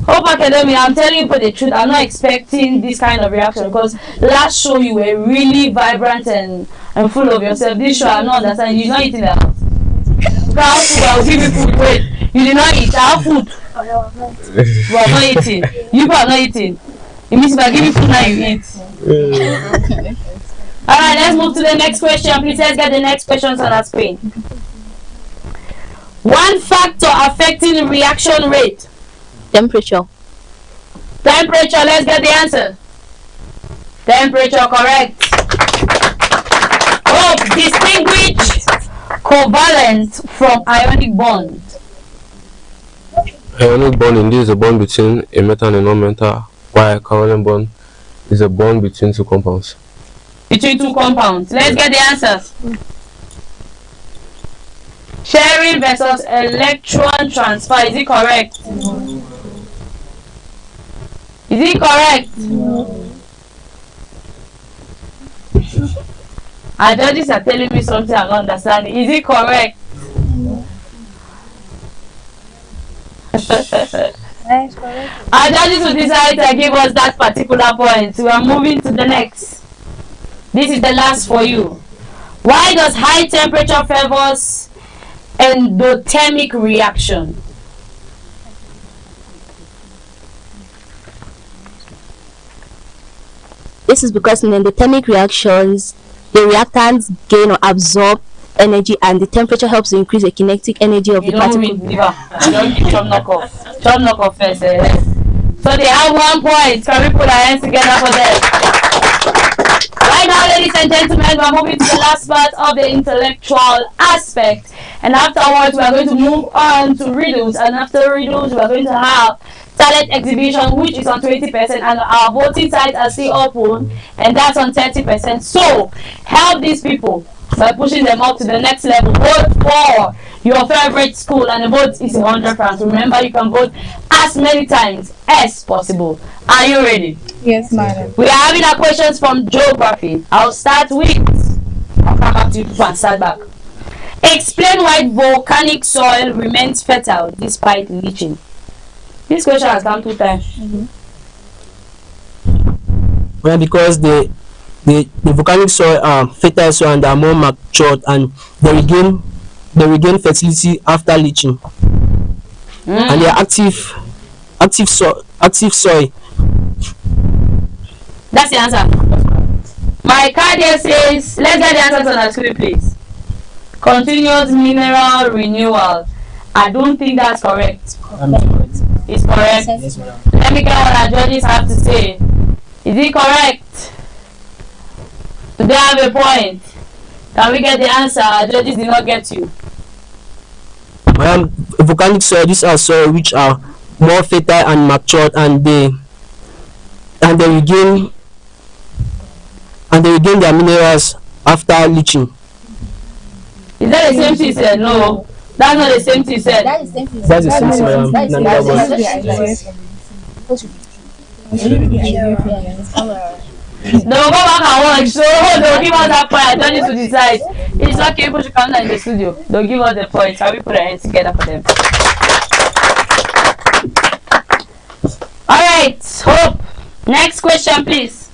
Hope Academy, I'm telling you for the truth, I'm not expecting this kind of reaction because last show you were really vibrant and full of yourself. This show I'm not understanding. You're not eating that. I will give you food. Wait, you did not eat. I have food. You are not eating. You are not eating. It means if I give you food now, you eat. Alright, let's move to the next question. Please let's get the next questions on our screen. One factor affecting the reaction rate.
Temperature.
Temperature, let's get the answer. Temperature, correct. Oh, distinguish covalent from ionic bond.
Ionic bond indeed is a bond between a metal and a non-metal, while a covalent bond is a bond between two compounds.
Between two compounds. Let's get the answers. Sharing versus electron transfer. Is it correct? Is it correct? Our judges are telling me something I'm not understanding. Is it correct? Our judges will decide to give us that particular point. We are moving to the next. This is the last for you. Why does high temperature favors endothermic reaction?
This is because in endothermic reactions, the reactants gain or absorb energy, and the temperature helps to increase the kinetic energy of the particle.
Don't give Chom knockoff. Chom knockoff first. So they have 1 point. Can we put our hands together for them? Right now, ladies and gentlemen, we're moving to the last part of the intellectual aspect. And afterwards, we are going to move on to riddles. And after riddles, we are going to have talent exhibition, which is on 20%. And our voting sites are still open. And that's on 30%. So, help these people by pushing them up to the next level. Vote for your favorite school, and the vote is 100 francs. Remember, you can vote as many times as possible. Are you ready?
Yes, madam.
We are having our questions from geography. I'll start with. I'll come back to you and start back. Explain why volcanic soil remains fertile despite leaching. This question has come 2 times.
Well, because the volcanic soil are fertile soil and they are more matured, and they regain fertility after leaching. And they are active soil.
That's the answer. My card here says, let's get the answers on the screen, please. Continuous mineral renewal. I don't think that's correct. It's correct. Let me get what our judges have to say. Is it correct? Do they have a point? Can we get the answer? Our judges did not get you.
Volcanic soil, these are soil which are more fertile and matured, and they regain their minerals after leaching.
Is that the same thing you said? No, that's not the same thing you said.
That's the same thing.
They'll go back and watch, so they'll give us that point. I don't need to decide. It's okay, people should come down in the studio. They'll give us the points. Can we put our hands together for them? Alright, Hope. Next question, please.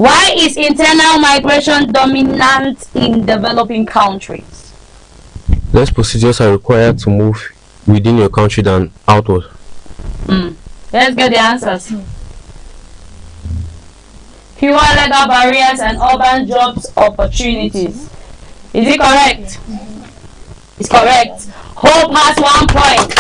Why is internal migration dominant in developing countries?
Less procedures are required to move within your country than outward.
Let's get the answers. Fewer legal barriers and urban jobs opportunities. Is it correct? It's correct. Hope has 1 point.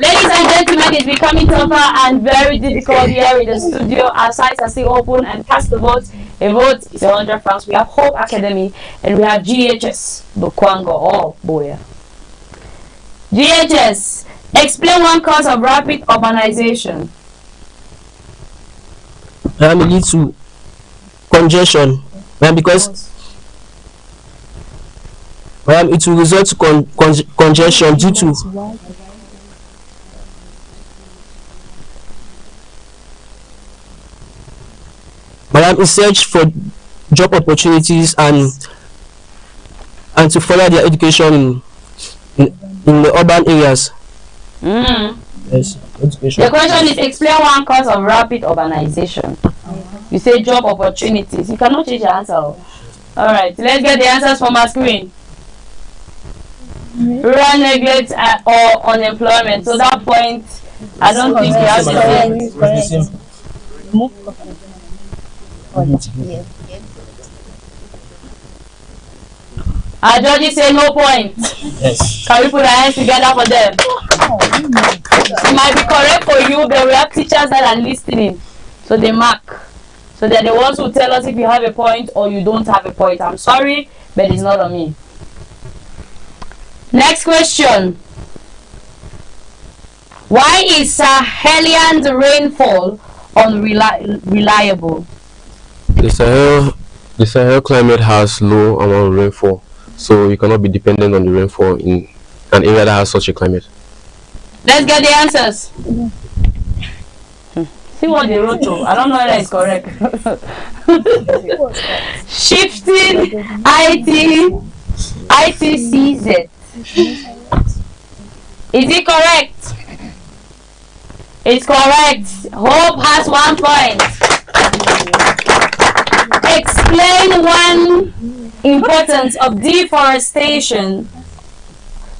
Ladies and gentlemen, it's becoming tougher and very difficult here in the studio. Our sites are still open, and cast the vote. A vote is 100 francs. We have Hope Academy and we have GHS Bukwango or Boya. GHS, explain one cause of rapid urbanization.
It leads to congestion, because it will result to congestion due to in search for job opportunities and to further their education in the urban areas. Yes, education.
The question is, explain one cause of rapid urbanization. You say job opportunities. You cannot change your answer. Alright, let's get the answers from our screen. Rural neglect or unemployment. So that point, I don't think you have to say. Our judges say no point.
Yes.
Can we put our hands together for them? It might be correct for you, but we have teachers that are listening. So they mark. So they're the ones who tell us if you have a point or you don't have a point. I'm sorry, but it's not on me. Next question. Why is Sahelian rainfall unreliable?
The Sahel climate has low amount of rainfall, so you cannot be dependent on the rainfall in an area that has such a climate.
Let's get the answers. See what they wrote to. I don't know whether it's correct. Shifting ITCZ. Is it correct? It's correct. Hope has 1 point. Explain one importance of deforestation.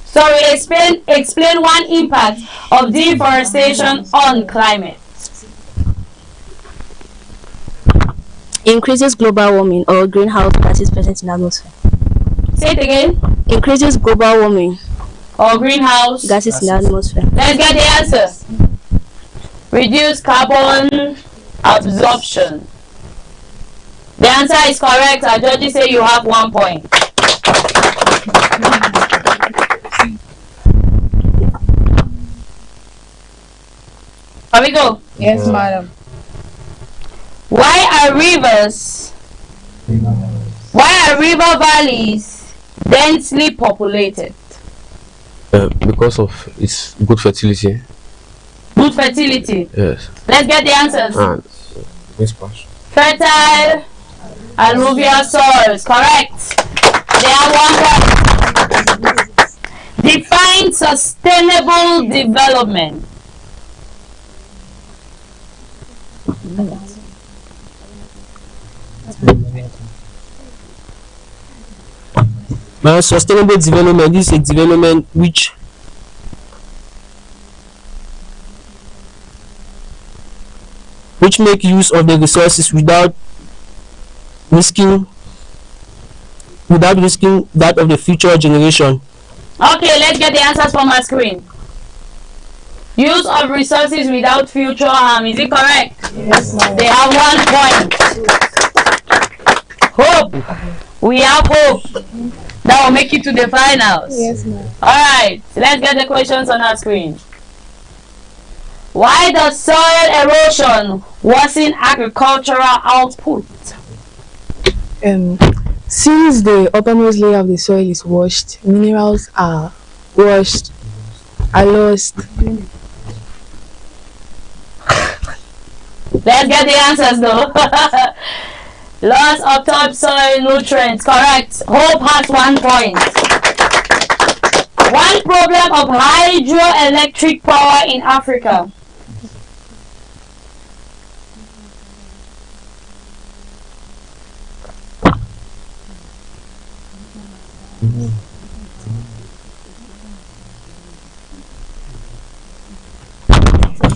Sorry, explain one impact of deforestation on climate.
Increases global warming or greenhouse gases present in the atmosphere.
Say it again.
Increases global warming
or greenhouse
gases in the atmosphere.
Let's get the answer. Reduce carbon absorption. The answer is correct. Our judges say you have 1 point. Can we go?
Yes, madam.
Why are river valleys densely populated?
Because of its good fertility.
Good fertility?
Yes.
Let's get the answers. Fertile alluvial soils. Correct. They are 1 point. Define sustainable development.
Sustainable development is a development which make use of the resources without risking that of the future generation.
Okay, let's get the answers from our screen. Use of resources without future harm. Is it correct?
Yes, ma'am.
They have 1 point. Hope. We have hope. That will make it to the finals.
Yes, ma'am.
Alright, let's get the questions on our screen. Why does soil erosion worsen agricultural output?
Since the uppermost layer of the soil is washed, minerals are lost.
Let's get the answers though. Loss of topsoil nutrients. Correct. Hope has 1 point. One problem of hydroelectric power in Africa.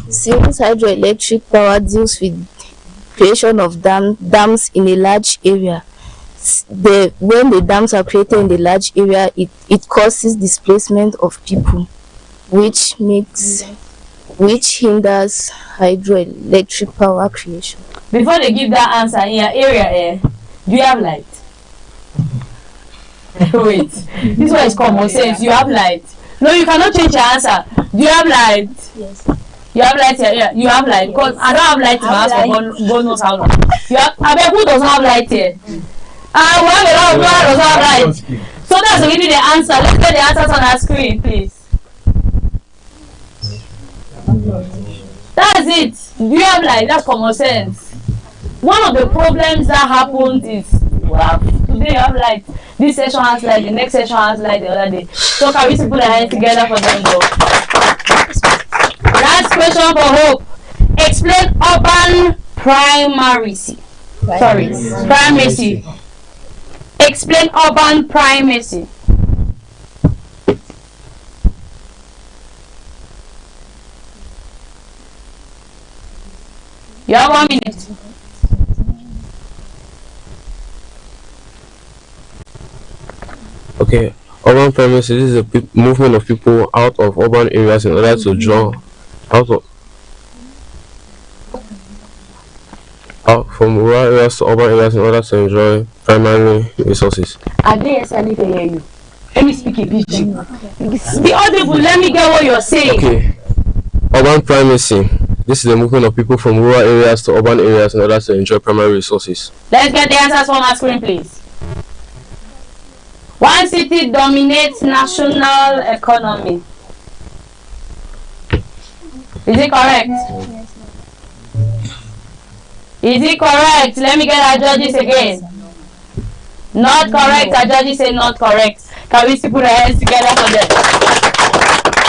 Since hydroelectric power deals with creation of dams in a large area, when the dams are created in the large area, it causes displacement of people, which hinders hydroelectric power creation.
Before they give that answer, in your area, do you have light? Wait, this one is common sense. You have light. No, you cannot change your answer. Do you have light?
Yes.
You have light here. Yeah, you have light. Because I don't have light in my house for God knows how long. You have, I mean, who doesn't have light here? We have a lot of people that doesn't have light. So that's already the answer. Let's get the answers on our screen, please. That's it. Do you have light? That's common sense. One of the problems that happens is, well, today you have light. This session has light. The next session has light. The other day. So can we put our hands together for them though? Last question for Hope. Explain urban primacy. Sorry, primacy. Explain urban primacy. You have 1 minute.
Okay, urban primacy, this is a movement of people out of urban areas in order to draw out from rural areas to urban areas in order to enjoy primary resources.
I need to hear you. Let me speak in pidgin. Be audible, let me get what you're saying.
Okay, urban primacy. This is the movement of people from rural areas to urban areas in order to enjoy primary resources.
Let's get the answers from our screen, please. One city dominates national economy. Is it correct? Is it correct? Let me get our judges again. Not correct. Our judges say not correct. Can we still put our hands together for them?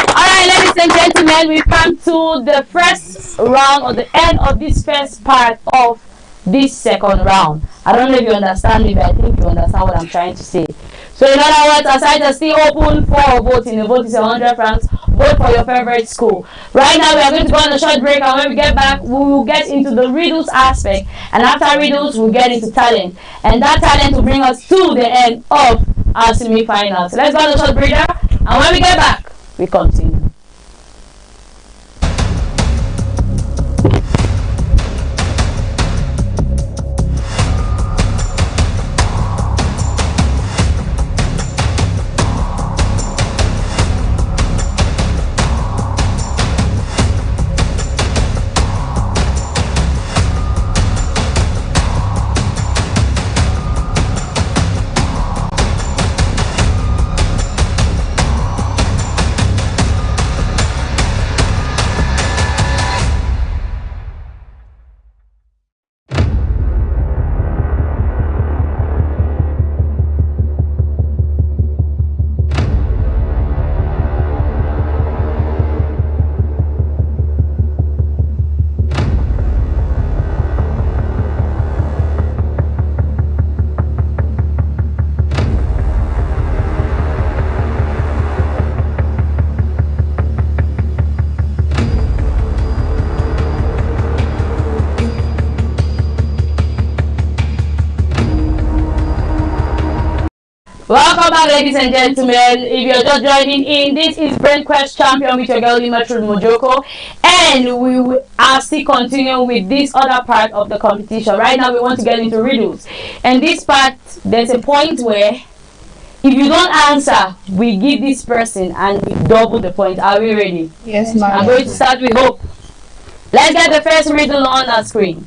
Alright, ladies and gentlemen, we come to the first round or the end of this first part of this second round. I don't know if you understand me, but I think you understand what I'm trying to say. So in other words, our site is still open for voting. The vote is 100 francs. Vote for your favorite school. Right now, we are going to go on a short break, and when we get back, we will get into the riddles aspect. And after riddles, we'll get into talent. And that talent will bring us to the end of our semi-finals. So let's go on a short break now, and when we get back, we continue. Welcome back, ladies and gentlemen. If you're just joining in, this is Brain Quest Champion with your girl Lima Mojoko, and we are still continuing with this other part of the competition. Right now, we want to get into riddles, and this part, there's a point where if you don't answer, we give this person and we double the point. Are we ready?
Yes, ma'am.
I'm going to start with Hope. Let's get the first riddle on our screen.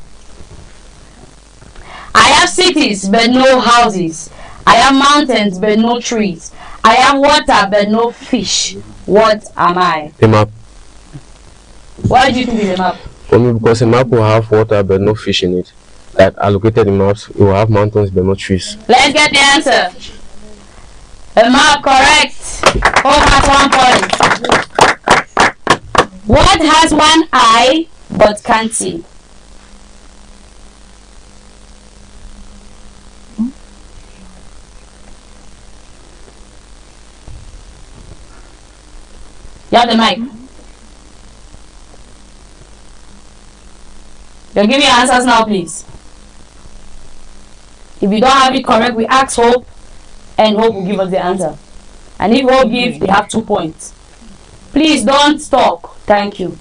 I have cities but no houses. I have mountains but no trees. I have water but no fish. What am I?
A map.
Why do you think it's a map?
For me, because a map will have water but no fish in it. Like allocated in maps, it will have mountains but no trees.
Let's get the answer. A map, correct. Hope has 1 point. What has one eye but can't see? You have the mic. You'll give me your answers now, please. If you don't have it correct, we ask Hope, and Hope will give us the answer. And if Hope gives, they have 2 points. Please don't talk. Thank you.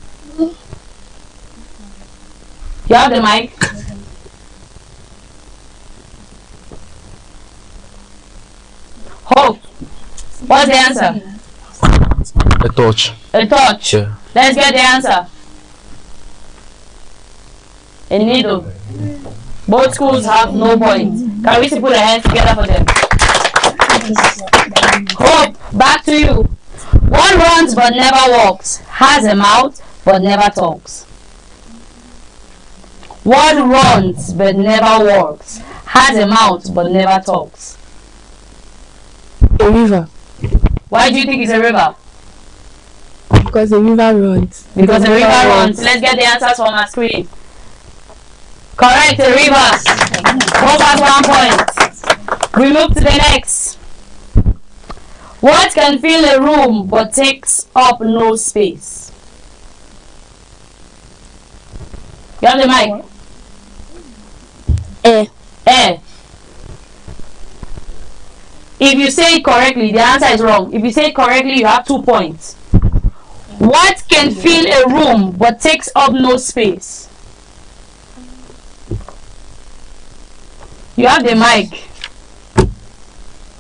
You have the mic. Hope, what's the answer?
A torch.
A torch.
Yeah.
Let's get the answer. A needle. Both schools have no points. Can we put our hands together for them? Hope, back to you. One runs but never walks, has a mouth but never talks. One runs but never walks, has a mouth but never talks.
A river.
Why do you think it's a river?
Because the river runs.
Because the river runs. Let's get the answers from our screen. Correct, a river. Hope has 1 point. We move to the next. What can fill a room but takes up no space? You have the mic.
Air.
Air. If you say it correctly, the answer is wrong. If you say it correctly, you have 2 points. What can fill a room but takes up no space? You have the mic.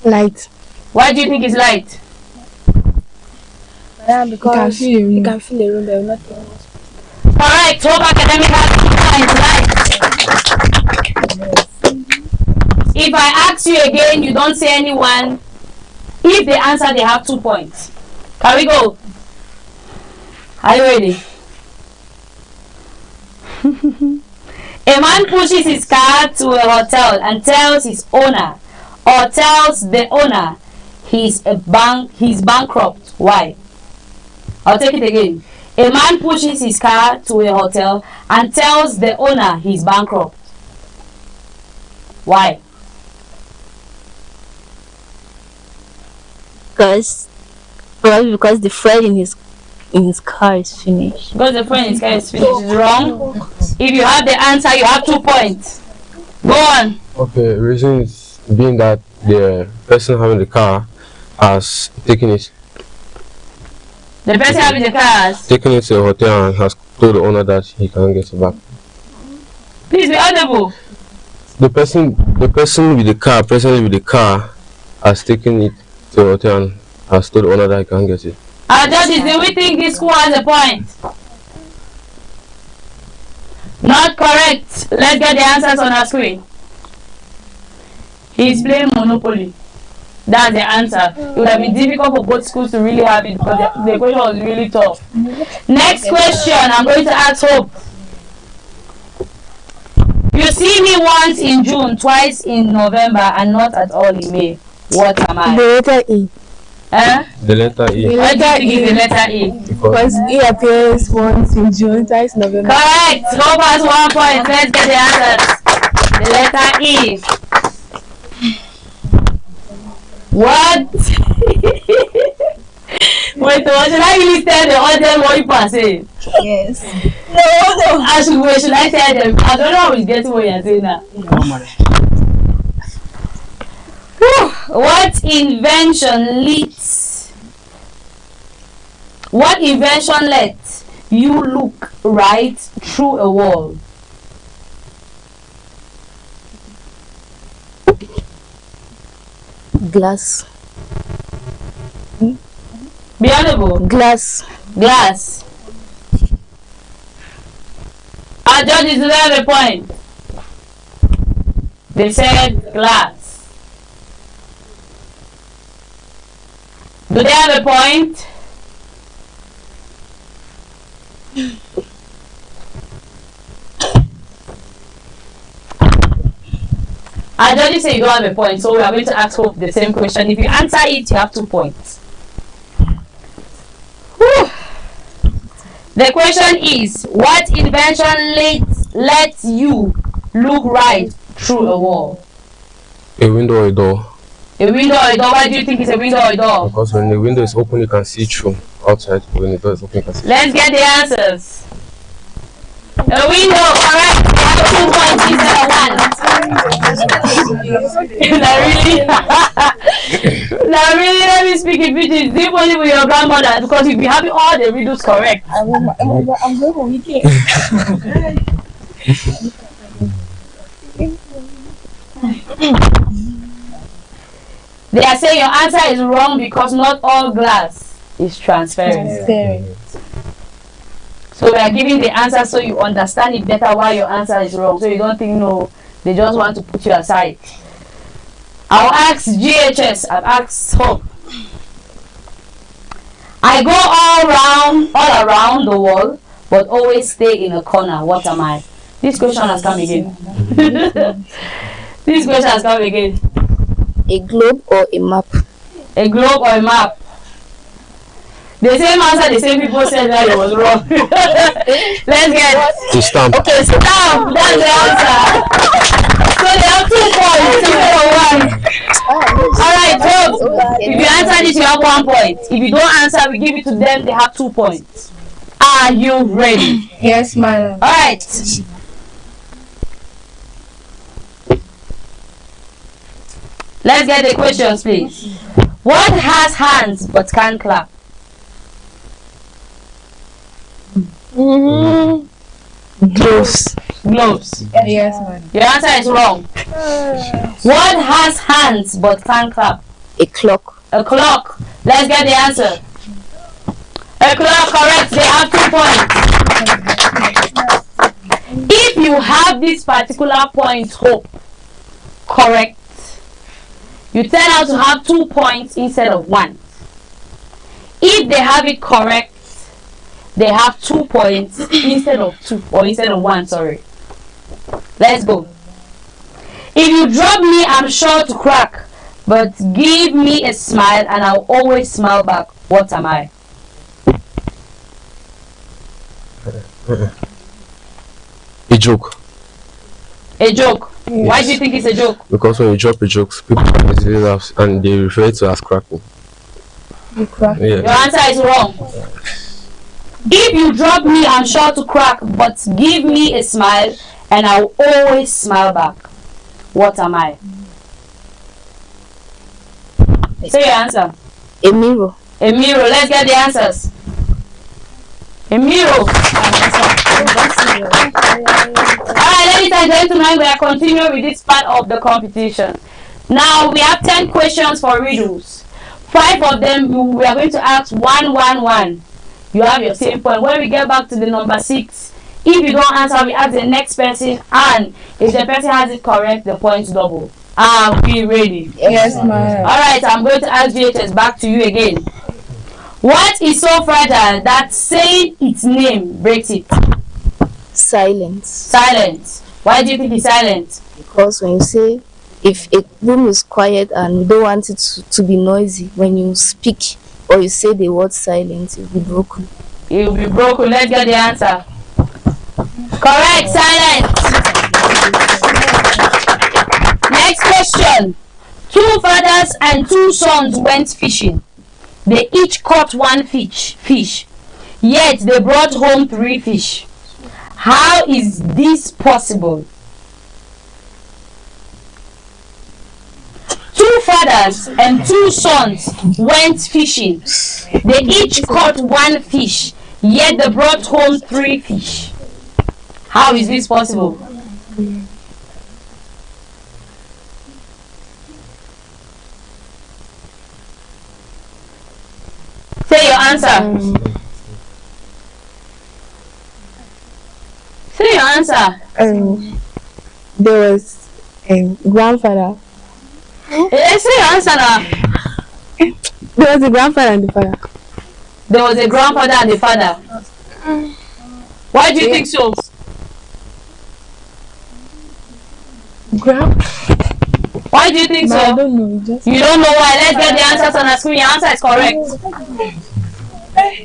Light.
Why do you think it's light?
Because you can feel a room, but not.
Correct. Hope Academic has 2 points. Light. If I ask you again, you don't say anyone. If they answer, they have 2 points. Can we go? Are you ready? A man pushes his car to a hotel and tells his owner, or tells the owner, he's bankrupt. Why? I'll take it again. A man pushes his car to a hotel and tells the owner he's bankrupt. Why?
Because the fuel in his car is finished.
Because the fuel in his car is finished is wrong. If you have the answer, you have 2 points. Go on.
Okay, reason is being that the person having the car has taken it.
The person having the car has
taken it to a hotel and has told the owner that he can't get it back.
Please be audible.
The person with the car, presently with the car, has taken it to a hotel and has told the owner that he can't get it.
Our judges, do we think this school has a point? Not correct. Let's get the answers on our screen. He's playing Monopoly. That's the answer. It would have been difficult for both schools to really have it because the question was really tough. Next question, I'm going to ask Hope. You see me once in June, twice in November, and not at all in May. What am I?
The letter E.
The letter E.
The letter E. The letter E.
Because E appears once in June, twice in November.
Correct. Hope has 1 point. Let's get the answers. The letter E. What? Wait, should I really tell the audience what you are saying?
Yes.
No. Should I tell them? I don't know how it's getting what you're saying now. What invention lets you look right through a wall?
Glass.
Be audible.
Glass.
Glass. Our judges do they have a point? They said glass. Do they have a point? Our judges say you don't have a point, so we are going to ask Hope the same question. If you answer it, you have 2 points. Whew. The question is, what invention lets you look right through a wall?
A window or a door.
A window or a door? Why do you think it's a window or a door?
Because when the window is open, you can see through. outside when the door is open.
Let's get the answers. A window, correct. They have 2 points instead of 1. Now really, now really, let me speak in British. Deep only with your grandmother because you'll be having all the riddles correct.
I'm going with it.
They are saying your answer is wrong because not all glass is transparent. So we are giving the answer so you understand it better why your answer is wrong. So you don't think no, they just want to put you aside. I'll ask GHS, I've asked Hope. I go all around the world, but always stay in a corner. What am I? This question has come again. This question has come again.
A globe or a map?
A globe or a map? The same answer the same people said that it was wrong. Let's get
the stamp.
Okay, stamp. That's the answer. So they have 2 points instead of 1. Alright, Hope. If you answer this, you have 1 point. If you don't answer, we give it to them, they have 2 points. Are you ready?
Yes, madam.
Alright. Let's get the questions, please. What has hands but can't clap?
Gloves.
Gloves.
Yes, madam.
Your answer is wrong. What has hands but can't clap?
A clock.
A clock. Let's get the answer. A clock, correct. They have 2 points. If you have this particular point, Hope, correct, you turn out to have 2 points instead of 1. If they have it correct, they have 2 points instead of 2, or instead of 1, sorry. Let's go. If you drop me, I'm sure to crack, but give me a smile and I'll always smile back. What am I?
A joke.
A joke. Yes. Why do you think it's a joke?
Because when you drop a joke, people easily laugh and they refer it to as cracking.
Yeah. Your answer is wrong. If you drop me, I'm sure to crack, but give me a smile and I'll always smile back. What am I? Say your answer.
A mirror.
A mirror. Let's get the answers. A mirror. Alright, ladies and gentlemen, we are continuing with this part of the competition. Now we have 10 questions for riddles. 5 of them we are going to ask 1, 1, 1. You have your same point. When we get back to the number 6, if you don't answer, we ask the next person, and if the person has it correct, the points double. Are we ready?
Yes, ma'am.
Alright, I'm going to ask GHS back to you again. What is so fragile that saying its name breaks it?
Silence.
Silence. Why do you think it's silent?
Because when you say, if a room is quiet and you don't want it to be noisy, when you speak or you say the word silence, it will be broken.
It will be broken. Let's get the answer. Correct. Silence. Next question. 2 fathers and 2 sons went fishing. They each caught 1 fish, yet they brought home 3 fish. How is this possible? 2 fathers and 2 sons went fishing. They each caught 1 fish, yet they brought home 3 fish. How is this possible? Say your answer. Say your answer.
There was a grandfather.
Say your answer now.
There was a grandfather and the father.
There was a grandfather and the father. Why do you think so? Why do you think so?
I don't know.
You don't know why. Let's get the answers on the screen. Your answer is correct.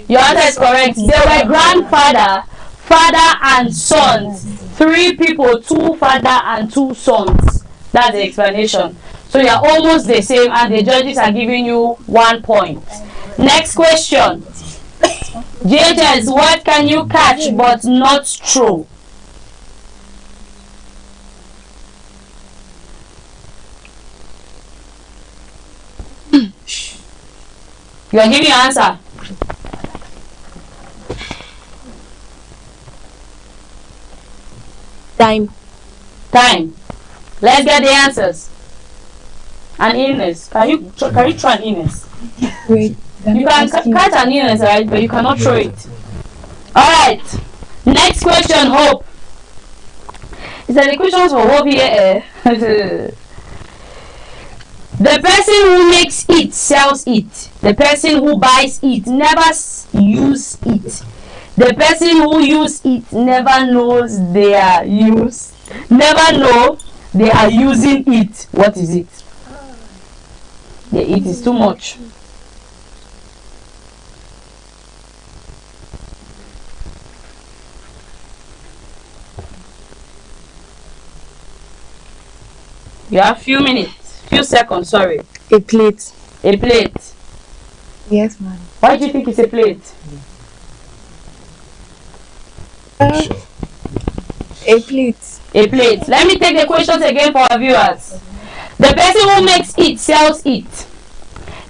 Your answer is correct. They were grandfather, father and sons. 3 people, 2 father and 2 sons. That's the explanation. So you are almost the same and the judges are giving you 1 point. Next question. JHS, what can you catch but not throw? You are giving your answer.
Time.
Time. Let's get the answers. An illness. Can you try an illness?
Wait.
You can catch an illness, right? But you cannot throw it. Alright. Next question, Hope. Is that the questions for Hope here? The person who makes it sells it. The person who buys it never use it. The person who use it never knows they are used. Never know they are using it. What is it? Yeah, it is too much. You have few minutes, few seconds, sorry.
A plate.
A plate.
Yes, ma'am.
Why do you think it's a plate?
A plate.
A plate. Let me take the questions again for our viewers. The person who makes it sells it.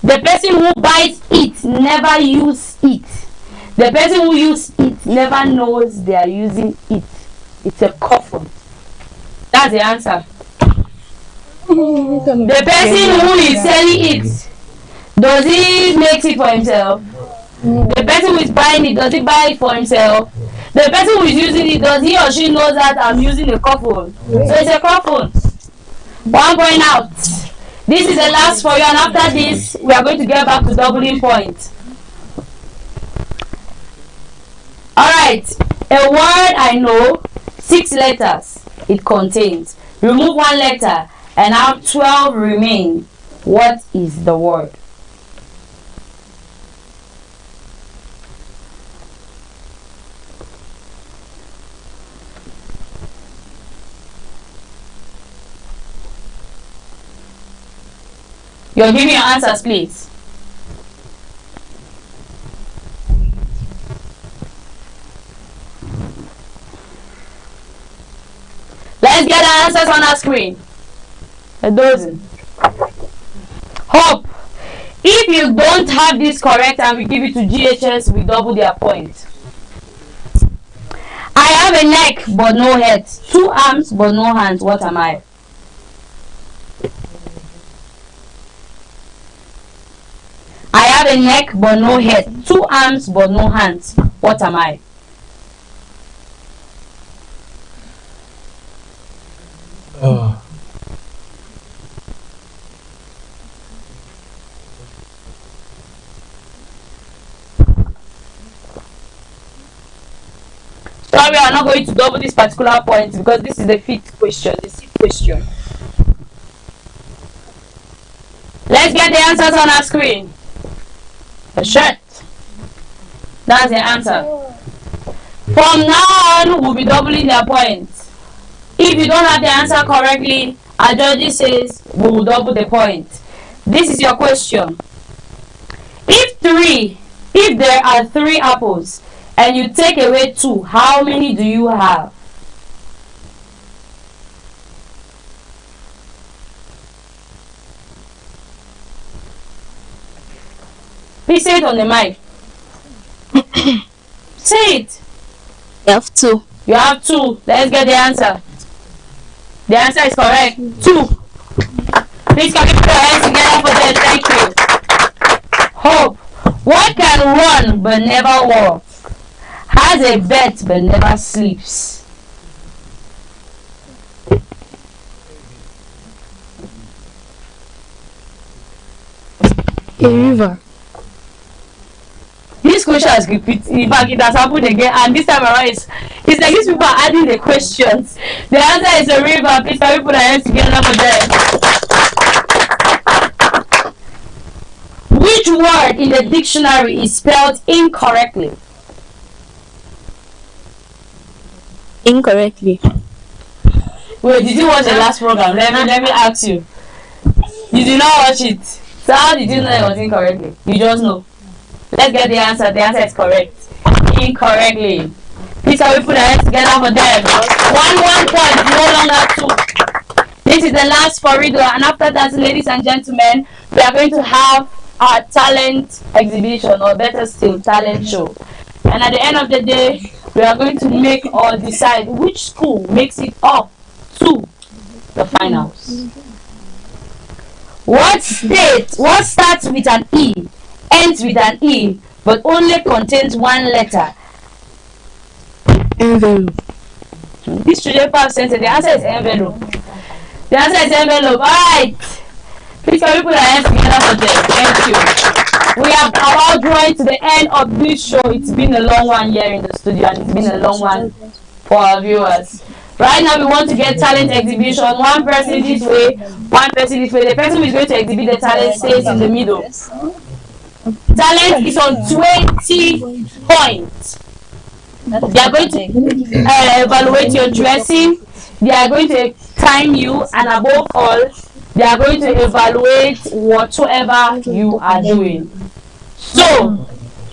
The person who buys it never uses it. The person who uses it never knows they are using it. It's a coffin. That's the answer. The person who is selling it, does he make it for himself? The person who is buying it, does he buy it for himself? The person who is using it, does he or she know that I'm using a coffin? So it's a coffin. 1 point out. This is the last for you, and after this, we are going to get back to doubling points. Alright, a word I know, 6 letters it contains. Remove 1 letter and have 12 remain. What is the word? You're giving your answers, please. Let's get the answers on our screen. A dozen. Hope. If you don't have this correct and we give it to GHS, we double their point. I have a neck but no head, 2 arms but no hands. What am I? I have a neck but no head, 2 arms but no hands. What am I? Sorry, we are not going to double this particular point because this is the 5th question, the 6th question. Let's get the answers on our screen. A shirt. That's the answer. From now on, we'll be doubling their points. If you don't have the answer correctly, our judge says we will double the point. This is your question. If there are 3 apples and you take away 2, how many do you have? Please say it on the mic. Say it.
You have 2.
You have 2. Let's get the answer. The answer is correct. 2. Please can you put your hands together for that? Thank you. Hope. What can run but never walk? Has a bed but never sleeps?
A river.
This question has repeated. In fact, it has happened again, and this time around, it's like these people are adding the questions. The answer is a river. Please, can we put our hands together for that? Which word in the dictionary is spelled incorrectly?
Incorrectly.
Wait, did you watch the last program? Let me ask you. You did not watch it. So how did you know it was incorrectly? You just know. Let's get the answer. The answer is correct. incorrectly. Please can we put our hands together for them? 1 point, no longer 2. This is the last for Riddle, and after that, ladies and gentlemen, we are going to have our talent exhibition, or better still, talent show. And at the end of the day, we are going to make or decide which school makes it up to the finals. What starts with an E, ends with an E, but only contains one letter?
Envelope.
This student pass sentence, the answer is envelope. The answer is envelope. Alright. Please can we put our hands together for them? Thank you. We are about drawing to the end of this show. It's been a long one here in the studio, and it's been a long one for our viewers. Right now we want to get talent exhibition. One person this way, one person this way. The person who is going to exhibit the talent stays in the middle. Talent is on 20 points. They are going to evaluate your dressing. They are going to time you, and above all, they are going to evaluate whatsoever you are doing. So,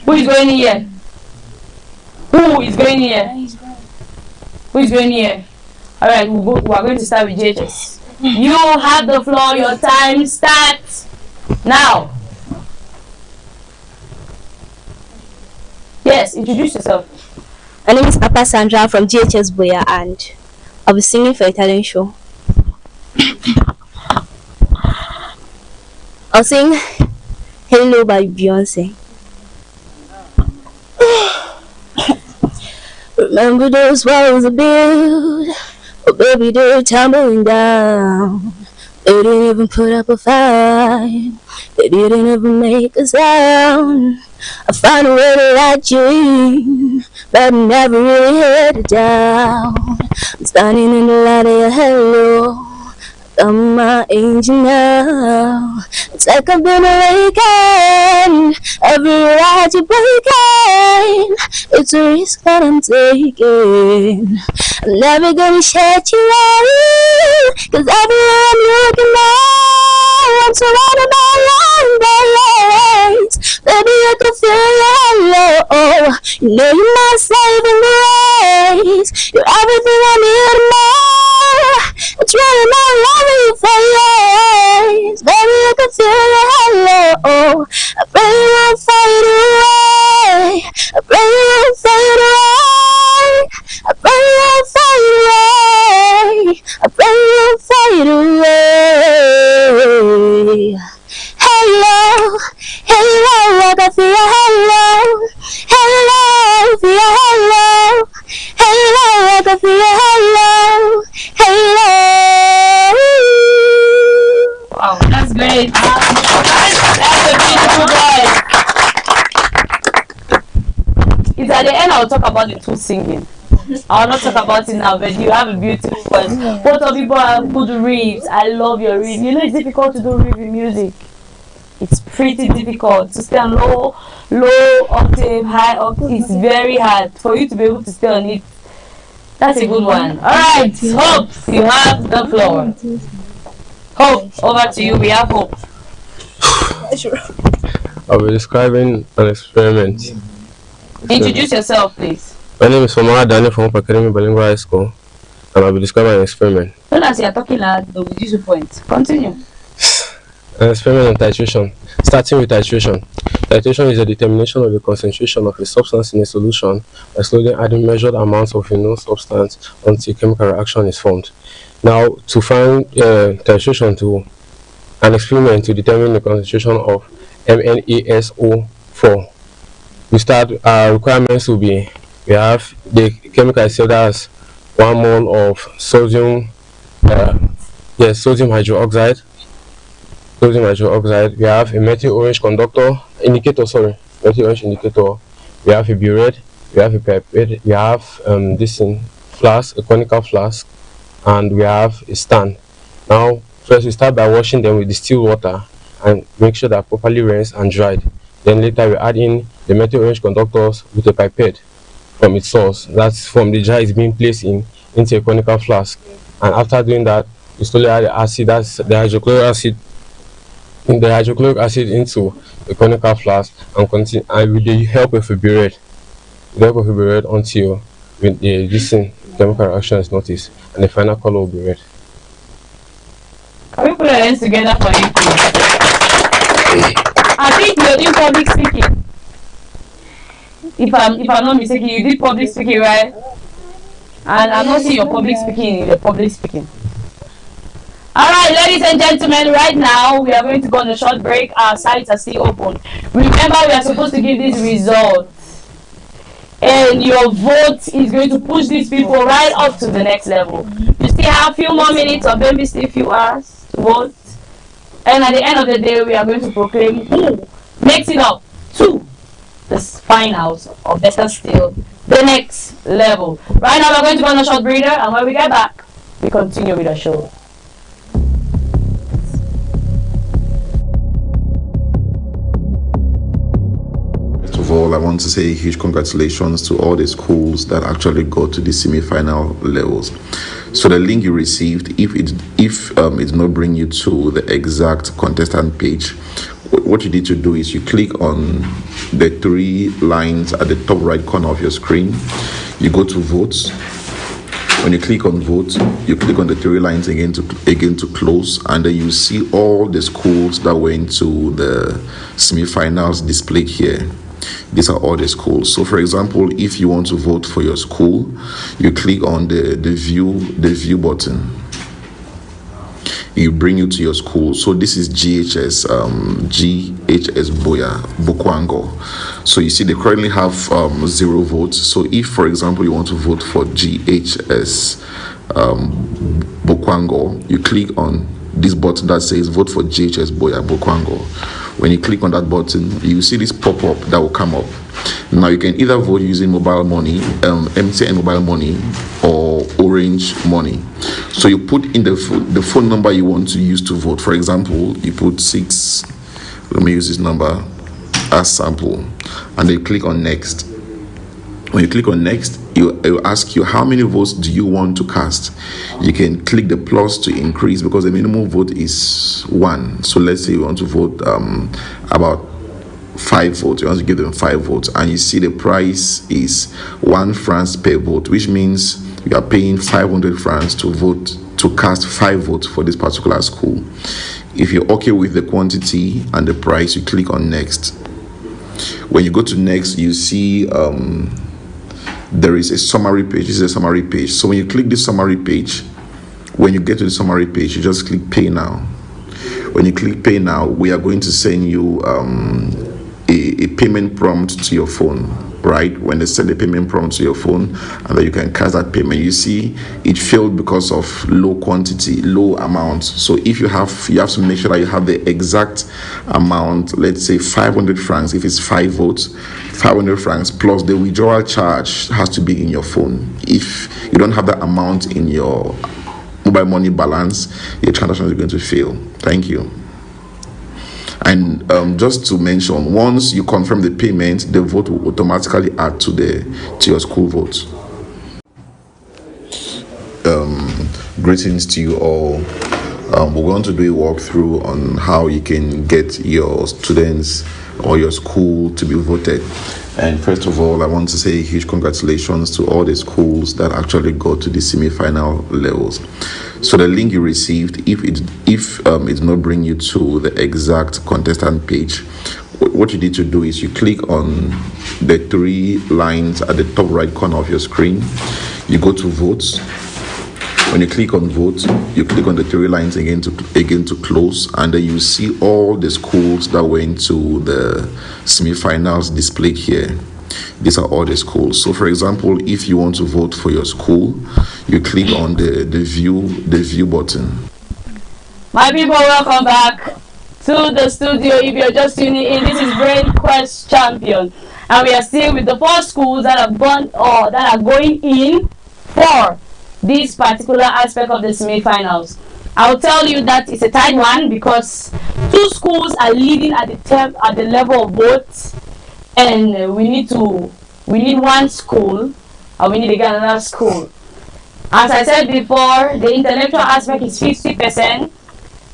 who is going here? Who is going here? Who is going here? Alright, we are going to start with JHS. You have the floor. Your time starts now. Yes, introduce yourself.
My name is Papa Sandra from GHS Boya, and I'll be singing for a talent show. I'll sing Hello by Beyonce. Remember those walls I built? Oh baby, they're tumbling down. They didn't even put up a fight. They didn't even make a sound. I found a way to let you in, but I never really heard it down. I'm standing in the light of your hello. I'm my angel now. It's like I've been awakened. Every ride you're breaking, it's a risk that I'm taking. I'm never gonna shut you out, 'cause everywhere I'm looking now, I'm surrounded by lights. Baby, I can feel your love. You know you're my saving grace. You're everything I need and more. It's really my love for yours. Baby, I can feel your hello. I pray you won't fade away. I pray you won't fade away. I pray you won't fade away. I pray you won't fade away. Hello, hello, I can feel your hello. Hello, feel your hello. Hello, I can feel your hello. Hello.
Wow, that's great. That's a beautiful voice. It's at the end I'll talk about the two singing. I'll not talk about it now, but you have a beautiful voice. Both of you have good reeds. I love your reed. You know it's difficult to do reed with music. It's pretty difficult to stay on low octave, high octave. It's very hard for you to be able to stay on it. That's a good one. Alright, Hope, you have the floor. Hope, over to you. We have Hope.
I'll be describing an experiment.
Introduce yourself, please.
My name is Famara Daniel from Hope Academy Bilingual High School, and I'll be describing an experiment.
Don't as you are talking loud, they'll reduce your point. Continue.
An experiment on titration. Starting with titration. Titration is a determination of the concentration of a substance in a solution by slowly adding measured amounts of a known substance until a chemical reaction is formed. Now, to find titration to an experiment to determine the concentration of MnASO4, we start. Our requirements will be: we have the chemical itself, that's 1 mole of sodium, sodium hydroxide. Sodium hydroxide. We have a methyl orange indicator. Methyl orange indicator. We have a burette. We have a pipette. We have this in flask, a conical flask, and we have a stand. Now, first we start by washing them with distilled water and make sure they're properly rinsed and dried. Then later we add in the methyl orange conductors with a pipette from its source. That's from the jar it's being placed into a conical flask. And after doing that, we slowly add the acid, that's the hydrochloric acid, into the conical flask and continue, and with the help of a burette. The record will be read until this chemical reaction is noticed, and the final color will be red.
Can we put our hands together for you? I think you're doing public speaking. If I'm not mistaken, you did public speaking, right? And I'm not seeing your public speaking in the public speaking. Alright, ladies and gentlemen, right now we are going to go on a short break. Our sites are still open. Remember, we are supposed to give these results. And your vote is going to push these people right up to the next level. You still have a few more minutes, or maybe still a few hours to vote. And at the end of the day, we are going to proclaim who makes it up to the finals, or better still, the next level. Right now, we're going to go on a short breather, and when we get back, we continue with the show.
First of all, I want to say huge congratulations to all the schools that actually got to the semi-final levels. So the link you received, if it did not bring you to the exact contestant page, what you need to do is you click on the 3 lines at the top right corner of your screen. You go to votes. When you click on vote, you click on the 3 lines again to close, and then you see all the schools that went to the semi-finals displayed here. These are all the schools. So for example, if you want to vote for your school, you click on the view button. It bring you to your school. So this is GHS Boya Bukwango. So you see they currently have 0 votes. So if, for example, you want to vote for GHS Bukwango, you click on this button that says vote for GHS Boya Bukwango. When you click on that button, you see this pop-up that will come up. Now you can either vote using mobile money, MTN mobile money, or Orange money. So you put in the phone number you want to use to vote. For example, you put 6. Let me use this number as sample, and then you click on next. When you click on next, it will ask you how many votes do you want to cast. You can click the plus to increase, because the minimum vote is 1. So let's say you want to vote about 5 votes. You want to give them 5 votes, and you see the price is 1 francs per vote, which means you are paying 500 francs to vote, to cast 5 votes for this particular school. If you're okay with the quantity and the price, you click on next. When you go to next, you see there is a summary page. This is a summary page. So when you click this summary page, when you get to the summary page, you just click pay now. When you click pay now, we are going to send you a payment prompt to your phone, right? When they send a payment prompt to your phone, and then you can cast that payment. You see it failed because of low quantity, low amount. So if you have to make sure that you have the exact amount. Let's say 500 francs. If it's 5 votes, 500 francs plus the withdrawal charge has to be in your phone. If you don't have that amount in your mobile money balance, your transaction is going to fail. Thank you. And just to mention, once you confirm the payment, the vote will automatically add to your school vote. Greetings to you all. We're going to do a walkthrough on how you can get your students or your school to be voted. And first of all, I want to say huge congratulations to all the schools that actually got to the semi-final levels. So the link you received, if it did not bring you to the exact contestant page, what you need to do is you click on the 3 lines at the top right corner of your screen. You go to votes. When you click on vote, you click on the 3 lines again to close, and then you see all the schools that went to the semi-finals displayed here. These are all the schools. So for example, if you want to vote for your school, you click on the view button.
My people, welcome back to the studio. If you're just tuning in, this is Brain Quest Champion, and we are still with the 4 schools that have gone or that are going in for this particular aspect of the semi-finals. I'll tell you that it's a tight one, because 2 schools are leading at the level of votes, and we need 1 school, and we need to get another school. As I said before, the intellectual aspect is 50%,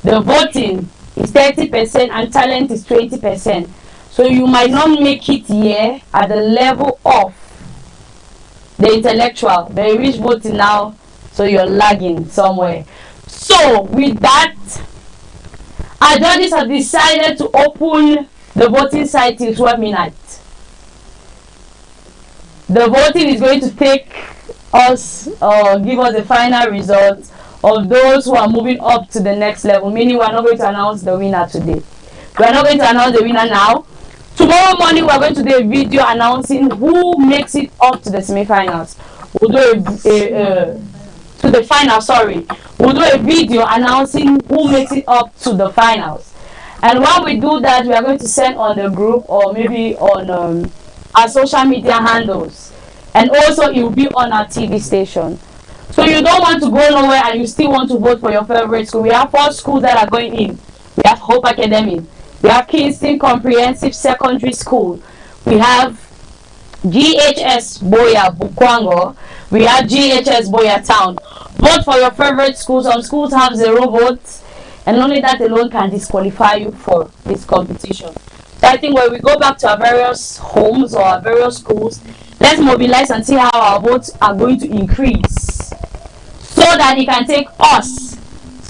the voting is 30%, and talent is 20%. So you might not make it here at the level of the intellectual, but you reach voting now, so you're lagging somewhere. So with that, our judges have decided to open the voting site till 12 midnight. The voting is going to take us or give us the final result of those who are moving up to the next level, meaning we are not going to announce the winner today. We are not going to announce the winner now. Tomorrow morning we are going to do a video announcing who makes it up to the semi-finals. We'll do to the final, sorry. We'll do a video announcing who makes it up to the finals. And while we do that, we are going to send on the group or maybe on our social media handles. And also it will be on our TV station. So you don't want to go nowhere and you still want to vote for your favorite school. We have 4 schools that are going in. We have Hope Academy. We have Kingston Comprehensive Secondary School. We have GHS Boya Bukwango. We have GHS Boya Town. Vote for your favorite school. Some schools have 0 votes. And only that alone can disqualify you for this competition. So I think when we go back to our various homes or our various schools, let's mobilize and see how our votes are going to increase, so that it can take us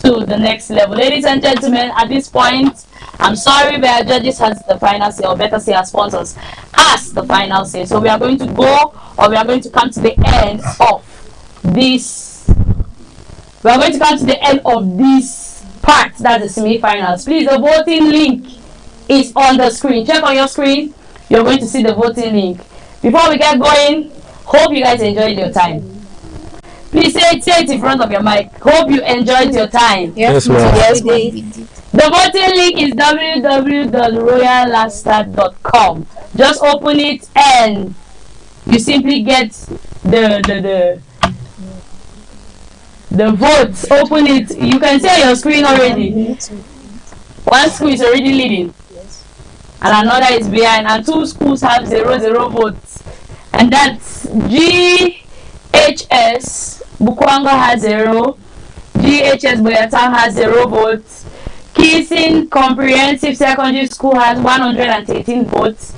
to the next level. Ladies and gentlemen, at this point, I'm sorry, but our judges has the final say, or better say our sponsors has the final say. So we are going to go, or we are going to come to the end of this. We are going to come to the end of this part, that's the semi-finals. Please, the voting link is on the screen. Check on your screen. You're going to see the voting link. Before we get going, hope you guys enjoyed your time. Please say it in front of your mic. Hope you enjoyed your time.
Yes, ma'am.
Yes, we did.
The voting link is www.royallasta.com. Just open it and you simply get the votes. Open it. You can see on your screen already. One school is already leading, and another is behind, and 2 schools have 0 votes, and that's GHS Bukwango has 0, GHS Boyatown has 0 votes, Kingston Comprehensive Secondary School has 113 votes,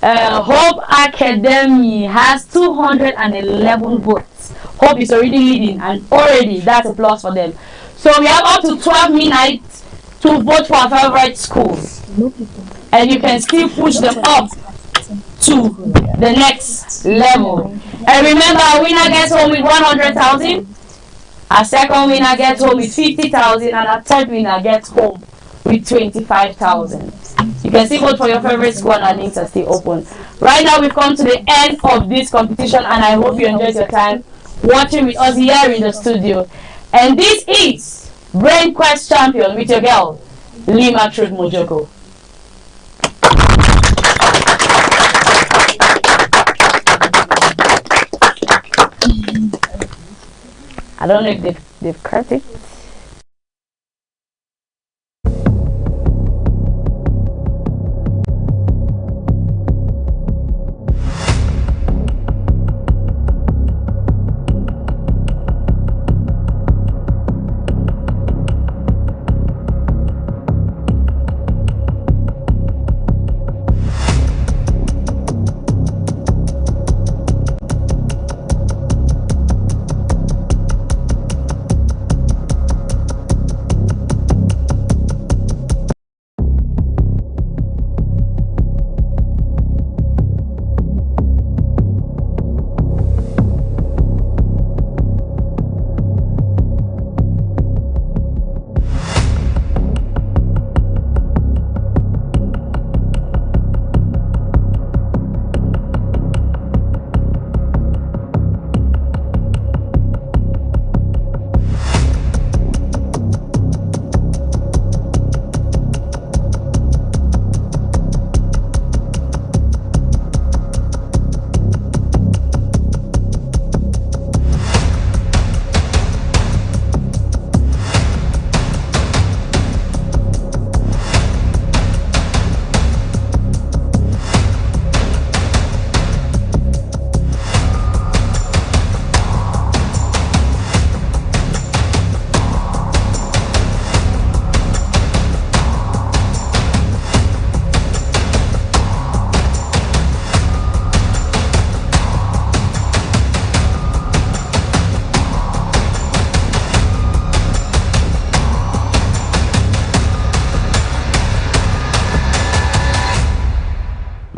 Hope Academy has 211 votes. Hope is already leading, and already that's a plus for them. So we have up to 12 midnight to vote for our favorite schools, and you can still push them up to the next level. And remember, our winner gets home with 100,000, our second winner gets home with 50,000, and our third winner gets home with 25,000. You can still vote for your favorite school, and our links are still open. Right now we've come to the end of this competition, and I hope you enjoyed your time watching with us here in the studio. And this is Brain Quest Champion with your girl, Lima Truth Mojoko. I don't know if they've cut it.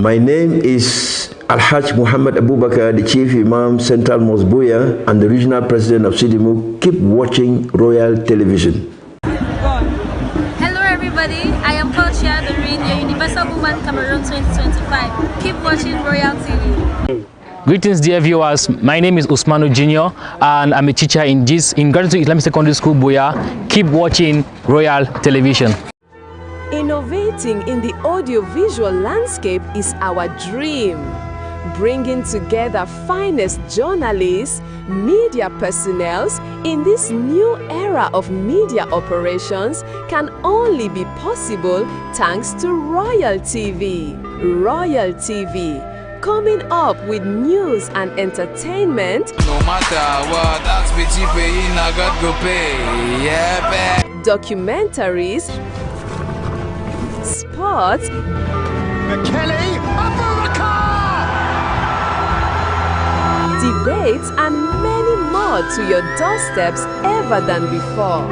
My name is Al-Hajj Muhammad Abubakar, the Chief Imam, Central Mosque Buea, and the Regional President of Sidimu. Keep watching Royal Television.
Hello everybody, I am Portia Doreen, your Universal Woman Cameroon 2025. Keep watching Royal TV.
Greetings dear viewers, my name is Usmanu Junior and I'm a teacher in Gratitude Islamic Secondary School Buea. Keep watching Royal Television.
Innovating in the audiovisual landscape is our dream. Bringing together finest journalists, media personnel in this new era of media operations can only be possible thanks to Royal TV. Royal TV, coming up with news and entertainment.
No matter what, that's bitchy paying, I got go pay. Yeah,
documentaries, sports,
McKelly,
debates, and many more to your doorsteps ever than before.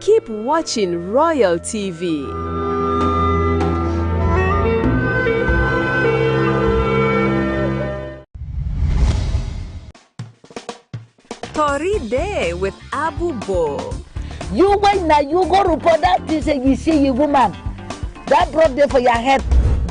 Keep watching Royal TV. Tori Day with Abu Bo.
You wait now, you go report that this and you see you woman. That brought there for your head.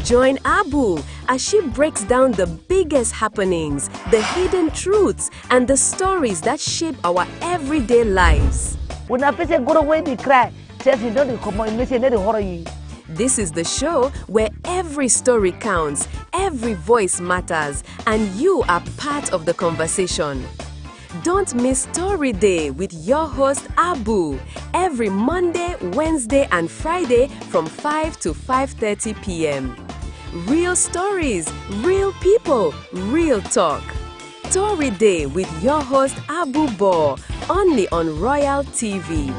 Join Abu as she breaks down the biggest happenings, the hidden truths, and the stories that shape our everyday lives.
When a person go away, they cry. Says you don't come on, you say horror.
This is the show where every story counts, every voice matters, and you are part of the conversation. Don't miss Story Day with your host Abu every Monday, Wednesday, and Friday from 5 to 5:30 p.m. Real stories, real people, real talk. Story Day with your host Abu Bo, only on Royal TV.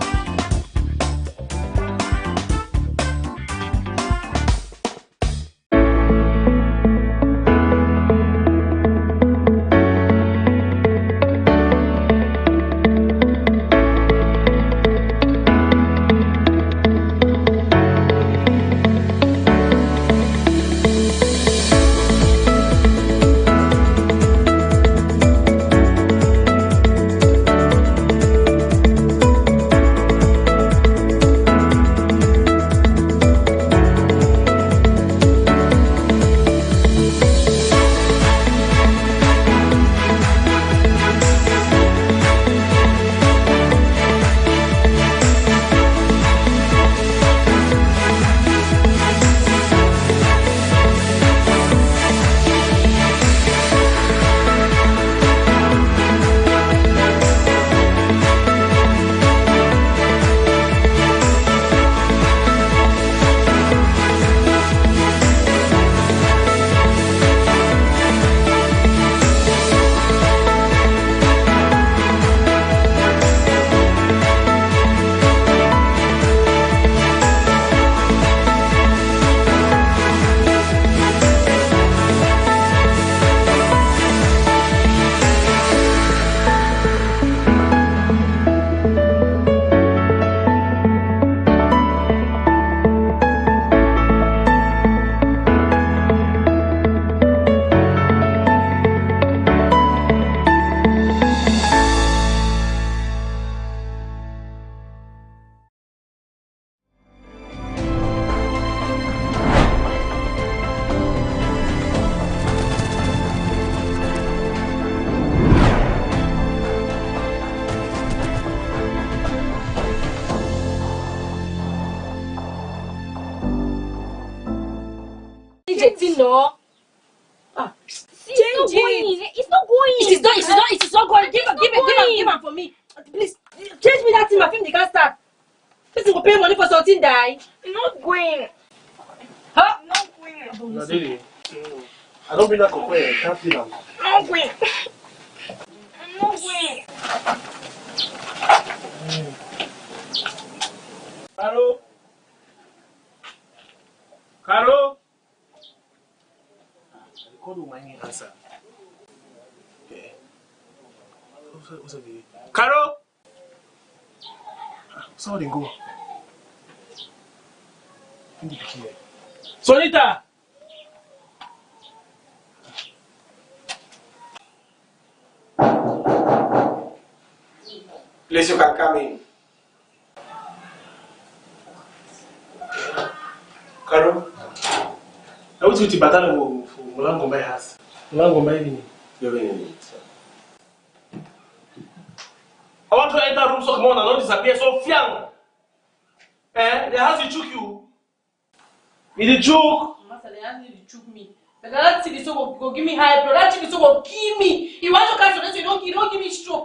No. See, it's not going. It's not going. It is not going. Give him for me. Please, change me that thing. My film, they can't start. This will pay money for something die. Not going. Huh? Not going.
Nadiri, I don't mean that compare. I can't feel them.
Not going. I'm not going.
Hello? Hello? I called my name answer. Okay. What's up? Carol? Somebody go. Sonita! Please, you can come in. Karo, I want you to battle for Mulangombai house. Mulangombai, you're in it. I want to enter room so come on and not disappear so fiang. The house you choke you. It choke.
Master, they asked me to choke me. But that TV so go give me high blood. That TV so go kill me. You want to cancel this, you don't give me stroke.